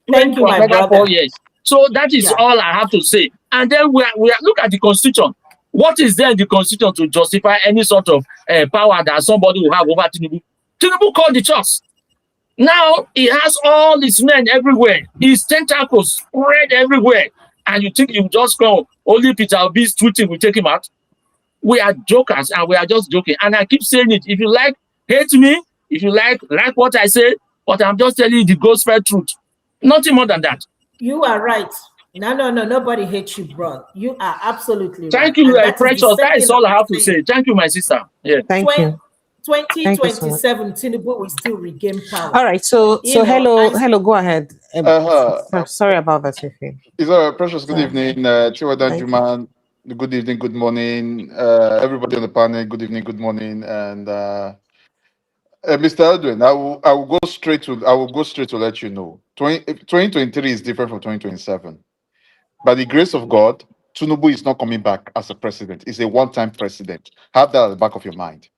praying for another 4 years. So that is all I have to say. And then we are look at the constitution. What is there in the constitution to justify any sort of power that somebody will have over Tinubu? Tinubu called the shots. Now he has all his men everywhere. His tentacles spread everywhere. And you think you just go, only Peter Obi's tweeting will take him out? We are jokers and we are just joking. And I keep saying it. If you like, hate me. If you like what I say. But I'm just telling you the gospel truth. Nothing more than that. You are right. No, nobody hates you, bro. You are absolutely right. Thank you, Precious. That is all I have to say. Thank you, my sister. Yeah. Thank you. 2027, Tinubu will still regain power. All right. So hello. Go ahead. Sorry about that, Ife. Is Precious? Good evening, Chiwadan Juman. Good evening. Good morning, everybody on the panel. Good evening. Good morning, and Mr. Edwin. I will go straight to let you know. 2023 is different from 2027. By the grace of God, Tinubu is not coming back as a president. He's a one-time president. Have that at the back of your mind.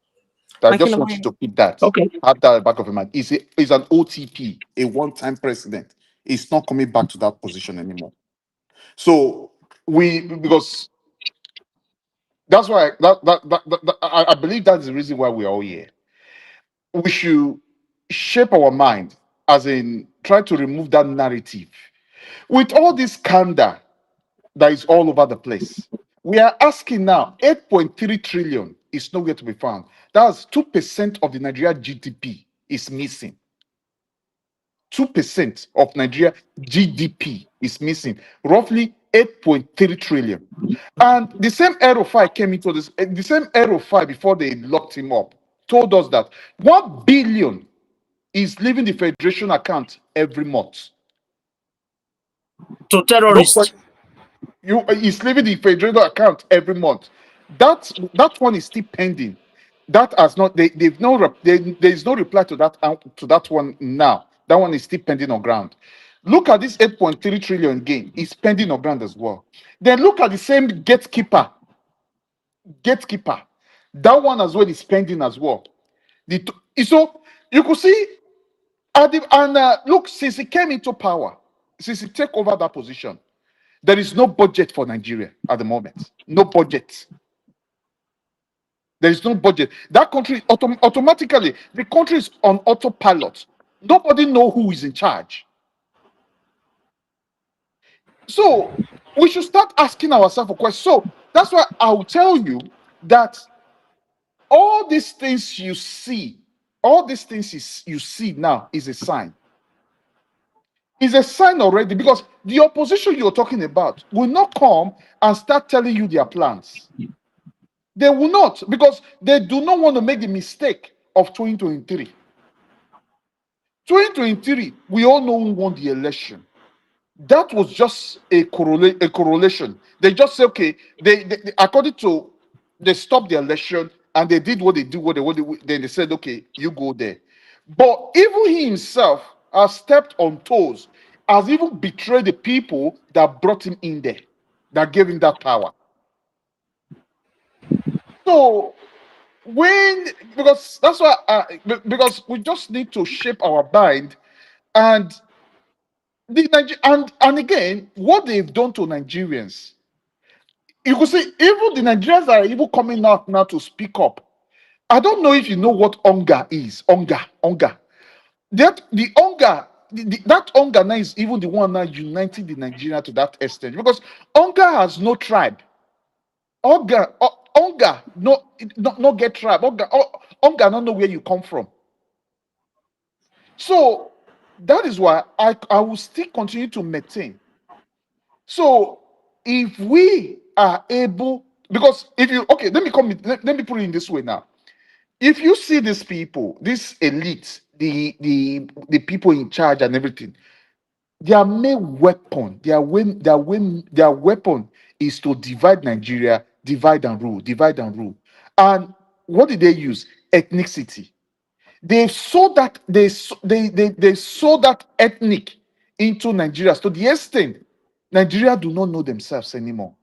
I just want you to keep that. Okay. Have that at the back of your mind. He's an OTP, a one-time president. He's not coming back to that position anymore. So because that's why I believe that's the reason why we're all here. We should shape our mind, as in try to remove that narrative. With all this scandal that is all over the place, we are asking now, 8.3 trillion is nowhere to be found. That's 2% of the Nigeria GDP is missing. 2% of Nigeria GDP is missing. Roughly 8.3 trillion. And the same Aerofy came into this, the same Aerofy before they locked him up, told us that 1 billion is leaving the Federation account every month. To terrorists. He's leaving the federal account every month. That one is still pending. That has not. They've no. There is no reply to that one now. That one is still pending on ground. Look at this 8.3 trillion gain. It's pending on ground as well. Then look at the same gatekeeper. That one as well is pending as well. So you could see, look, since he came into power, since he took over that position, there is no budget for Nigeria at the moment. No budget. There is no budget. That country automatically, the country is on autopilot. Nobody knows who is in charge. So we should start asking ourselves a question. So that's why I'll tell you that all these things you see, you see now is a sign. It's a sign already, because the opposition you're talking about will not come and start telling you their plans. They will not, because they do not want to make the mistake of 2023. 2023, we all know who won the election. That was just a correlation. They just say, okay, they according to, they stopped the election and they did what they do, then they said, okay, you go there. But even he himself has stepped on toes, has even betrayed the people that brought him in there, that gave him that power. So because that's why, because we just need to shape our mind, and and again, what they've done to Nigerians, you could see even the Nigerians are even coming out now to speak up. I don't know if you know what hunger is. Hunger. That hunger now is even the one now uniting the Nigeria to that extent, because hunger has no tribe. Hunger no get tribe. Hunger don't know where you come from. So that is why I will still continue to maintain. So if we are able, because if you, okay, let me put it in this way now. If you see these people, this elite, the people in charge and everything, their main weapon, their weapon is to divide Nigeria, divide and rule. And what did they use? Ethnicity. They sold that ethnic into Nigeria to the extent Nigeria do not know themselves anymore.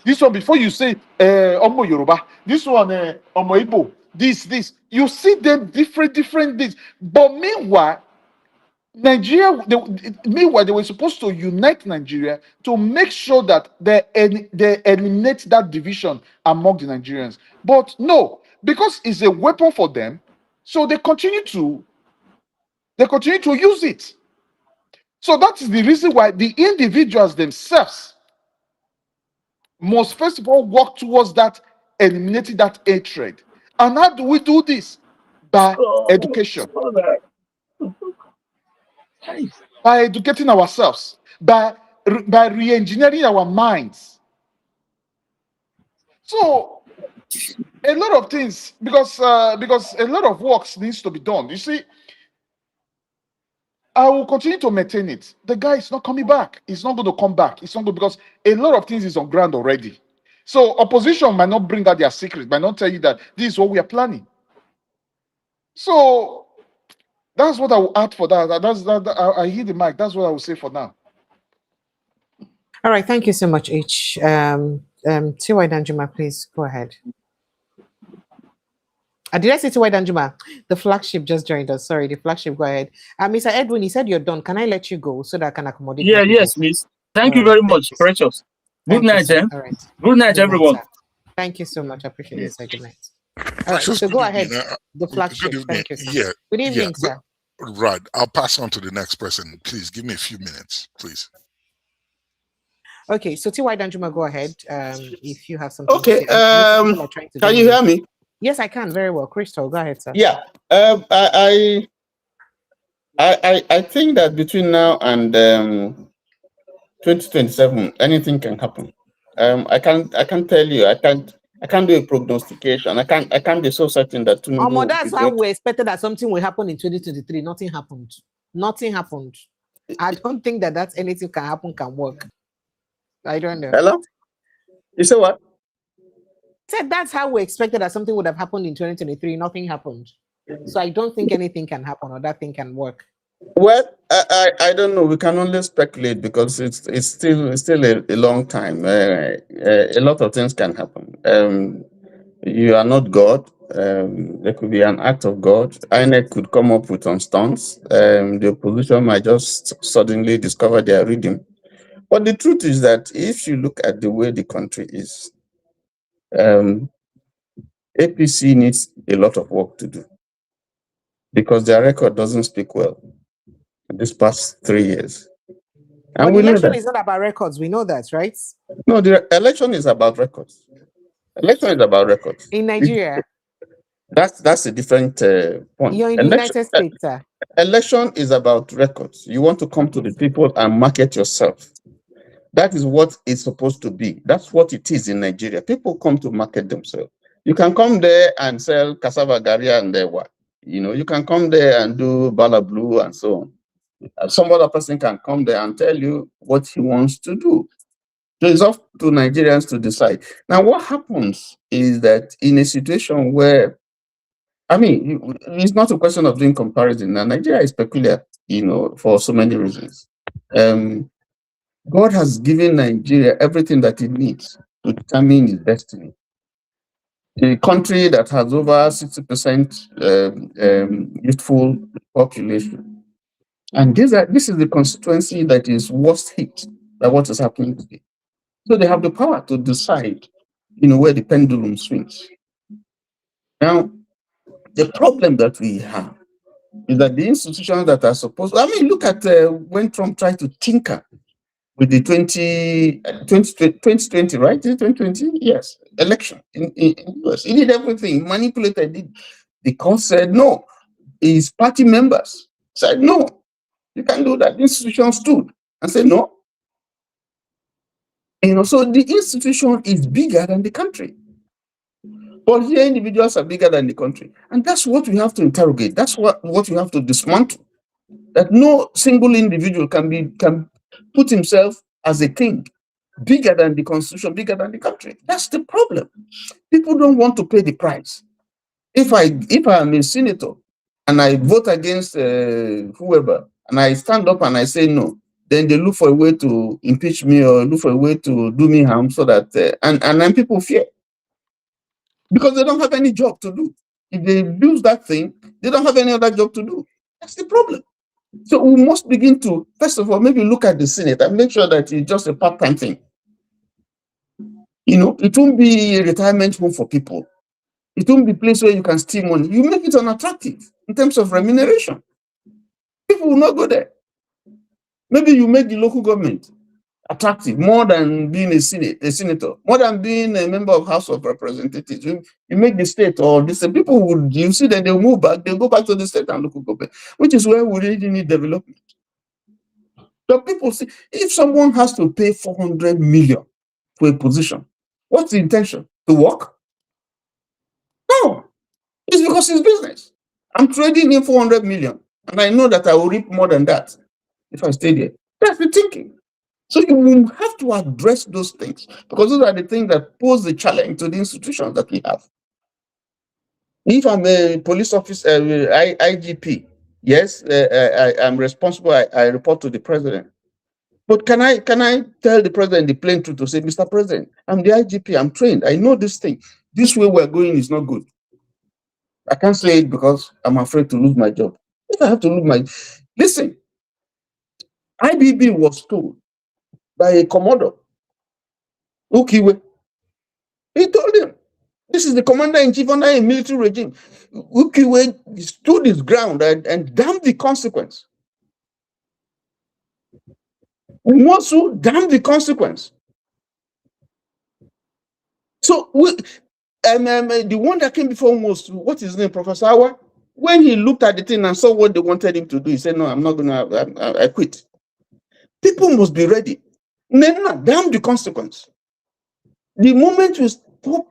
This one, before you say Omo Yoruba, this one Omo Igbo, this, you see them different things. But meanwhile, Nigeria, they were supposed to unite Nigeria to make sure that they eliminate that division among the Nigerians. But no, because it's a weapon for them, so they continue to use it. So that is the reason why the individuals themselves must first of all work towards that, eliminating that hatred. And how do we do this? By education. By educating ourselves, by re-engineering our minds. So a lot of things, because a lot of works needs to be done. You see, I will continue to maintain it. The guy is not coming back. He's not going to come back. It's not good, because a lot of things is on ground already. So opposition might not bring out their secret, might not tell you that this is what we are planning. So that's what I will add for that. I hear the mic. That's what I will say for now. All right. Thank you so much, H. T.Y. Danjuma, please go ahead. Did I say T.Y. Danjuma? The flagship just joined us. Sorry, the flagship. Go ahead. Mr. Edwin, he said you're done. Can I let you go so that I can accommodate? Yeah, yes, please. Thank you very much, Precious. Good night, eh? All right. Good night, everyone. Thank you so much. I appreciate it, sir. Good night. All right, so go ahead. The flagship. Thank you, sir. Yeah. Good evening, sir. Right. I'll pass on to the next person. Please give me a few minutes, please. Okay, so T.Y. Danjuma, go ahead. If you have something okay, to say. Can you hear me? Yes, I can. Very well. Crystal, go ahead, sir. Yeah. I think that between now and 2027, anything can happen. I can't tell you. I can't do a prognostication. I can't be so certain that Tinubu. That's why we expected that something will happen in 2023. Nothing happened. I don't think that anything can happen can work. I don't know. Hello? You say what? Said that's how we expected that something would have happened in 2023. Nothing happened. So I don't think anything can happen or that thing can work. Well, I don't know. We can only speculate because it's still a long time. A lot of things can happen. You are not God. There could be an act of God. INEC could come up with some stunts. The opposition might just suddenly discover their rhythm. But the truth is that if you look at the way the country is, APC needs a lot of work to do because their record doesn't speak well this past 3 years. And But we know election that. is not about records. We know that, right? No, the election is about records. Election is about records. In Nigeria. That's a different point. You're in the United States, sir. Election is about records. You want to come to the people and market yourself. That is what it's supposed to be. That's what it is in Nigeria. People come to market themselves. You can come there and sell cassava garia and what. You can come there and do bala blue and so on. Some other person can come there and tell you what he wants to do. So it's up to Nigerians to decide. Now, what happens is that in a situation where, it's not a question of doing comparison. Now, Nigeria is peculiar, for so many reasons. God has given Nigeria everything that it needs to determine its destiny. A country that has over 60% youthful population. And this is the constituency that is worst hit by what is happening today. So they have the power to decide, where the pendulum swings. Now, the problem that we have is that the institutions that are supposed, look at when Trump tried to tinker with the 2020, right? Is it 2020? Yes, election in US. He did everything, manipulated. The court said no. His party members said no. You can't do that. The institution stood and said no. So the institution is bigger than the country. But here individuals are bigger than the country. And that's what we have to interrogate. That's what we have to dismantle. That no single individual can put himself as a king, bigger than the constitution, bigger than the country. That's the problem. People don't want to pay the price. If I am a senator and I vote against whoever, and I stand up and I say no, then they look for a way to impeach me or look for a way to do me harm, so that and then people fear because they don't have any job to do. If they lose that thing, they don't have any other job to do. That's the problem. So we must begin to, first of all, maybe look at the Senate and make sure that it's just a part-time thing. It won't be a retirement home for people. It won't be a place where you can steal money. You make it unattractive in terms of remuneration. People will not go there. Maybe you make the local government attractive more than being a senator, more than being a member of House of Representatives. You make the state or this, people would, you see that they'll move back, they'll go back to the state and local government, which is where we really need development. So people see, if someone has to pay 400 million for a position, what's the intention? To work? No, it's because it's business. I'm trading in 400 million, and I know that I will reap more than that if I stay there. That's the thinking. So you will have to address those things because those are the things that pose the challenge to the institutions that we have. If I'm a police officer, IGP, yes, I'm responsible. I report to the president. But can I tell the president the plain truth to say, Mr. President, I'm the IGP, I'm trained, I know this thing. This way we're going is not good. I can't say it because I'm afraid to lose my job. If I have to lose my... Listen, IBB was told by a commodore, Ukiwe. He told him, this is the commander-in-chief under a military regime. Ukiwe stood his ground and damned the consequence. Umosu damned the consequence. So the one that came before Umosu, what is his name, Professor Awa? When he looked at the thing and saw what they wanted him to do, he said, no, I'm not going to, I quit. People must be ready. Damn the consequence. The moment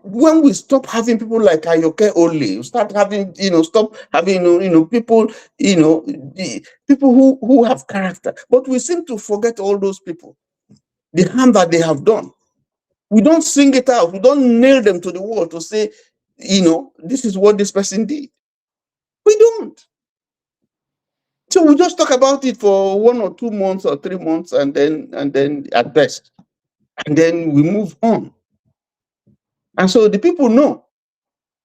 when we stop having people like Ayoke Ole, start having, stop having, people, the people who have character. But we seem to forget all those people. the harm that they have done. We don't sing it out. We don't nail them to the wall to say, this is what this person did. We don't. So we just talk about it for 1 or 2 months or 3 months, and then at best, and then we move on. And so the people know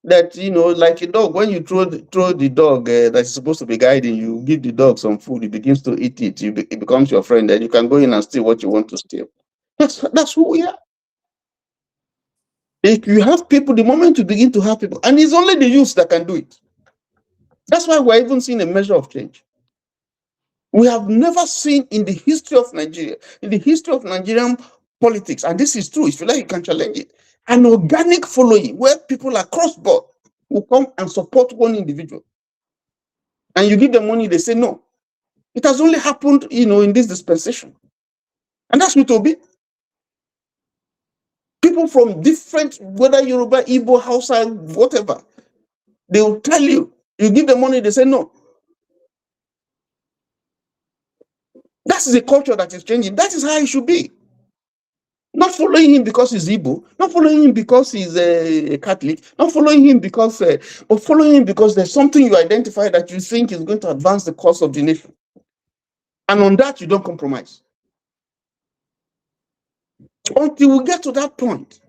that, like a dog, when you throw the dog that's supposed to be guiding you, give the dog some food, it begins to eat it. It becomes your friend, and you can go in and steal what you want to steal. That's who we are. If you have people, the moment you begin to have people, and it's only the youth that can do it. That's why we're even seeing a measure of change. We have never seen in the history of Nigeria, in the history of Nigerian politics, and this is true, if you like, you can challenge it, an organic following where people across board will come and support one individual. And you give them money, they say no. It has only happened, in this dispensation. And that's Peter Obi. People from different, whether Yoruba, Igbo, Hausa, whatever, they will tell you, you give them money, they say no. That's the culture that is changing. That is how it should be. Not following him because he's Igbo, not following him because he's a Catholic, not following him because, but following him because there's something you identify that you think is going to advance the cause of the nation. And on that, you don't compromise. Until we get to that point.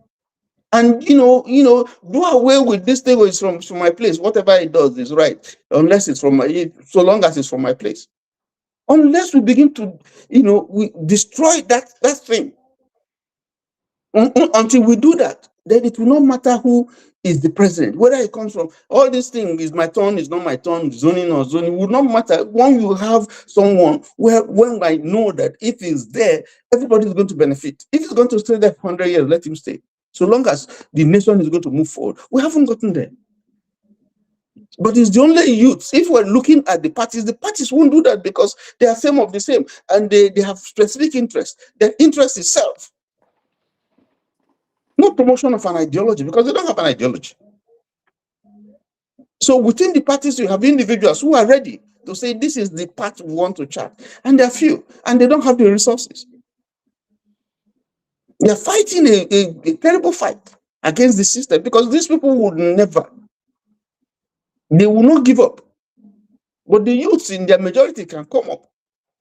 And, do away with this thing is from my place. Whatever it does is right, unless it's from so long as it's from my place. Unless we begin to, we destroy that thing. Until we do that, then it will not matter who is the president, whether it comes from all these things, is my turn, is not my turn, zoning or zoning, it will not matter. When you have someone when I know that if he's there, everybody is going to benefit. If he's going to stay there for 100 years, let him stay. So long as the nation is going to move forward. We haven't gotten there. But it's the only youth. If we're looking at the parties won't do that because they are same of the same and they have specific interests. Their interest is self. Not promotion of an ideology because they don't have an ideology. So within the parties, you have individuals who are ready to say this is the path we want to chart. And they're few and they don't have the resources. They're fighting a terrible fight against the system because these people would never. They will not give up. But the youths in their majority can come up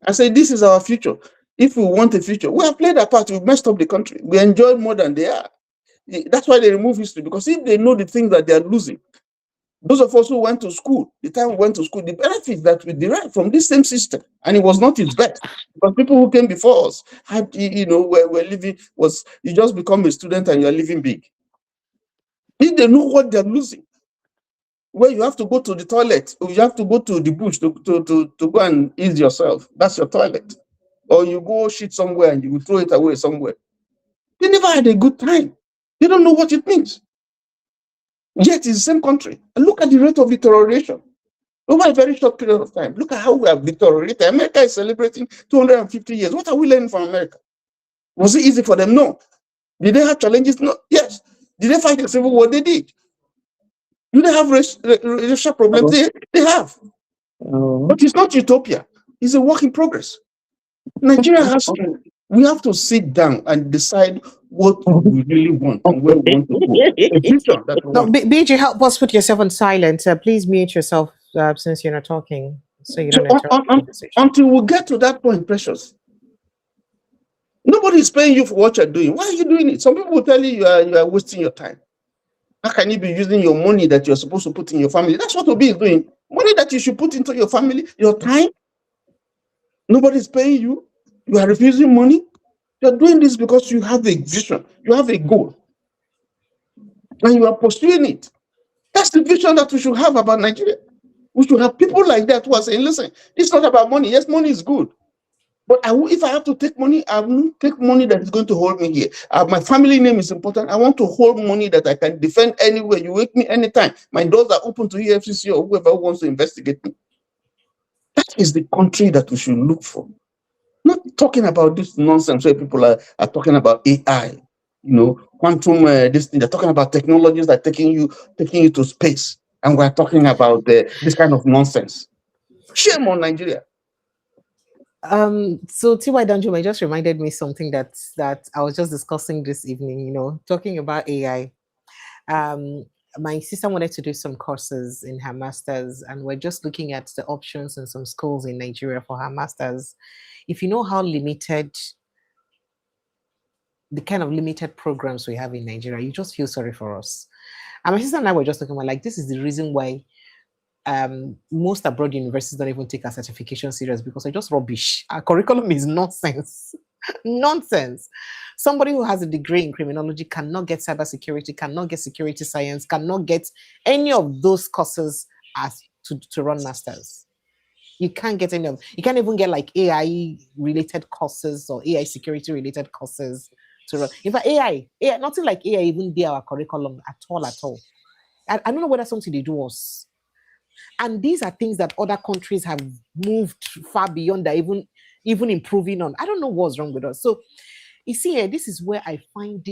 and say, this is our future. If we want a future, we have played our part. We've messed up the country. We enjoy more than they are. That's why they remove history, because if they know the things that they are losing, those of us who went to school, the time we went to school, the benefits that we derived from this same system, and it was not its best, because people who came before us had, were living, you just become a student and you're living big. If they know what they're losing, where you have to go to the toilet, or you have to go to the bush to go and ease yourself, that's your toilet. Or you go shit somewhere and you throw it away somewhere. They never had a good time. They don't know what it means. Yet it's the same country. And look at the rate of deterioration over a very short period of time. Look at how we have deteriorated. America is celebrating 250 years. What are we learning from America? Was it easy for them? No. Did they have challenges? No. Yes. Did they fight a civil war? They did. Do they have racial problems? They have. But it's not utopia. It's a work in progress. Nigeria has to, we have to sit down and decide what we really want and where we want to go. A future that we No, want. BG, help us put yourself on silent. Please mute yourself since you're not talking, so you don't interrupt the conversation. Until we get to that point, Precious, nobody is paying you for what you're doing. Why are you doing it? Some people will tell you you are wasting your time. How can you be using your money that you're supposed to put in your family? That's what Obi is doing. Money that you should put into your family, your time. Nobody is paying you. You are refusing money. You're doing this because you have a vision. You have a goal. And you are pursuing it. That's the vision that we should have about Nigeria. We should have people like that who are saying, listen, it's not about money. Yes, money is good. But if I have to take money, I will take money that is going to hold me here. My family name is important. I want to hold money that I can defend anywhere. You wake me anytime. My doors are open to EFCC or whoever wants to investigate me. That is the country that we should look for. Not talking about this nonsense where people are talking about AI, quantum, this thing. They're talking about technologies that are taking you to space. And we're talking about this kind of nonsense. Shame on Nigeria. So T.Y. Danjuma just reminded me something that I was just discussing this evening, talking about AI. My sister wanted to do some courses in her master's, and we're just looking at the options in some schools in Nigeria for her master's. If you know how limited, the kind of limited programs we have in Nigeria, you just feel sorry for us. And my sister and I were just talking about, like, this is the reason why most abroad universities don't even take our certification serious, because they're just rubbish. Our curriculum is nonsense. Nonsense. Somebody who has a degree in criminology cannot get cybersecurity, cannot get security science, cannot get any of those courses as to run masters. You can't get any of. You can't even get like AI related courses or AI security related courses to run. In fact, AI, nothing like AI even did our curriculum at all. I don't know whether something they do us. And these are things that other countries have moved far beyond that, even improving on. I don't know what's wrong with us. So you see, this is where I find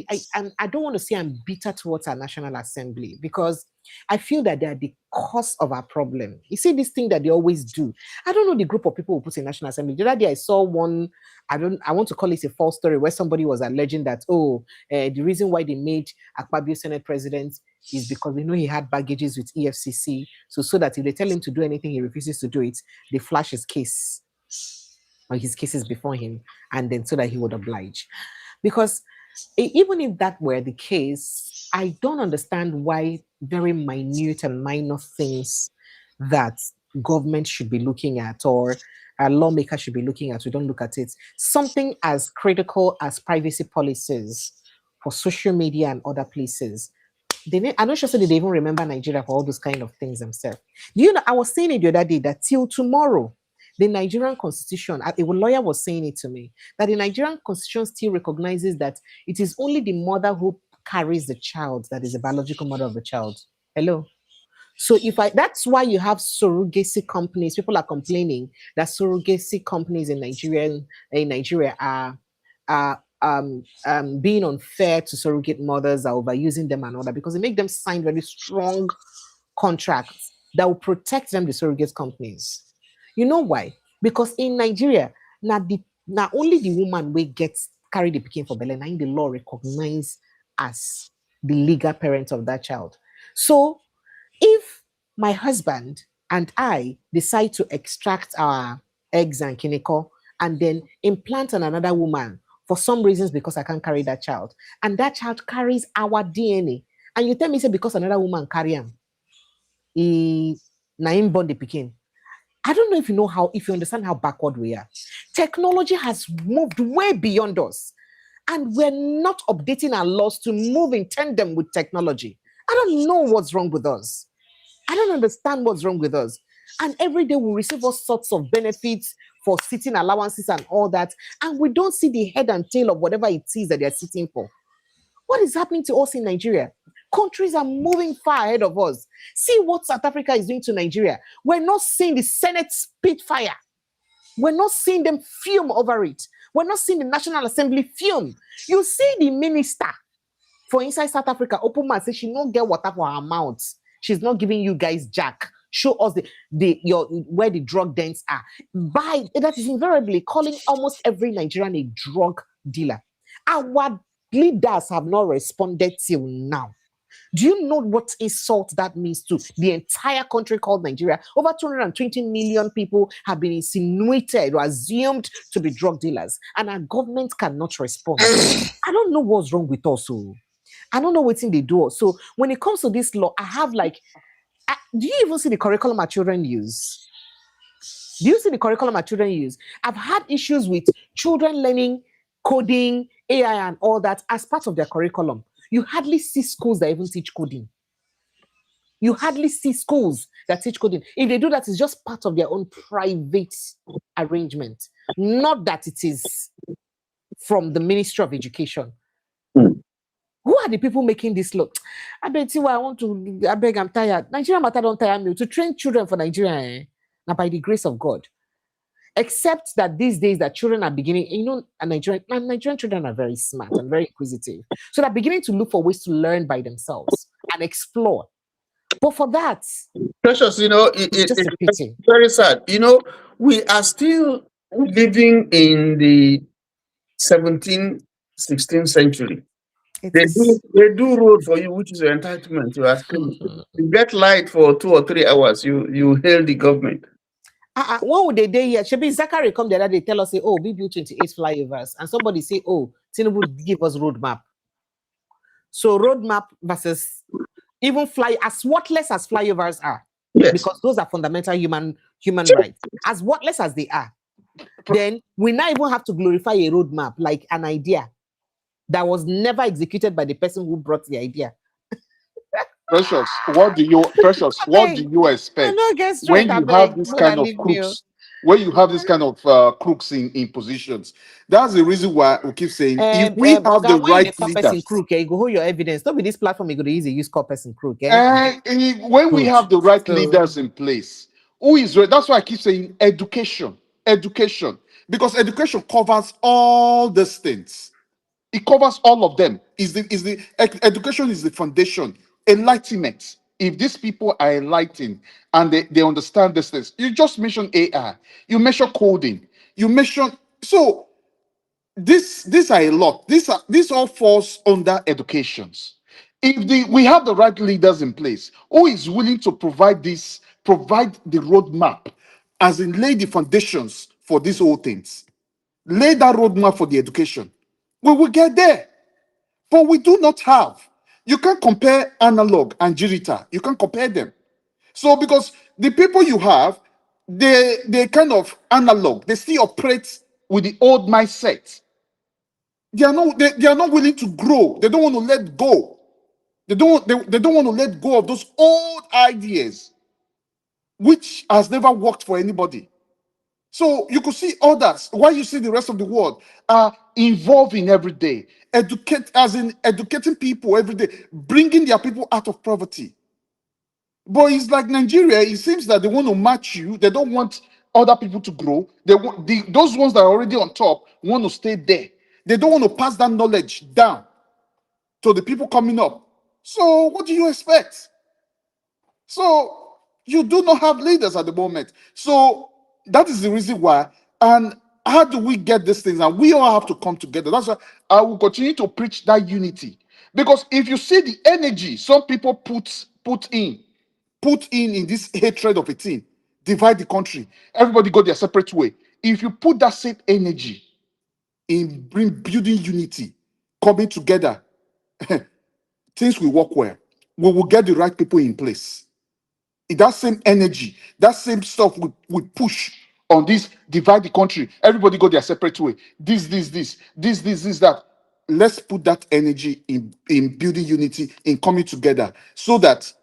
I don't want to say I'm bitter towards our National Assembly, because I feel that they are the cause of our problem. You see this thing that they always do. I don't know the group of people who put in National Assembly. The other day I saw one, I want to call it a false story, where somebody was alleging that, the reason why they made Akpabio Senate president is because they know he had baggages with EFCC. So that if they tell him to do anything, he refuses to do it, they flash his case or his cases before him, and then so that he would oblige. Because even if that were the case, I don't understand why very minute and minor things that government should be looking at, or a lawmaker should be looking at, we don't look at it. Something as critical as privacy policies for social media and other places. I'm not sure so they even remember Nigeria for all those kind of things themselves. Do you know, I was saying it the other day that till tomorrow, the Nigerian constitution, a lawyer was saying it to me, that the Nigerian constitution still recognizes that it is only the mother who carries the child that is the biological mother of the child. Hello? So that's why you have surrogacy companies. People are complaining that surrogacy companies in Nigeria are being unfair to surrogate mothers, are overusing them and all that, because they make them sign very strong contracts that will protect them, the surrogate companies. You know why? Because in Nigeria, not only the woman will carry the pikin for belle, and the law recognize as the legal parent of that child. So if my husband and I decide to extract our eggs and kiniko and then implant on another woman for some reasons, because I can't carry that child, and that child carries our DNA, and you tell me, say, because another woman carry him, na him born the pikin. I don't know if you understand how backward we are. Technology has moved way beyond us, and we're not updating our laws to move in tandem with technology. I don't know what's wrong with us. I don't understand what's wrong with us. And every day we receive all sorts of benefits for sitting allowances and all that, and we don't see the head and tail of whatever it is that they're sitting for. What is happening to us in Nigeria? Countries are moving far ahead of us. See what South Africa is doing to Nigeria. We're not seeing the Senate spitfire. We're not seeing them fume over it. We're not seeing the National Assembly fume. You see the minister for inside South Africa open mouth say she don't get water for her mouth. She's not giving you guys jack. Show us where the drug dens are. That is invariably calling almost every Nigerian a drug dealer. Our leaders have not responded till now. Do you know what insult that means to the entire country called Nigeria? Over 220 million people have been insinuated or assumed to be drug dealers, and our government cannot respond. I don't know what's wrong with us. I don't know what's in the door. So when it comes to this law, I have do you even see the curriculum our children use? Do you see the curriculum our children use? I've had issues with children learning coding, AI, and all that as part of their curriculum. You hardly see schools that even teach coding. You hardly see schools that teach coding. If they do that, it's just part of their own private arrangement. Not that it is from the Ministry of Education. Who are the people making this law? I bet you I beg, I'm tired. Nigeria matter don't tire me. To train children for Nigeria, now by the grace of God. Except that these days that children are beginning, Nigerian children are very smart and very inquisitive. So they're beginning to look for ways to learn by themselves and explore. But for that, Precious, it's just a pity. very sad. We are still living in the 17th, 16th century. They do road for you, which is your entitlement. You ask them. You get light for 2 or 3 hours. You hail the government. What would they do here? Should be Zachary come the other day, tell us, say, oh, we built 28 flyovers, and somebody say, oh, Tinubu give us roadmap. So roadmap versus even as worthless as flyovers are, yes, because those are fundamental human rights. As worthless as they are, then we now even have to glorify a roadmap like an idea that was never executed by the person who brought the idea. Precious, what do you expect when you have this kind of crooks? When you have this kind of crooks in positions, that's the reason why we keep saying if we have the right leaders. Crook, you go hold your evidence. Don't be this platform. You go to easy use call person crook. When we have the right leaders in place, who is right? That's why I keep saying education, because education covers all these things. It covers all of them. Education is the foundation. Enlightenment. If these people are enlightened and they understand these things, you just mention AI, you mention coding, you mention so these are a lot. This all falls under educations. If we have the right leaders in place, who is willing to provide the roadmap, as in lay the foundations for these whole things, lay that roadmap for the education, we will get there. But we do not have. You can't compare analog and digital. You can't compare them. So because the people you have, they kind of analog. They still operate with the old mindset. They are not willing to grow. They don't want to let go. They don't want to let go of those old ideas, which has never worked for anybody. So you could see others. Why you see the rest of the world are involving every day, educating people every day, bringing their people out of poverty. But it's like Nigeria. It seems that they want to match you. They don't want other people to grow. They want those ones that are already on top want to stay there. They don't want to pass that knowledge down to the people coming up. So what do you expect? So you do not have leaders at the moment. So that is the reason why. And how do we get these things? And we all have to come together. That's why I will continue to preach that unity. Because if you see the energy some people put in this hatred of a thing, divide the country, everybody go their separate way. If you put that same energy in building unity, coming together, things will work well. We will get the right people in place. That same energy, that same stuff we push on this, divide the country. Everybody go their separate way. This, that. Let's put that energy in building unity, in coming together, so that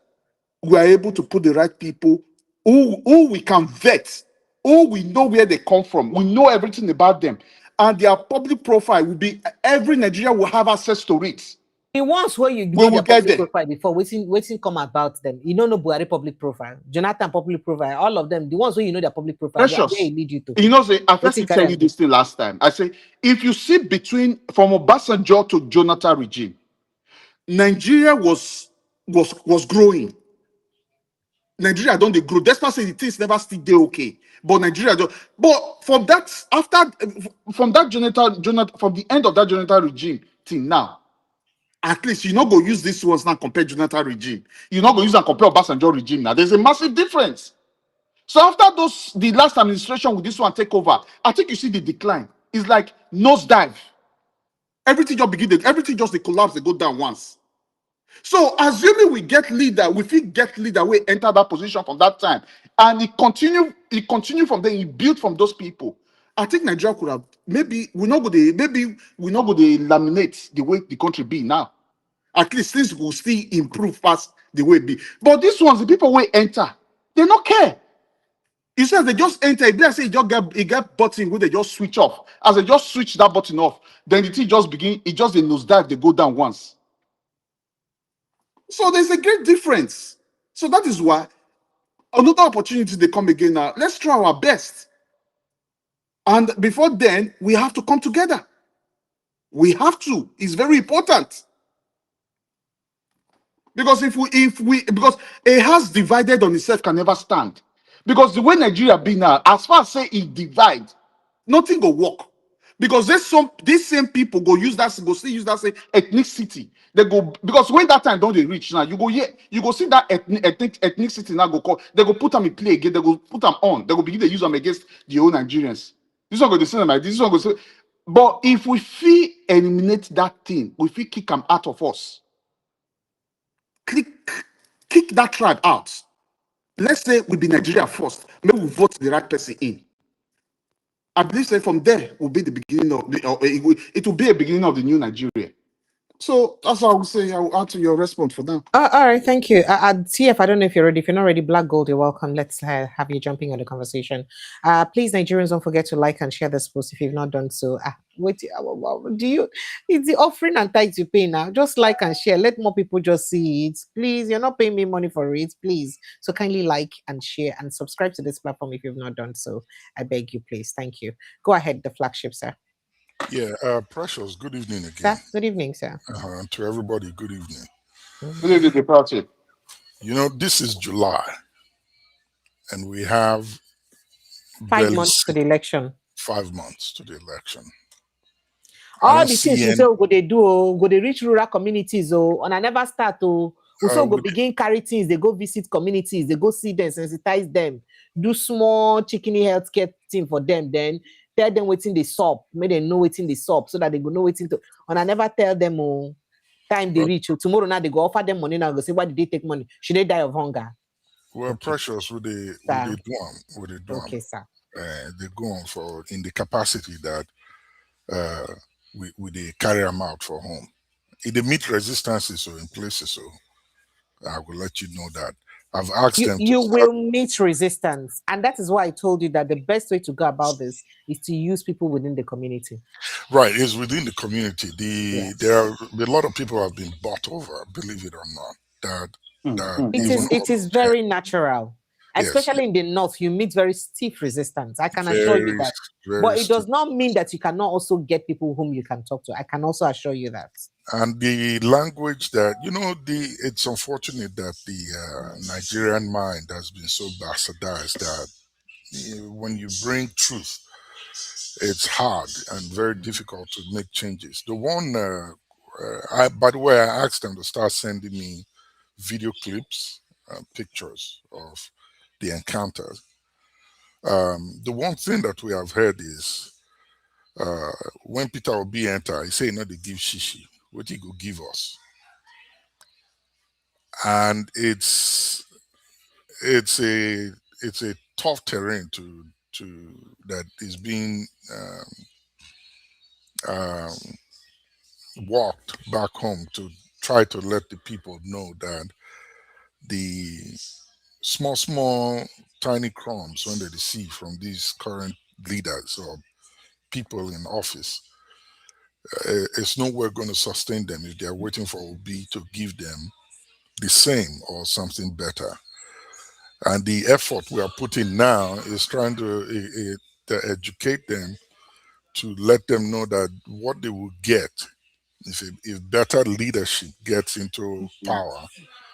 we are able to put the right people who we can vet, who we know where they come from. We know everything about them. And their public profile will be, every Nigerian will have access to it. The ones where you get their public profile before, waiting come about them. You don't know Buhari public profile, Jonathan public profile, all of them. The ones where you know their public profile, Precious. Where lead you to. You know, I first tell you this thing last time. I say, if you see from Obasanjo to Jonathan regime, Nigeria was growing. Nigeria don't they grow. That's not saying the things never still there okay. But Nigeria don't. But from the end of that Jonathan regime till now, at least you're not going to use these ones now compare Jonathan regime. You're not going to use and compare Obasanjo regime now. There's a massive difference. So after the last administration with this one take over, I think you see the decline. It's like nosedive. Everything just they collapse, they go down once. So assuming we get leader, we enter that position from that time, and it continue from there, it built from those people. I think Nigeria could have maybe we're not going to laminate the way the country be now. At least things will still improve fast the way it be. But these ones, the people will enter, they don't care. It says they just enter. If they say it get button where they just switch off. As they just switch that button off, then the thing just begin. It just a nosedive. They go down once. So there's a great difference. So that is why another opportunity they come again now. Let's try our best. And before then, we have to come together. We have to. It's very important. Because because it has divided on itself can never stand. Because the way Nigeria be now, as far as say it divide, nothing go work. Because these same people go use that, go still use that same ethnicity. They go, because when that time don't they reach now, you go see that ethnicity now go call, they go put them in play again, they go put them on, they go begin to use them against the old Nigerians. This one go to see them like this one go say, but if we feel eliminate that thing, we feel kick them out of us. Kick that tribe out. Let's say we be Nigeria first, maybe we vote the right person in. I believe that from there will be the beginning of it will be a beginning of the new Nigeria. So that's what I would say. I will add to your response for that. All right, thank you. TF, I don't know if you're ready. If you're not ready, Black Gold, you're welcome. Let's have you jumping on the conversation. Please, Nigerians, don't forget to like and share this post if you've not done so. Wait, it's the offering and tithes you pay now. Just like and share. Let more people just see it. Please, you're not paying me money for it, please. So kindly like and share and subscribe to this platform if you've not done so. I beg you, please. Thank you. Go ahead, the flagship, sir. Yeah, Precious, good evening again. Sir, good evening, sir. And to everybody, good evening. Good evening, Departure. You know, this is July, and we have 5 months to the election. 5 months to the election. All the things we say go they do, go they reach rural communities, and I never start to. Also go begin carry things, they go visit communities, they go see them, sensitize them, do small chickeny healthcare thing for them, then tell them what's in the SOP, make them know what's in the SOP so that they go know what's into. And I never tell them time they reach. Tomorrow now they go offer them money now, go say, why did they take money? Should they die of hunger? Well, okay. Precious, would they do okay, sir. They go on for in the capacity that we they carry them out for home. If they meet resistances or in places, so I will let you know that. I've asked them. You will meet resistance, and that is why I told you that the best way to go about this is to use people within the community. Right, it's within the community. There are a lot of people have been bought over, believe it or not. It is very natural, especially in the north. You meet very stiff resistance. I can assure you that, but it does not mean that you cannot also get people whom you can talk to. I can also assure you that. And the language that, it's unfortunate that the Nigerian mind has been so bastardized that when you bring truth, it's hard and very difficult to make changes. The one, by the way, I asked them to start sending me video clips, pictures of the encounters. The one thing that we have heard is when Peter Obi enter, he say, they give shishi. What he go give us, and it's a tough terrain to that is being walked back home to try to let the people know that the small tiny crumbs when they receive from these current leaders or people in office. It's nowhere going to sustain them if they're waiting for Obi to give them the same or something better. And the effort we are putting now is trying to educate them, to let them know that what they will get if better leadership gets into power,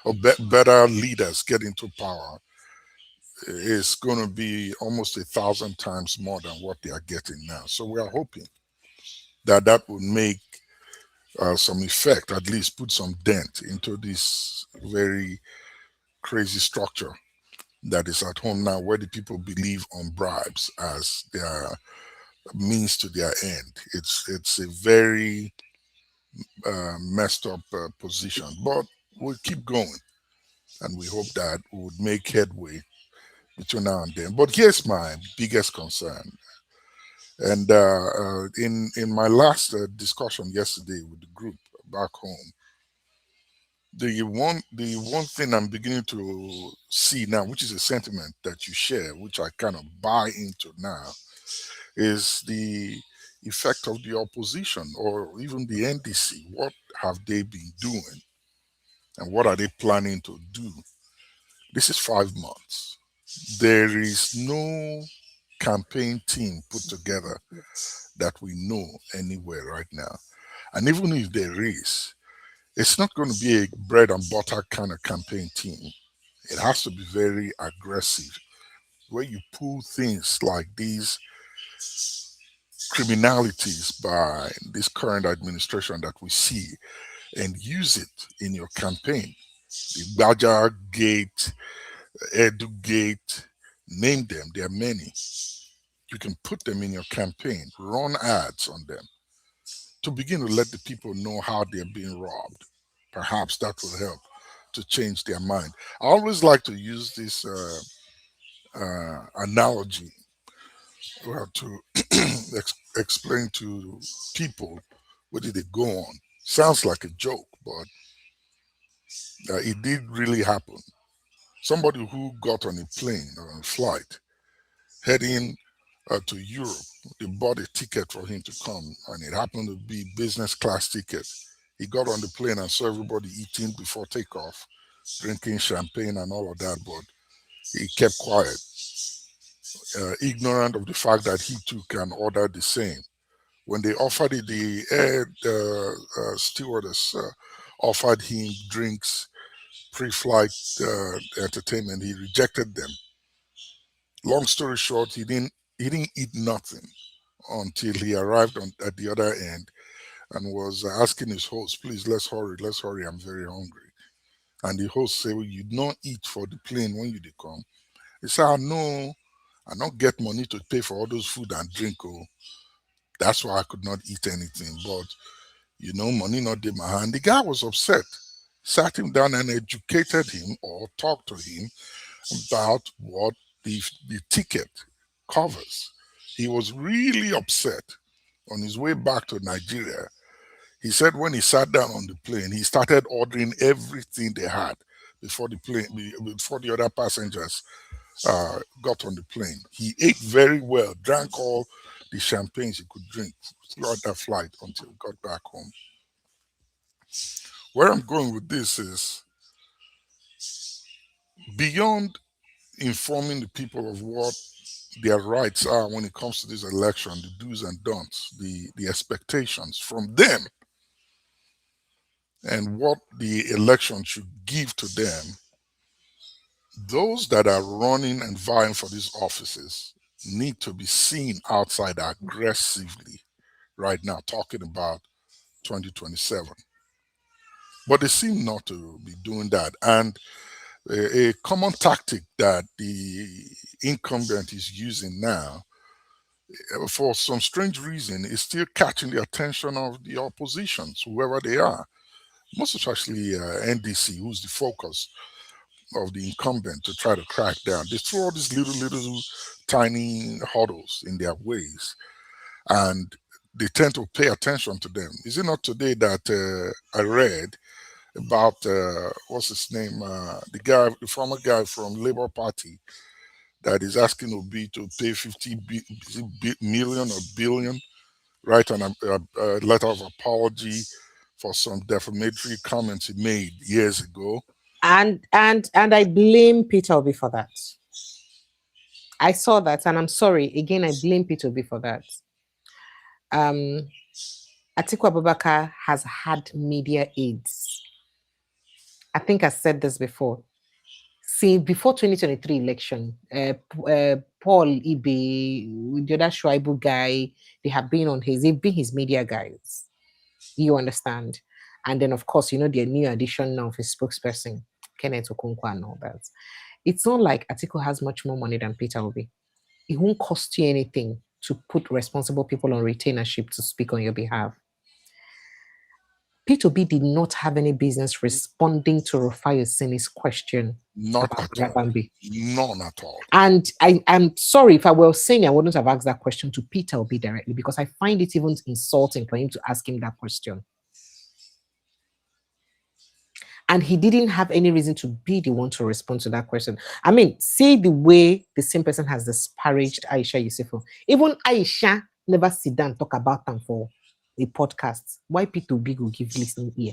or better leaders get into power, is going to be almost 1,000 times more than what they are getting now. So we are hoping that would make some effect, at least put some dent into this very crazy structure that is at home now, where the people believe on bribes as their means to their end. It's a very messed up position, but we'll keep going, and we hope that we would make headway between now and then. But here's my biggest concern. And in my last discussion yesterday with the group back home, the one thing I'm beginning to see now, which is a sentiment that you share, which I kind of buy into now, is the effect of the opposition or even the NDC. What have they been doing, and what are they planning to do? This is 5 months. There is no campaign team put together that we know anywhere right now. And even if there is, it's not going to be a bread and butter kind of campaign team. It has to be very aggressive, where you pull things like these criminalities by this current administration that we see and use it in your campaign. The Baja Gate, Edu Gate, name them, there are many. You can put them in your campaign, run ads on them to begin to let the people know how they're being robbed. Perhaps that will help to change their mind. I always like to use this analogy to explain to people what did it go on. Sounds like a joke, but it did really happen. Somebody who got on a plane or a flight heading to Europe, they bought a ticket for him to come, and it happened to be business class ticket. He got on the plane and saw everybody eating before takeoff, drinking champagne and all of that, but he kept quiet, ignorant of the fact that he too can order the same. When they offered it, the air stewardess offered him drinks, pre-flight entertainment. He rejected them. Long story short, he didn't eat nothing until he arrived at the other end and was asking his host, please, let's hurry, I'm very hungry. And the host said, well, you don't eat for the plane when you come. He said, I don't get money to pay for all those food and drink. Oh. That's why I could not eat anything. But, money not in my hand. The guy was upset, sat him down and educated him or talked to him about what the ticket covers. He was really upset. On his way back to Nigeria, he said when he sat down on the plane, he started ordering everything they had before the other passengers got on the plane. He ate very well, drank all the champagnes he could drink throughout that flight until he got back home. Where I'm going with this is beyond informing the people of what their rights are when it comes to this election, the do's and don'ts, the expectations from them, and what the election should give to them. Those that are running and vying for these offices need to be seen outside aggressively right now, talking about 2027. But they seem not to be doing that. And a common tactic that the incumbent is using now, for some strange reason, is still catching the attention of the oppositions, whoever they are, most especially NDC, who's the focus of the incumbent to try to crack down. They throw all these little tiny hurdles in their ways, and they tend to pay attention to them. Is it not today that I read about what's his name, the former guy from Labour Party that is asking Obi to pay 50 million or billion, write a letter of apology for some defamatory comments he made years ago. And I blame Peter Obi for that. I saw that, and I'm sorry. Again, I blame Peter Obi for that. Atiku Abubakar has had media aids. I think I said this before. See, before 2023 election, Paul Ibe, the other Shuaibu guy, they've been his media guys. You understand? And then, of course, the new addition now of his spokesperson, Kenneth Okonkwo and all that. It's not like Atiku has much more money than Peter Obi. It won't cost you anything to put responsible people on retainership to speak on your behalf. Peter Obi did not have any business responding to Rufai Osini's question. Not at all. None at all. And I'm sorry, if I were saying I wouldn't have asked that question to Peter Obi directly, because I find it even insulting for him to ask him that question. And he didn't have any reason to be the one to respond to that question. I mean, see the way the same person has disparaged Aisha Yusufu. Even Aisha never sit down and talk about them for a podcast. Why Peter Obi will give listening ear?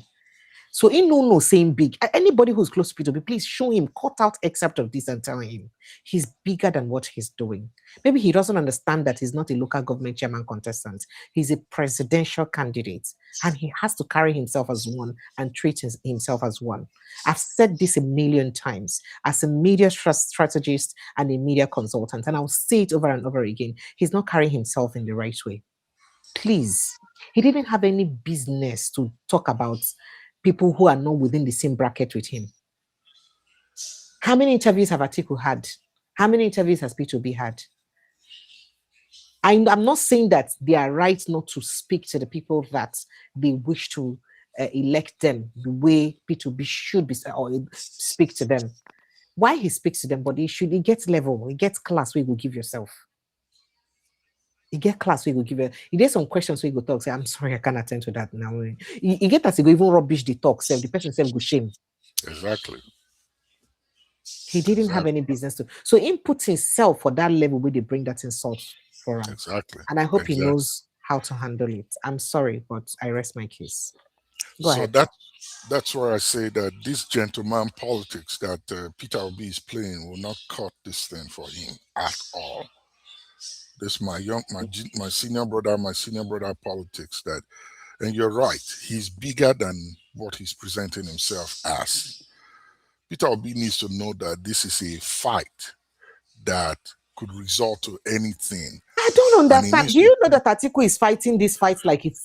So in no saying big. Anybody who's close to Peter Obi, please show him, cut out excerpt of this and tell him he's bigger than what he's doing. Maybe he doesn't understand that he's not a local government chairman contestant. He's a presidential candidate, and he has to carry himself as one and treat himself as one. I've said this a million times as a media strategist and a media consultant, and I'll say it over and over again. He's not carrying himself in the right way. Please. He didn't have any business to talk about people who are not within the same bracket with him. How many interviews have Atiku had? How many interviews has Peter Obi had? I'm not saying that they are right not to speak to the people that they wish to elect them the way Peter Obi should be, or speak to them. Why he speaks to them, but he gets level, he gets class where you go give yourself. You get class where you go give it. You get some questions where you go talk, say, I'm sorry, I can't attend to that now. You get that you go even rubbish the talk, self, the person self go shame. Exactly. He didn't have any business to. So he puts himself for that level where they bring that insult for him. Exactly. And I hope he knows how to handle it. I'm sorry, but I rest my case. Go ahead. That's why I say that this gentleman politics that Peter Obi is playing will not cut this thing for him at all. This my senior brother politics that, and you're right, he's bigger than what he's presenting himself as. Peter Obi needs to know that this is a fight that could result to anything. I don't understand. Do you know that Atiku is fighting this fight like it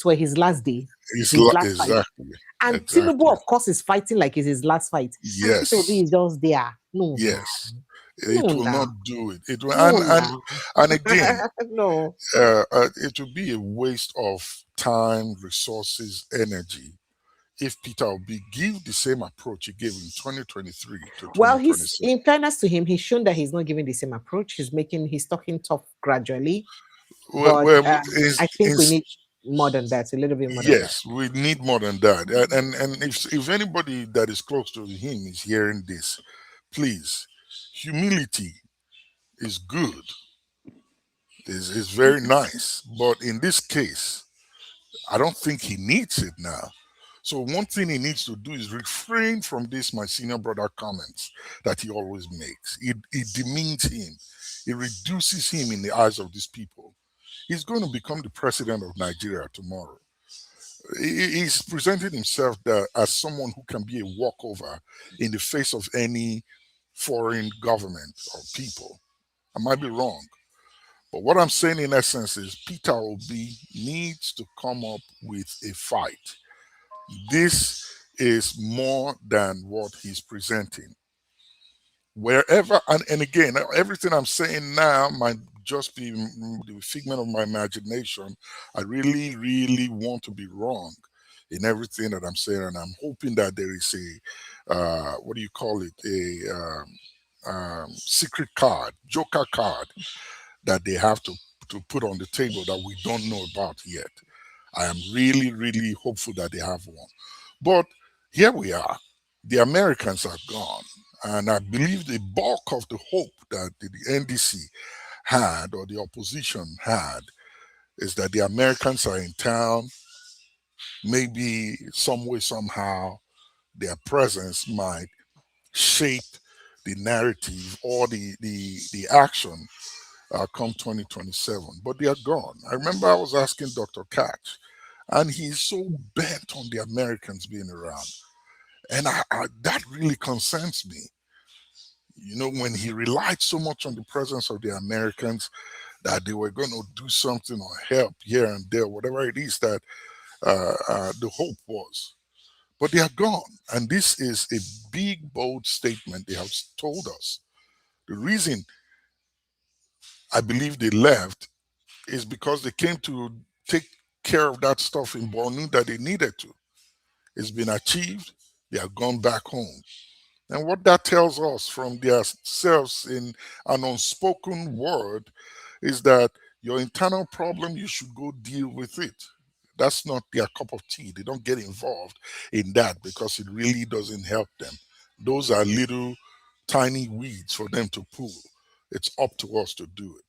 were his last day? His last fight. And Tinubu, of course, is fighting like it's his last fight. Yes. And Peter Obi is just there. No. Yes. It will not do it. It will, and again, no. It will be a waste of time, resources, energy if Peter Obi give the same approach he gave in 2023 to 2026. Well, in fairness to him, he's shown that he's not giving the same approach. He's talking tough gradually. I think we need more than that, a little bit more than that. Yes, we need more than that. And if anybody that is close to him is hearing this, please, humility is good. It's very nice. But in this case, I don't think he needs it now. So one thing he needs to do is refrain from this, my senior brother comments that he always makes. It demeans him. It reduces him in the eyes of these people. He's going to become the president of Nigeria tomorrow. He's presented himself as someone who can be a walkover in the face of any foreign government or people. I might be wrong. But what I'm saying in essence is Peter Obi needs to come up with a fight. This is more than what he's presenting. Wherever, and again, everything I'm saying now might just be the figment of my imagination. I really, really want to be wrong in everything that I'm saying, and I'm hoping that there is a, what do you call it, a secret card, joker card that they have to put on the table that we don't know about yet. I am really, really hopeful that they have one. But here we are. The Americans are gone. And I believe the bulk of the hope that the NDC had or the opposition had is that the Americans are in town. Maybe some way, somehow, their presence might shape the narrative or the action come 2027. But they are gone. I remember I was asking Dr. Katz, and he's so bent on the Americans being around. And that really concerns me. You know, when he relied so much on the presence of the Americans that they were going to do something or help here and there, whatever it is that the hope was. But they are gone. And this is a big, bold statement they have told us. The reason I believe they left is because they came to take care of that stuff in Bornu that they needed to. It's been achieved. They have gone back home. And what that tells us from themselves in an unspoken word is that your internal problem, you should go deal with it. That's not their cup of tea. They don't get involved in that because it really doesn't help them. Those are little tiny weeds for them to pull. It's up to us to do it.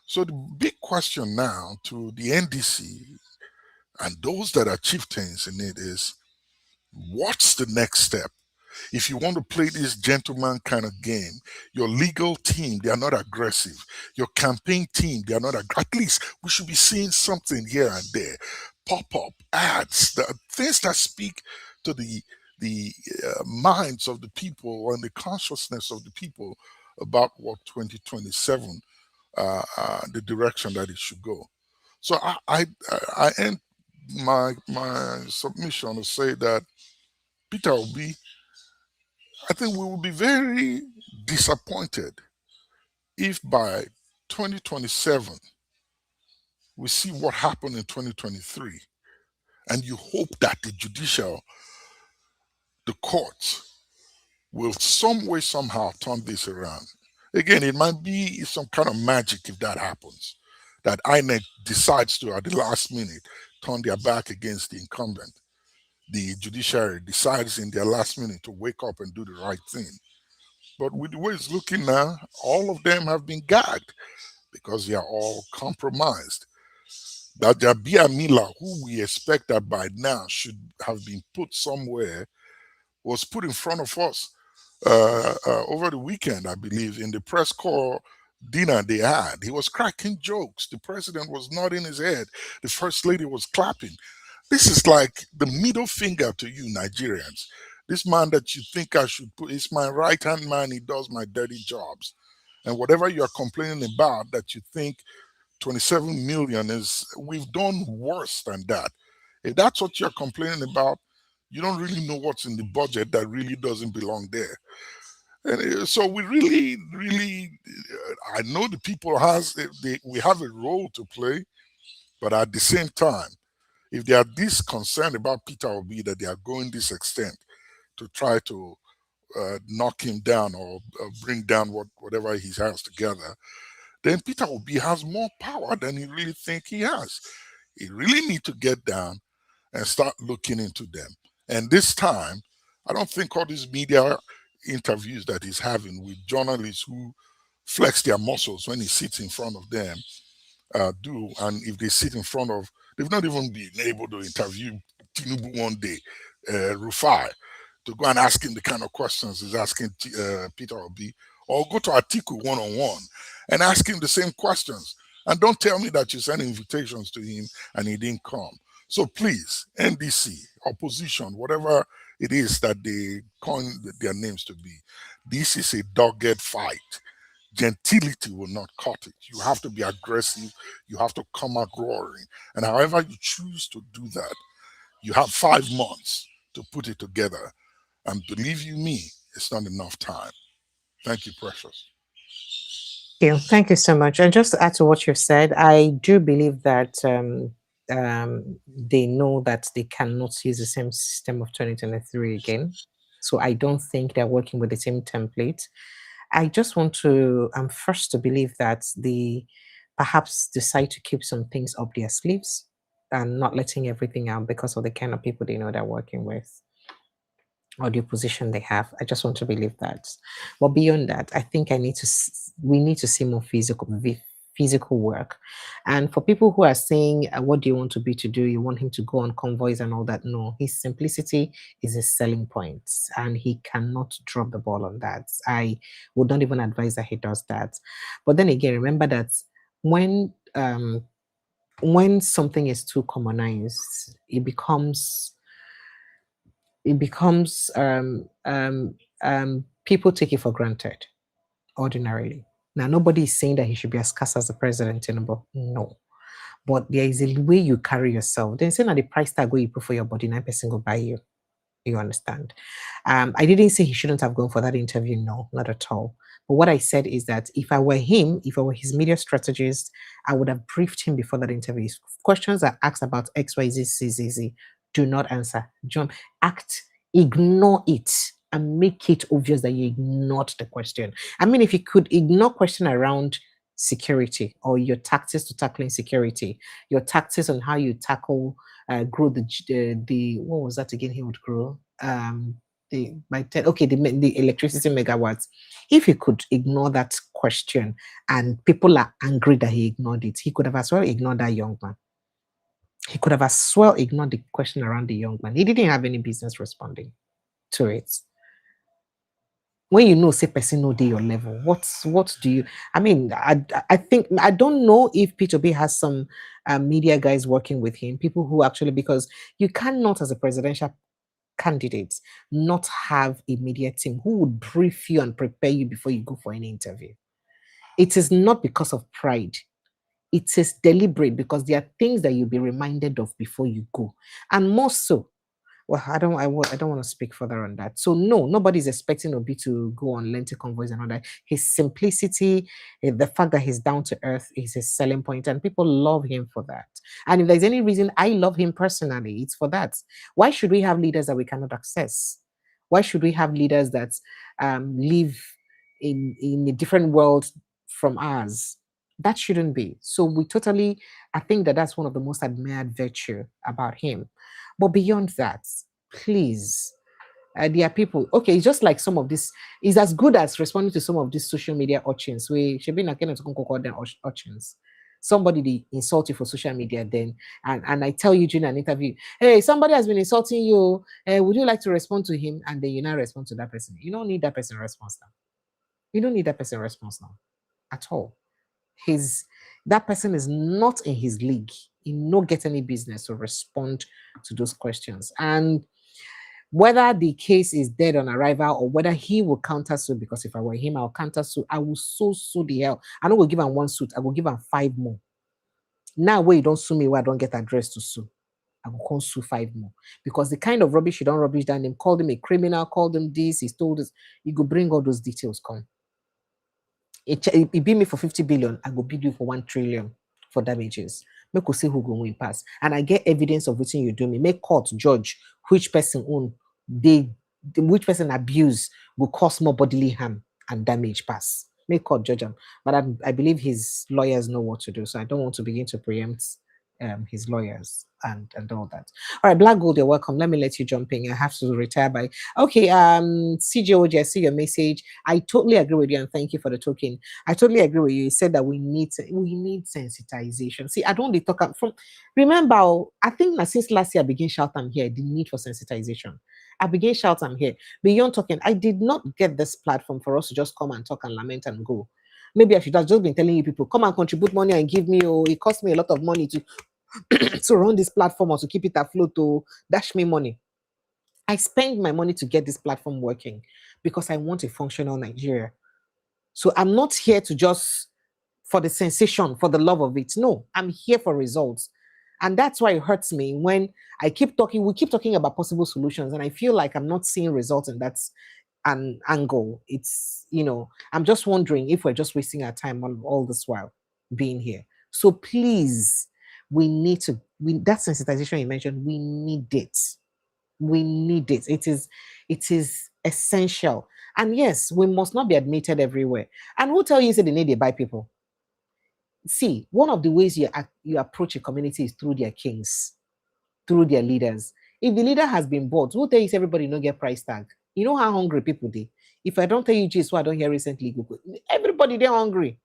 So the big question now to the NDC and those that are chieftains in it is, what's the next step? If you want to play this gentleman kind of game, your legal team, they are not aggressive. Your campaign team, they are not aggressive. At least we should be seeing something here and there. Pop-up ads, things that speak to the minds of the people and the consciousness of the people about what 2027, the direction that it should go. So I end my submission to say that Peter Obi, I think we will be very disappointed if by 2027 we see what happened in 2023, and you hope that the courts will some way, somehow turn this around. Again, it might be some kind of magic if that happens, that INEC decides to, at the last minute, turn their back against the incumbent. The judiciary decides in their last minute to wake up and do the right thing. But with the way it's looking now, all of them have been gagged because they are all compromised. That Jabia Mila, who we expect that by now should have been put somewhere, was put in front of us over the weekend, I believe, in the press corps dinner they had. He was cracking jokes. The president was nodding his head. The first lady was clapping. This is like the middle finger to you Nigerians. This man that you think I should put, is my right-hand man. He does my dirty jobs. And whatever you are complaining about that you think 27 million is, we've done worse than that. If that's what you're complaining about, you don't really know what's in the budget that really doesn't belong there. And so we really, I know the people we have a role to play, but at the same time, if they are this concerned about Peter Obi that they are going this extent to try to knock him down or bring down whatever he has together, then Peter Obi has more power than he really think he has. He really need to get down and start looking into them. And this time, I don't think all these media interviews that he's having with journalists who flex their muscles when he sits in front of them do. And if they sit in front of, they've not even been able to interview Tinubu one day, Rufai, to go and ask him the kind of questions he's asking Peter Obi, or go to Atiku one-on-one and ask him the same questions. And don't tell me that you sent invitations to him and he didn't come. So please, NDC, opposition, whatever it is that they coin their names to be, this is a dogged fight. Gentility will not cut it. You have to be aggressive. You have to come out roaring. And however you choose to do that, you have 5 months to put it together. And believe you me, it's not enough time. Thank you, Precious. Thank you so much. And just to add to what you've said, I do believe that they know that they cannot use the same system of 2023 again. So I don't think they're working with the same template. I just want to first to believe that they perhaps decide to keep some things up their sleeves and not letting everything out because of the kind of people they know they're working with or the position they have. I just want to believe that. But beyond that, I think we need to see more physical work. And for people who are saying, what do you want to be to do? You want him to go on convoys and all that? No, his simplicity is a selling point and he cannot drop the ball on that. I would not even advise that he does that. But then again, remember that when something is too commonized, it becomes people take it for granted ordinarily. Now, nobody is saying that he should be as scarce as the president, Tinubu. No. But there is a way you carry yourself. Then say, now the price tag where you put for your body, 9% go buy you. You understand? I didn't say he shouldn't have gone for that interview. No, not at all. But what I said is that if I were him, if I were his media strategist, I would have briefed him before that interview. If questions are asked about XYZ, CZZ, do not answer. Jump, ignore it. And make it obvious that you ignored the question. I mean, if you could ignore question around security or your tactics to tackling security, your tactics on how you tackle, grow the what was that again? He would grow the electricity megawatts. If you could ignore that question and people are angry that he ignored it, he could have as well ignored that young man. He could have as well ignored the question around the young man. He didn't have any business responding to it. When you know, say person know your level, what do you? I mean, I think I don't know if Peter Obi has some media guys working with him, people who actually, because you cannot as a presidential candidate not have a media team who would brief you and prepare you before you go for any interview. It is not because of pride. It is deliberate because there are things that you'll be reminded of before you go. And more so, well, I don't want to speak further on that. So no, nobody's expecting Obi to go on lengthy convoys and all that. His simplicity, the fact that he's down to earth is his selling point, and people love him for that. And if there's any reason I love him personally, it's for that. Why should we have leaders that we cannot access? Why should we have leaders that live in a different world from ours? That shouldn't be. So I think that that's one of the most admired virtue about him. But beyond that, please, there are people, okay, it's just like some of this is as good as responding to some of these social media urchins. We should be not call them urchins. Somebody they insult you for social media, then and I tell you during an interview, hey, somebody has been insulting you. Would you like to respond to him? And then you now respond to that person. You don't need that person response now. You don't need that person response now at all. That person is not in his league. He no get any business to respond to those questions. And whether the case is dead on arrival or whether he will counter sue, because if I were him, I'll counter sue. I will sue the hell. I don't go give him one suit. I will give him 5 more. Now, where you don't sue me, where I don't get address to sue, I will come sue 5 more. Because the kind of rubbish you don't rubbish down him, called him a criminal, called him this, he's told us, you go bring all those details, come. It beat me for 50 billion, I go bid you for 1 trillion for damages. Make us see who go win pass. And I get evidence of what you do me. Make court judge which person which person abuse will cause more bodily harm and damage pass. Make court judge him. But I believe his lawyers know what to do. So I don't want to begin to preempt his lawyers and all that. All right, Black Gold, you're welcome. Let me let you jump in. I have to retire by. Okay, CJOJ, I see your message. I totally agree with you and thank you for the token. I totally agree with you. You said that we need sensitization. See, I don't want to talk from. Remember, I think that since last year I began shout I'm here. The need for sensitization. I began shout I'm here. Beyond talking, I did not get this platform for us to just come and talk and lament and go. Maybe I should have just been telling you people, come and contribute money and give me, it cost me a lot of money to to run this platform or to keep it afloat, to dash me money. I spend my money to get this platform working because I want a functional Nigeria. So I'm not here to just for the sensation, for the love of it. No, I'm here for results. And that's why it hurts me when we keep talking about possible solutions and I feel like I'm not seeing results, and that's an angle. It's, I'm just wondering if we're just wasting our time on all this while being here. So please, that sensitization you mentioned, we need it. We need it. It is essential. And yes, we must not be admitted everywhere. And who tell you say they need to buy people? See, one of the ways you approach a community is through their kings, through their leaders. If the leader has been bought, who tell you everybody no get price tag? You know how hungry people they. If I don't tell you just what I don't hear recently, everybody they're hungry,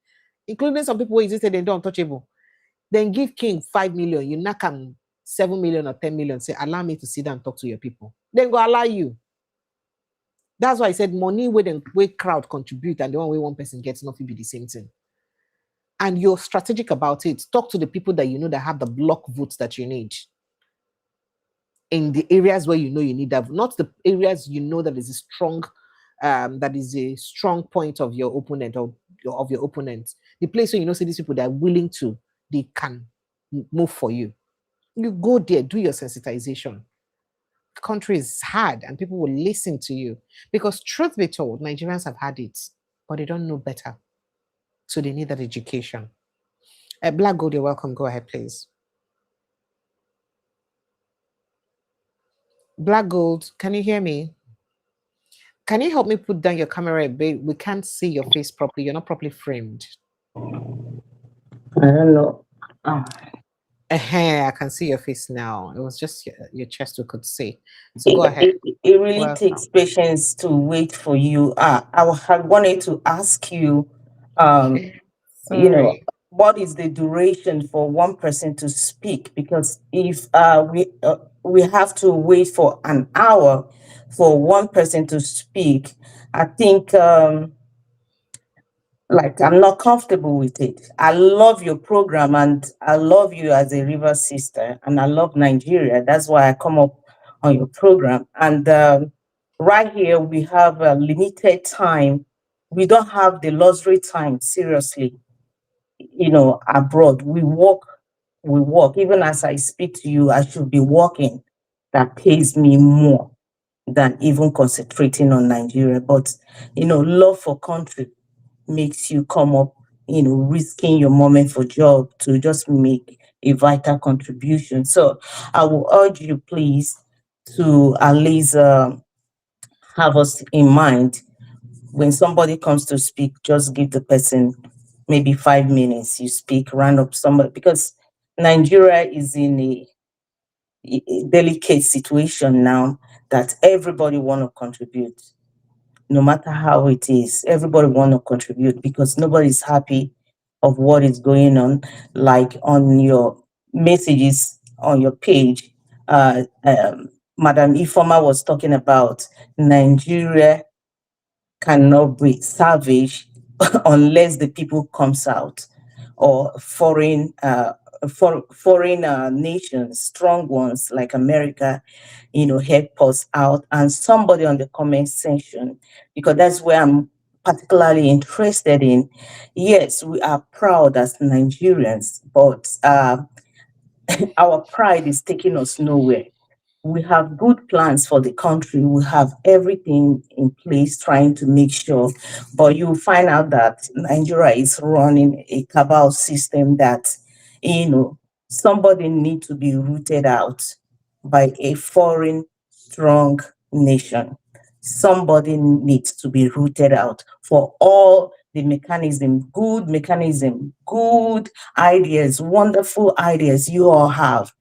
including some people who existed and they're untouchable. Then give King 5 million, you knock him 7 million or 10 million, say, allow me to sit down and talk to your people. Then go allow you. That's why I said money where crowd contribute and the one way one person gets nothing be the same thing. And you're strategic about it. Talk to the people that you know that have the block votes that you need. In the areas where you know you need that, not the areas you know that is a strong point of your opponent or of your opponent. The place where you know say these people that are willing to, they can move for you. You go there, do your sensitization. The country is hard and people will listen to you. Because truth be told, Nigerians have had it, but they don't know better. So they need that education. Black Gold, you're welcome. Go ahead, please. Black Gold, can you hear me? Can you help me put down your camera a bit? We can't see your face properly. You're not properly framed. I don't know. I can see your face now. It was just your chest we could see. So go ahead. It really takes patience to wait for you. I had wanted to ask you, what is the duration for one person to speak? Because if we have to wait for an hour for one person to speak, I think I'm not comfortable with it. I love your program and I love you as a river sister and I love Nigeria. That's why I come up on your program. And right here, we have a limited time. We don't have the luxury time, seriously. abroad. We work. Even as I speak to you, I should be working. That pays me more than even concentrating on Nigeria. But, love for country makes you come up, risking your moment for job to just make a vital contribution. So I will urge you, please, to at least have us in mind. When somebody comes to speak, just give the person maybe 5 minutes. You speak, round up somebody, because Nigeria is in a delicate situation now that everybody want to contribute. No matter how it is, everybody want to contribute because nobody's happy of what is going on. Like on your messages on your page, Madam Ifoma was talking about Nigeria cannot be salvaged unless the people comes out, or foreign nations, strong ones like America, help us out. And somebody on the comment section, because that's where I'm particularly interested in. Yes, we are proud as Nigerians, but our pride is taking us nowhere. We have good plans for the country. We have everything in place trying to make sure, but you find out that Nigeria is running a cabal system that, somebody needs to be rooted out by a foreign strong nation. Somebody needs to be rooted out for all the mechanism, good ideas, wonderful ideas you all have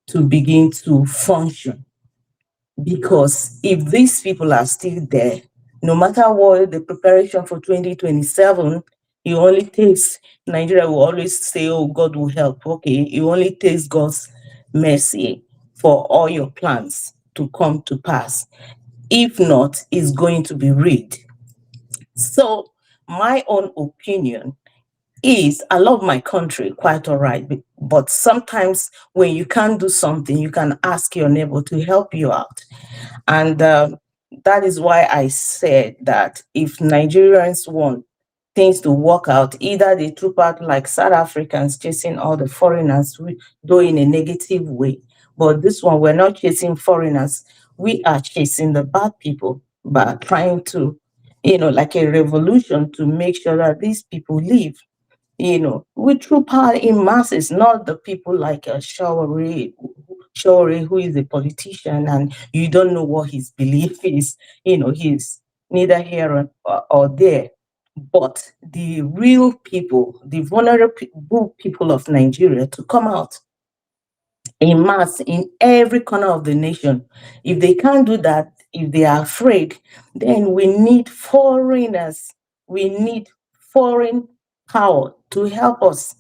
to begin to function. Because if these people are still there, no matter what the preparation for 2027, it only takes, Nigeria will always say, oh, God will help. Okay, it only takes God's mercy for all your plans to come to pass. If not, it's going to be rigged. So my own opinion is, I love my country, quite all right. But sometimes when you can't do something, you can ask your neighbor to help you out. And that is why I said that if Nigerians want things to work out, either they troop out like South Africans chasing all the foreigners, though in a negative way. But this one, we're not chasing foreigners. We are chasing the bad people by trying to, like a revolution to make sure that these people live. We troop out in masses, not the people like Shawari, who is a politician and you don't know what his belief is. He's neither here or there. But the real people, the vulnerable people of Nigeria, to come out in mass in every corner of the nation. If they can't do that, if they are afraid, then we need foreigners. We need foreign power to help us.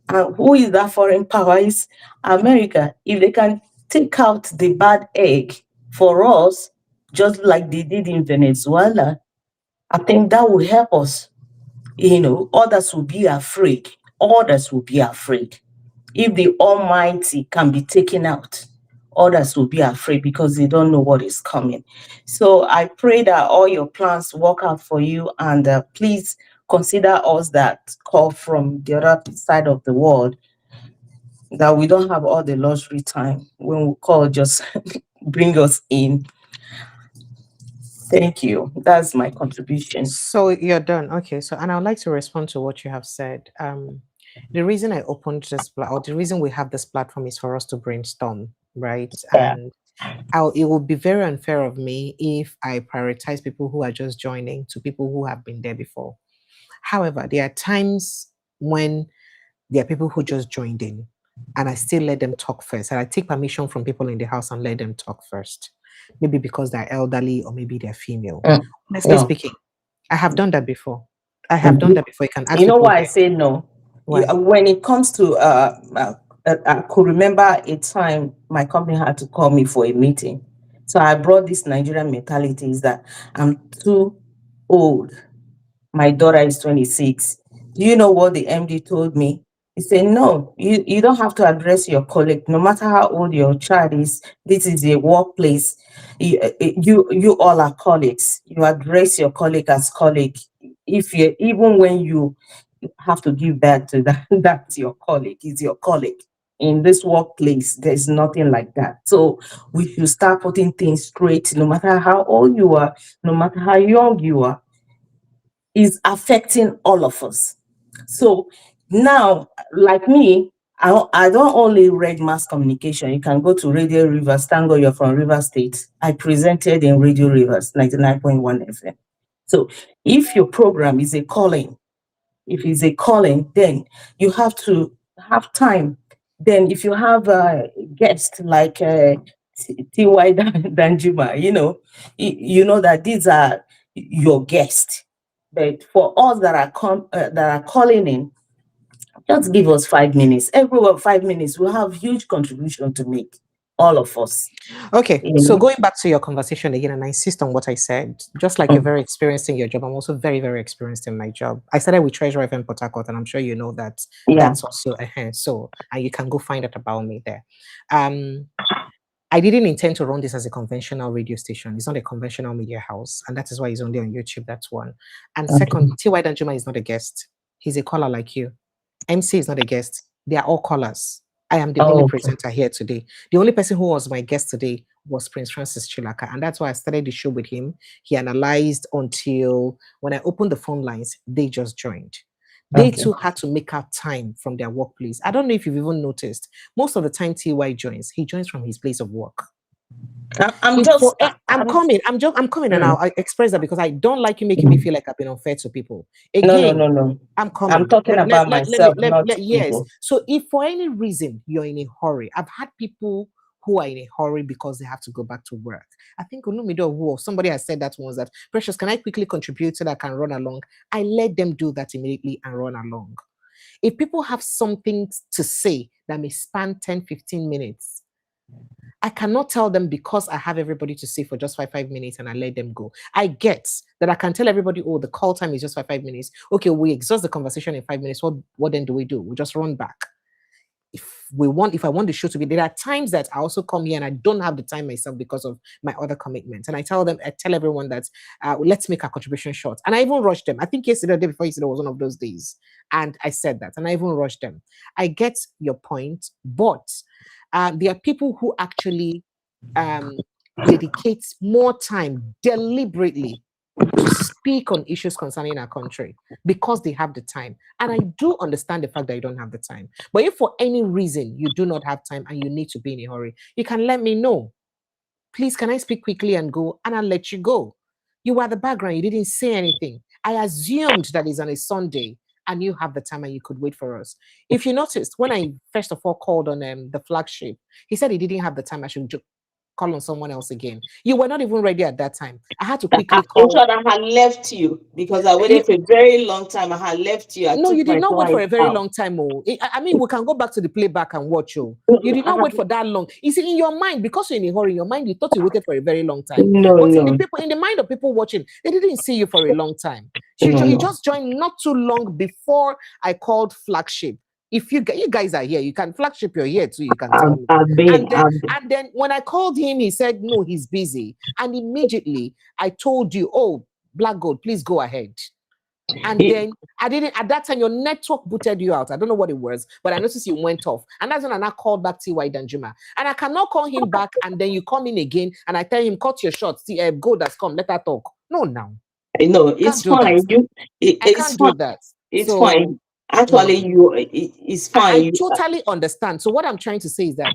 And who is that foreign power? Is America. If they can take out the bad egg for us, just like they did in Venezuela, I think that will help us. Others will be afraid. Others will be afraid. If the Almighty can be taken out, others will be afraid because they don't know what is coming. So I pray that all your plans work out for you, and please consider us that call from the other side of the world, that we don't have all the luxury time. When we call, just bring us in. Thank you. That's my contribution. So you're done. Okay. So, and I would like to respond to what you have said. The reason I opened this, or the reason we have this platform, is for us to brainstorm, right? Yeah. And it would be very unfair of me if I prioritize people who are just joining to people who have been there before. However, there are times when there are people who just joined in, and I still let them talk first. And I take permission from people in the house and let them talk first. Maybe because they're elderly or maybe they're female. Honestly speaking, I have done that before. I have done that before. You can ask. You know why I say no? When it comes to, I could remember a time my company had to call me for a meeting. So I brought this Nigerian mentality, is that I'm too old. My daughter is 26. Do you know what the MD told me? He said, no, you don't have to address your colleague. No matter how old your child is, this is a workplace. You all are colleagues. You address your colleague as colleague. Even when you have to give that to that. That's your colleague. Is your colleague. In this workplace, there's nothing like that. So we should start putting things straight, no matter how old you are, no matter how young you are, is affecting all of us. So now, like me, I don't only read mass communication. You can go to Radio Rivers. Thank God you're from River State. I presented in Radio Rivers, 99.1 FM. So if your program is a calling, if it's a calling, then you have to have time. Then if you have a guest like T.Y. Danjuma, you know that these are your guests. But for us that are calling in, just give us 5 minutes. Everyone 5 minutes, we'll have huge contribution to make, all of us. Okay, so going back to your conversation again, and I insist on what I said, just like you're very experienced in your job, I'm also very, very experienced in my job. I started with Treasurer FM Port Harcourt, and I'm sure you know that that's also a so, and you can go find out about me there. I didn't intend to run this as a conventional radio station. It's not a conventional media house, and that is why it's only on YouTube. That's one. And second, T.Y. Danjuma is not a guest. He's a caller like you. MC is not a guest. They are all callers. I am the only presenter here today. The only person who was my guest today was Prince Francis Chilaka, and that's why I started the show with him. He analyzed until when I opened the phone lines, they just joined. They too had to make out time from their workplace. I don't know if you've even noticed. Most of the time TY joins, he joins from his place of work. I'm coming, and I'll express that because I don't like you making me feel like I've been unfair to people. Again, no. I'm coming. I'm talking about myself, not yes. people. So if for any reason you're in a hurry, I've had people who are in a hurry because they have to go back to work. I think somebody has said that once, that Precious, can I quickly contribute so that I can run along? I let them do that immediately and run along. If people have something to say that may span 10, 15 minutes, I cannot tell them because I have everybody to say for just 5 minutes and I let them go. I get that I can tell everybody, the call time is just 5 minutes. Okay, we exhaust the conversation in 5 minutes. What then do? We just run back. If I want the show to be, there are times that I also come here and I don't have the time myself because of my other commitments. And I tell everyone that let's make our contribution short. And I even rushed them. I think yesterday, the day before yesterday was one of those days. And I said that, and I even rushed them. I get your point, but there are people who actually dedicate more time deliberately to speak on issues concerning our country because they have the time. And I do understand the fact that you don't have the time. But if for any reason you do not have time and you need to be in a hurry, you can let me know. Please, can I speak quickly and go? And I'll let you go. You were at the background. You didn't say anything. I assumed that it's on a Sunday and you have the time and you could wait for us. If you noticed, when I first of all called on the flagship, he said he didn't have the time. I should call on someone else again. You were not even ready at that time. I had to quickly call. I had left you because I waited for a very long time. I had left you. No, you did not wait for a very long time. I mean, we can go back to the playback and watch you. You did not wait for that long. You see, in your mind, because you're in a hurry, in your mind, you thought you waited for a very long time. In the mind of people watching, they didn't see you for a long time. You just joined not too long before I called flagship. If you guys are here, you can flagship your here too. You can tell me. And then when I called him, he said, no, he's busy. And immediately I told you, Black Gold, please go ahead. And then I didn't, at that time, your network booted you out. I don't know what it was, but I noticed you went off. And that's when I now called back T.Y. Danjuma. And I cannot call him back. And then you come in again and I tell him, cut your shots. Gold has come. Let her talk. No, now. No, it's fine. I can't do that. It's fine. Actually, it's fine. I totally understand. So what I'm trying to say is that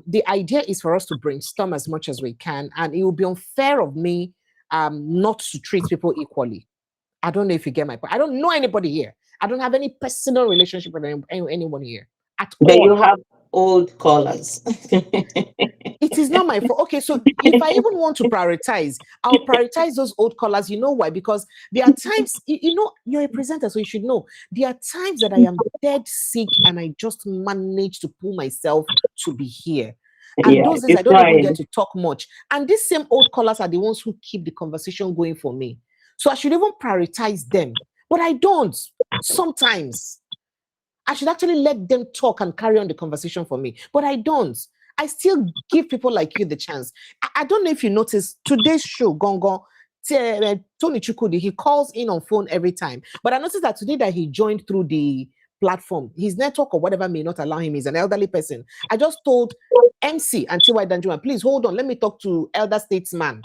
the idea is for us to brainstorm as much as we can, and it will be unfair of me not to treat people equally. I don't know if you get my point. I don't know anybody here. I don't have any personal relationship with anyone here at all. But you have old callers. It is not my fault. Okay, so if I even want to prioritize, I'll prioritize those old callers. You know why? Because there are times, you're a presenter, so you should know. There are times that I am dead sick and I just manage to pull myself to be here. And those days I don't even get to talk much. And these same old callers are the ones who keep the conversation going for me. So I should even prioritize them. But I don't. Sometimes I should actually let them talk and carry on the conversation for me. But I don't. I still give people like you the chance. I don't know if you noticed today's show, Gongo, Tony Chukudi, he calls in on phone every time. But I noticed that today that he joined through the platform, his network or whatever may not allow him. He's an elderly person. I just told MC and T.Y. Danjuma, please hold on, let me talk to elder statesman.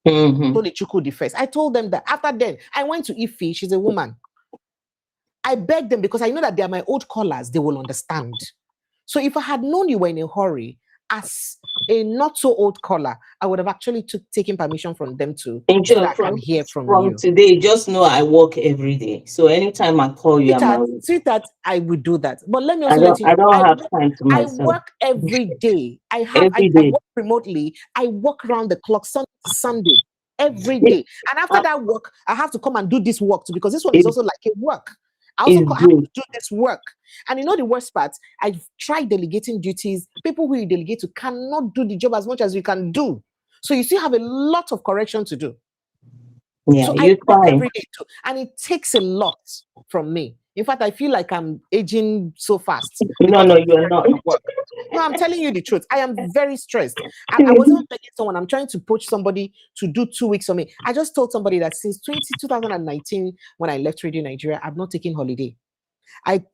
Tony Chukudi first. I told them that. After then, I went to Ife. She's a woman. I begged them because I know that they are my old callers. They will understand. So if I had known you were in a hurry, as a not so old caller, I would have actually taken permission from them to so that I can hear from you. Today, just know I work every day. So anytime I call you, Sweetheart, I would do that. But let me also let you know, I don't have time to myself. I work every day. I work remotely. I work around the clock, Sunday, every day. And after that work, I have to come and do this work too, because this one is also like a work. I also have to do this work. And you know the worst part? I've tried delegating duties. People who you delegate to cannot do the job as much as you can do. So you still have a lot of correction to do. Yeah, so I work every day too. And it takes a lot from me. In fact, I feel like I'm aging so fast. No, you're not. No, I'm telling you the truth. I am very stressed. I wasn't begging someone. I'm trying to poach somebody to do 2 weeks for me. I just told somebody that since 2019, when I left Radio Nigeria, I've not taken holiday. I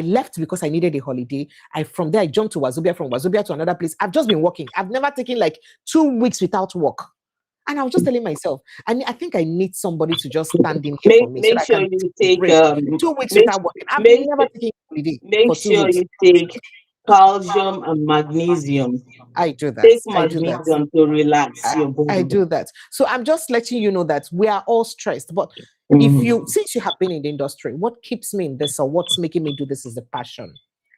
left because I needed a holiday. From there, I jumped to Wazobia, from Wazobia to another place. I've just been working. I've never taken like 2 weeks without work. And I was just telling myself, I think I need somebody to just stand in here for me. Make sure you take 2 weeks without working. I've never taken holiday. Make sure you take calcium and magnesium. I do that. Take magnesium to relax your body. I do that. So I'm just letting you know that we are all stressed. But since you have been in the industry, what keeps me in this or what's making me do this is the passion.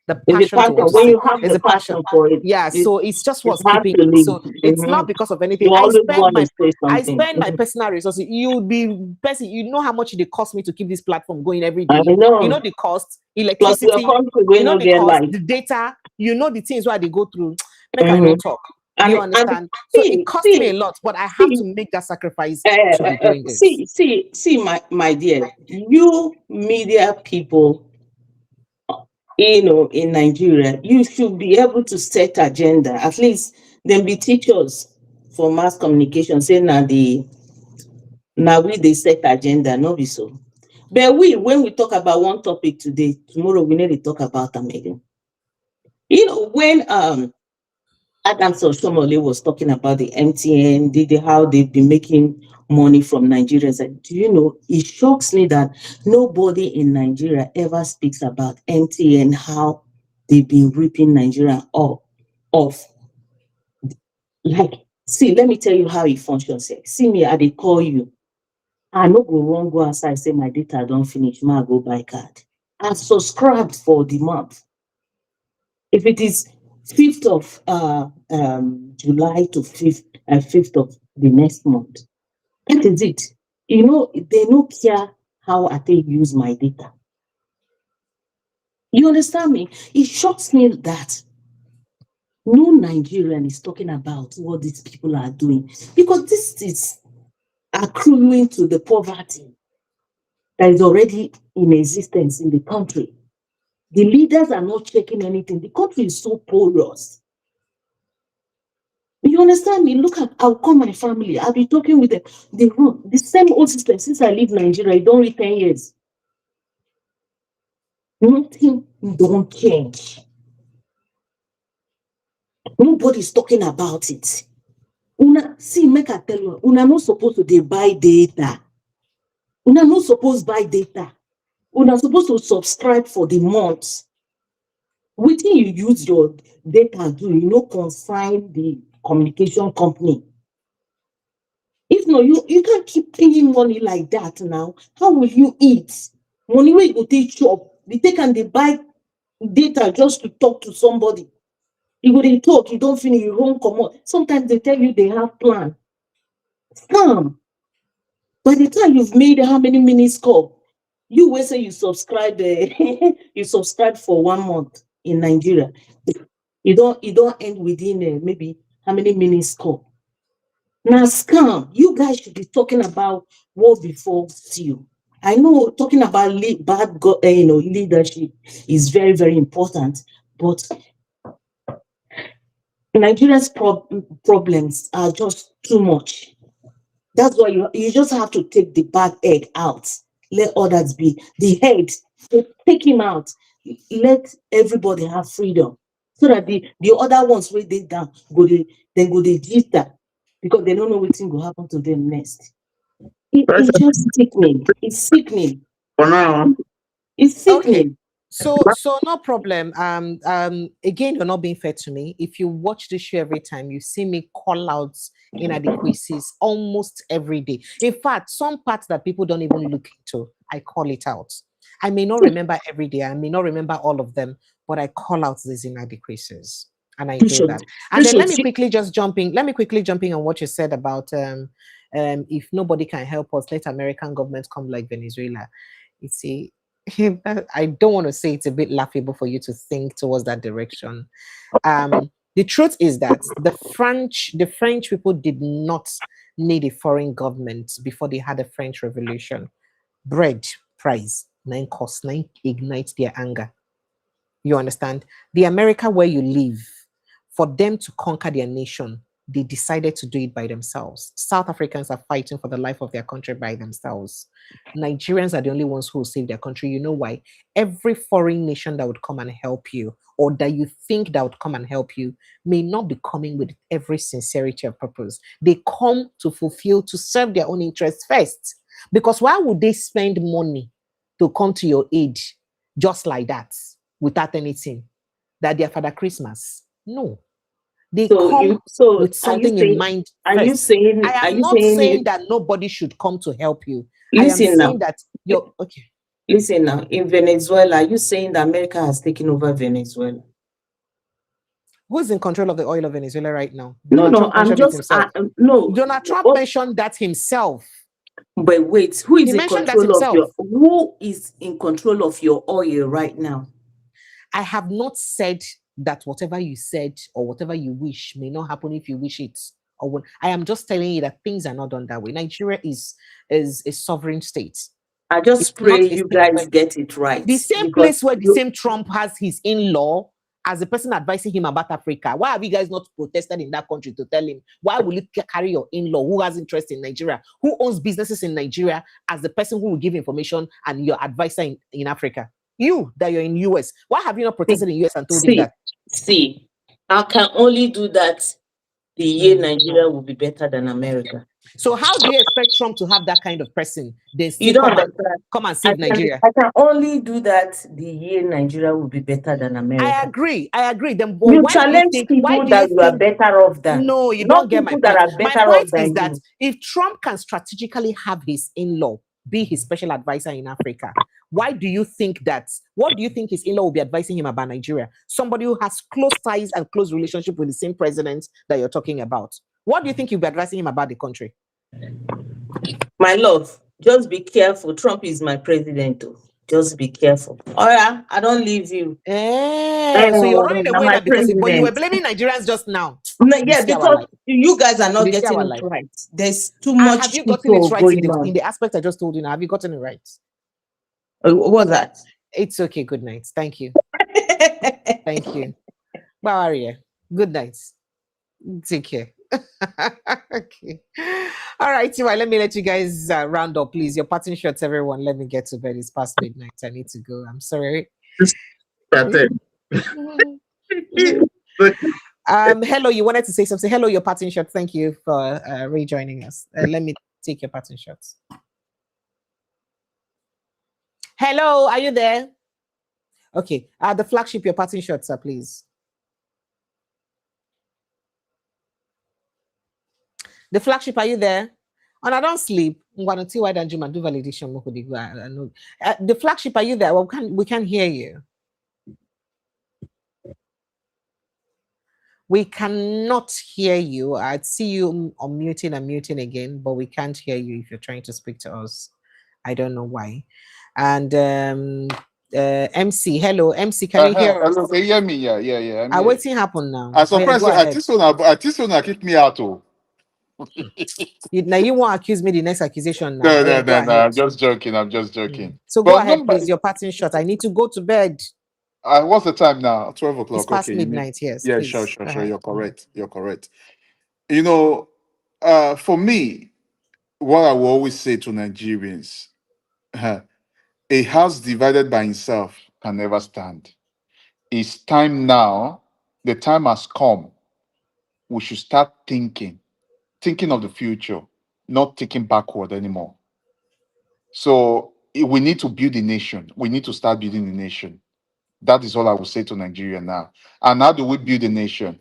The passion when you have the passion for it. Yeah, so it's just what's keeping me. So it's not because of anything. I spend my personal resources. You know how much it costs me to keep this platform going every day. You know the cost, electricity, you know the cost, the data, you know the things where they go through. Make I no talk. You understand? So it costs me a lot, but I have to make that sacrifice to be doing this. See, my dear, you media people, in Nigeria, you should be able to set agenda. At least then be teachers for mass communication, say now we they set agenda, no be so. But when we talk about one topic today, tomorrow we need to talk about them again. When Adams Oshomole was talking about the MTN, how they've been making money from Nigerians. Do you know, it shocks me that nobody in Nigeria ever speaks about MTN, how they've been ripping Nigeria off. See, let me tell you how it functions. See me, I call you. I no go wrong, go outside, say my data don't finish, I go buy card. I've subscribed for the month. If it is 5th of July to 5th of the next month, that is it. They don't care how I use my data. You understand me? It shocks me that no Nigerian is talking about what these people are doing, because this is accruing to the poverty that is already in existence in the country. The leaders are not checking anything. The country is so porous. You understand me? Look at, I'll call my family. I'll be talking with them. The same old system since I leave Nigeria. It don't reach 10 years. Nothing don't change. Nobody's talking about it. See, make I tell you, una not supposed to buy data. Una not supposed to buy data. Una supposed to subscribe for the month. Waiting you use your data do, consign the communication company. If no, you can't keep paying money like that now. How will you eat? Money where you go take shop, they take and they buy data just to talk to somebody. You go they talk, you don't finish, you won't come out. Sometimes they tell you they have plan. Scam. By the time you've made how many minutes call, you will say you subscribe you subscribe for 1 month in Nigeria. You don't end within maybe how many minutes call. Now scam, you guys should be talking about what befalls you. I know talking about bad leadership is very, very important, but Nigeria's problems are just too much. That's why you just have to take the bad egg out. Let others be. The head, take him out. Let everybody have freedom. So that the other ones where they down then go they jitter because they don't know what thing will happen to them next. It's just sickening. It's sickening. For now. It's sickening. Okay. So no problem. Again, you're not being fair to me. If you watch this show every time, you see me call out inadequacies almost every day. In fact, some parts that people don't even look into, I call it out. I may not remember every day, I may not remember all of them, but I call out these inadequacies. And I do that. And then let me quickly jump in on what you said about if nobody can help us, let American government come like Venezuela. You see, I don't want to say it's a bit laughable for you to think towards that direction. The truth is that the French people did not need a foreign government before they had a French Revolution. Bread price, 9 cost, 9 ignite their anger. You understand? The America where you live, for them to conquer their nation, they decided to do it by themselves. South Africans are fighting for the life of their country by themselves. Nigerians are the only ones who will save their country. You know why? Every foreign nation that would come and help you, or that you think that would come and help you, may not be coming with every sincerity of purpose. They come to serve their own interests first. Because why would they spend money to come to your aid just like that, without anything? That their Father Christmas? No. They come with something in mind. I am not saying that nobody should come to help you. I am saying that you're okay. Listen now, in Venezuela, are you saying that America has taken over Venezuela? Who's in control of the oil of Venezuela right now? No, I'm just no. Donald Trump mentioned that himself. But wait, who is in control of your oil right now? I have not said that whatever you said or whatever you wish may not happen if you wish it. I am just telling you that things are not done that way. Nigeria is a sovereign state. I just pray you guys get it right. The same place where the same Trump has his in-law as the person advising him about Africa. Why have you guys not protested in that country to tell him? Why will you carry your in-law who has interest in Nigeria, who owns businesses in Nigeria, as the person who will give information and your advisor in Africa? You, that you're in US. Why have you not protested in US and told him that? See, I can only do that the year Nigeria will be better than America. So how do you expect Trump to have that kind of person? Then You don't understand. Come and save Nigeria. I can only do that the year Nigeria will be better than America. I agree. Then you challenge people that you are better off than. No, you don't get my point. My point is that if Trump can strategically have his in-law be his special advisor in Africa, what do you think his in-law will be advising him about Nigeria? Somebody who has close ties and close relationship with the same president that you're talking about. What do you think you'll be advising him about the country? My love, just be careful. Trump is my president too. Just be careful. Oh yeah, I don't leave you. So you're running away because you were blaming Nigerians just now. No, yeah, because you guys are not getting it right. There's too much. Have you gotten it right in the aspect I just told you now? Have you gotten it right? What was that? It's okay. Good night. Thank you. Thank you. How are you? Good night. Take care. Okay. All right, Tiwa, let me let you guys round up, please. Your parting shots, everyone. Let me get to bed. It's past midnight. I need to go. I'm sorry. Hello, you wanted to say something. Hello, your parting shot. Thank you for rejoining us. Let me take your parting shots. Hello, are you there? Okay. The flagship, your parting shots, sir, please. The flagship, are you there? And I don't sleep. I'm going to see why don't you do validation. The flagship, are you there? Well, we can't hear you. We cannot hear you. I'd see you unmuting and muting again, but we can't hear you if you're trying to speak to us. I don't know why. And MC, hello, MC, can you hear us? Hello, can you hear me? Yeah. What's happened now? I'm surprised. Atiku kicked me out. Now you want to accuse me the next accusation now? No. I'm just joking. So go ahead, please. Your parting shot. I need to go to bed. What's the time now? 12 o'clock. It's past midnight. Yes. Yeah, please. Sure. You're correct. You know, for me, what I will always say to Nigerians, a house divided by itself can never stand. It's time now. The time has come. We should start thinking of the future, not thinking backward anymore. So we need to build a nation. We need to start building a nation. That is all I will say to Nigeria now. And how do we build a nation?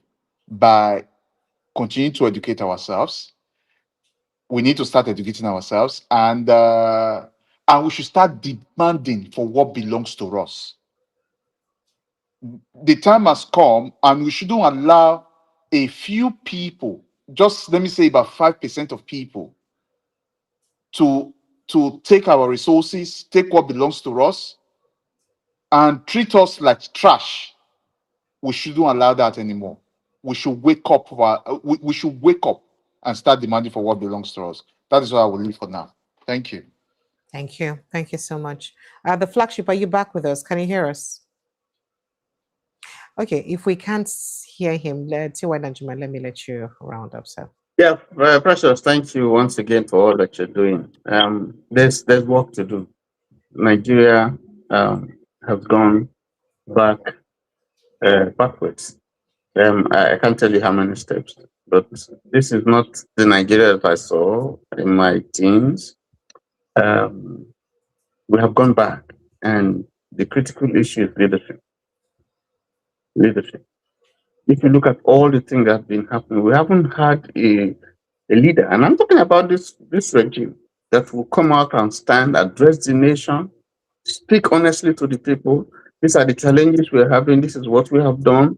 By continuing to educate ourselves. We need to start educating ourselves, and we should start demanding for what belongs to us. The time has come, and we shouldn't allow a few people, just let me say about 5% of people, to take our resources, take what belongs to us, and treat us like trash. We shouldn't allow that anymore. We should wake up. We should wake up and start demanding for what belongs to us. That is what I will leave for now. Thank you. Thank you. Thank you so much. The flagship, are you back with us? Can you hear us? Okay, if we can't hear him, let me let you round up, sir. Yeah, Precious, thank you once again for all that you're doing. There's work to do. Nigeria has gone backwards. I can't tell you how many steps, but this is not the Nigeria that I saw in my teens. We have gone back, and the critical issue is leadership. Leadership. If you look at all the things that have been happening, we haven't had a leader, and I'm talking about this regime that will come out and stand, address the nation, speak honestly to the people. These are the challenges we're having. This is what we have done.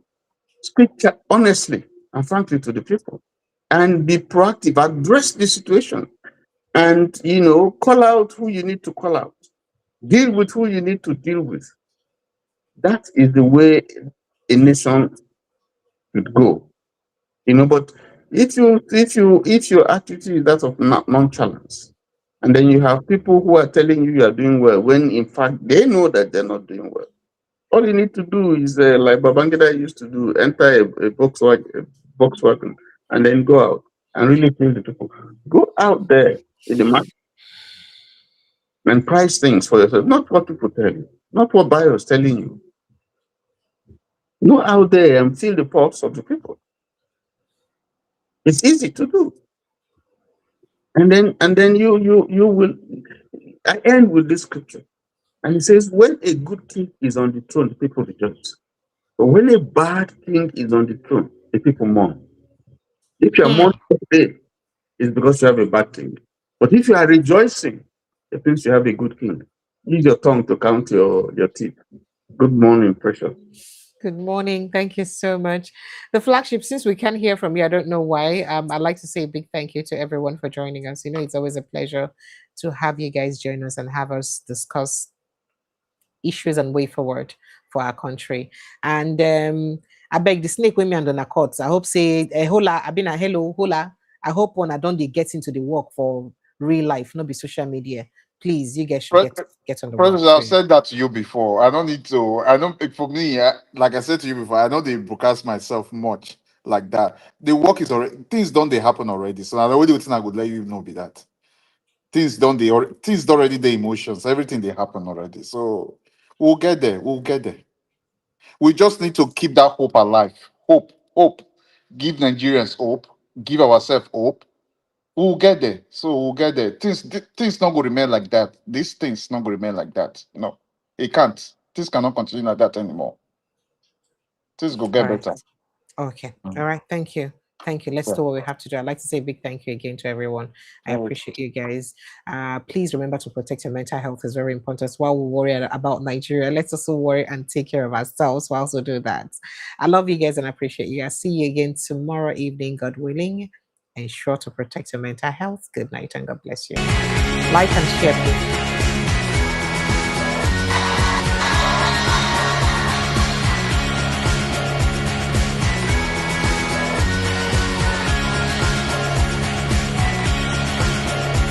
Speak honestly and frankly to the people, and be proactive. Address the situation, and call out who you need to call out. Deal with who you need to deal with. That is the way a nation should go. But if your attitude is that of nonchalance, and then you have people who are telling you are doing well, when in fact they know that they're not doing well. All you need to do is like Babangida used to do: enter a Volkswagen, and then go out and really feel the people. Go out there in the market and price things for yourself, not what people tell you, not what buyers is telling you. Go out there and feel the pulse of the people. It's easy to do. And then you will. I end with this scripture, and it says, "When a good king is on the throne, the people rejoice. But when a bad king is on the throne, the people mourn." If you are mourning today, it's because you have a bad king. But if you are rejoicing, it means you have a good king. Use your tongue to count your teeth. Good morning, Precious. Good morning. Thank you so much. The flagship, since we can't hear from you, I don't know why. I'd like to say a big thank you to everyone for joining us. It's always a pleasure to have you guys join us and have us discuss issues and way forward for our country. And I beg the snake with me under the courts. I hope say hola, I've been a hello, hola. I hope when I don't get into the work for real life, not be social media. Please, you guys should get on the work. I've said that to you before. I don't need to. I don't. For me, like I said to you before, I know they broadcast myself much like that. The work is already, things don't they happen already. So I already think I would let you know be that things don't they things already the emotions, everything they happen already. So we'll get there. We'll get there. We just need to keep that hope alive. Hope. Give Nigerians hope. Give ourselves hope. We'll get there. So we'll get there. Things not going to remain like that. These things not going to remain like that. No, it can't. Things cannot continue like that anymore. Things go get better. Okay. All right. Thank you. Thank you. Let's do what we have to do. I'd like to say a big thank you again to everyone. I appreciate you guys. Please remember to protect your mental health. It's very important. While we worry about Nigeria, let's also worry and take care of ourselves while we do that. I love you guys and I appreciate you. I'll see you again tomorrow evening, God willing. Ensure to protect your mental health. Good night and God bless you. Like and share, please.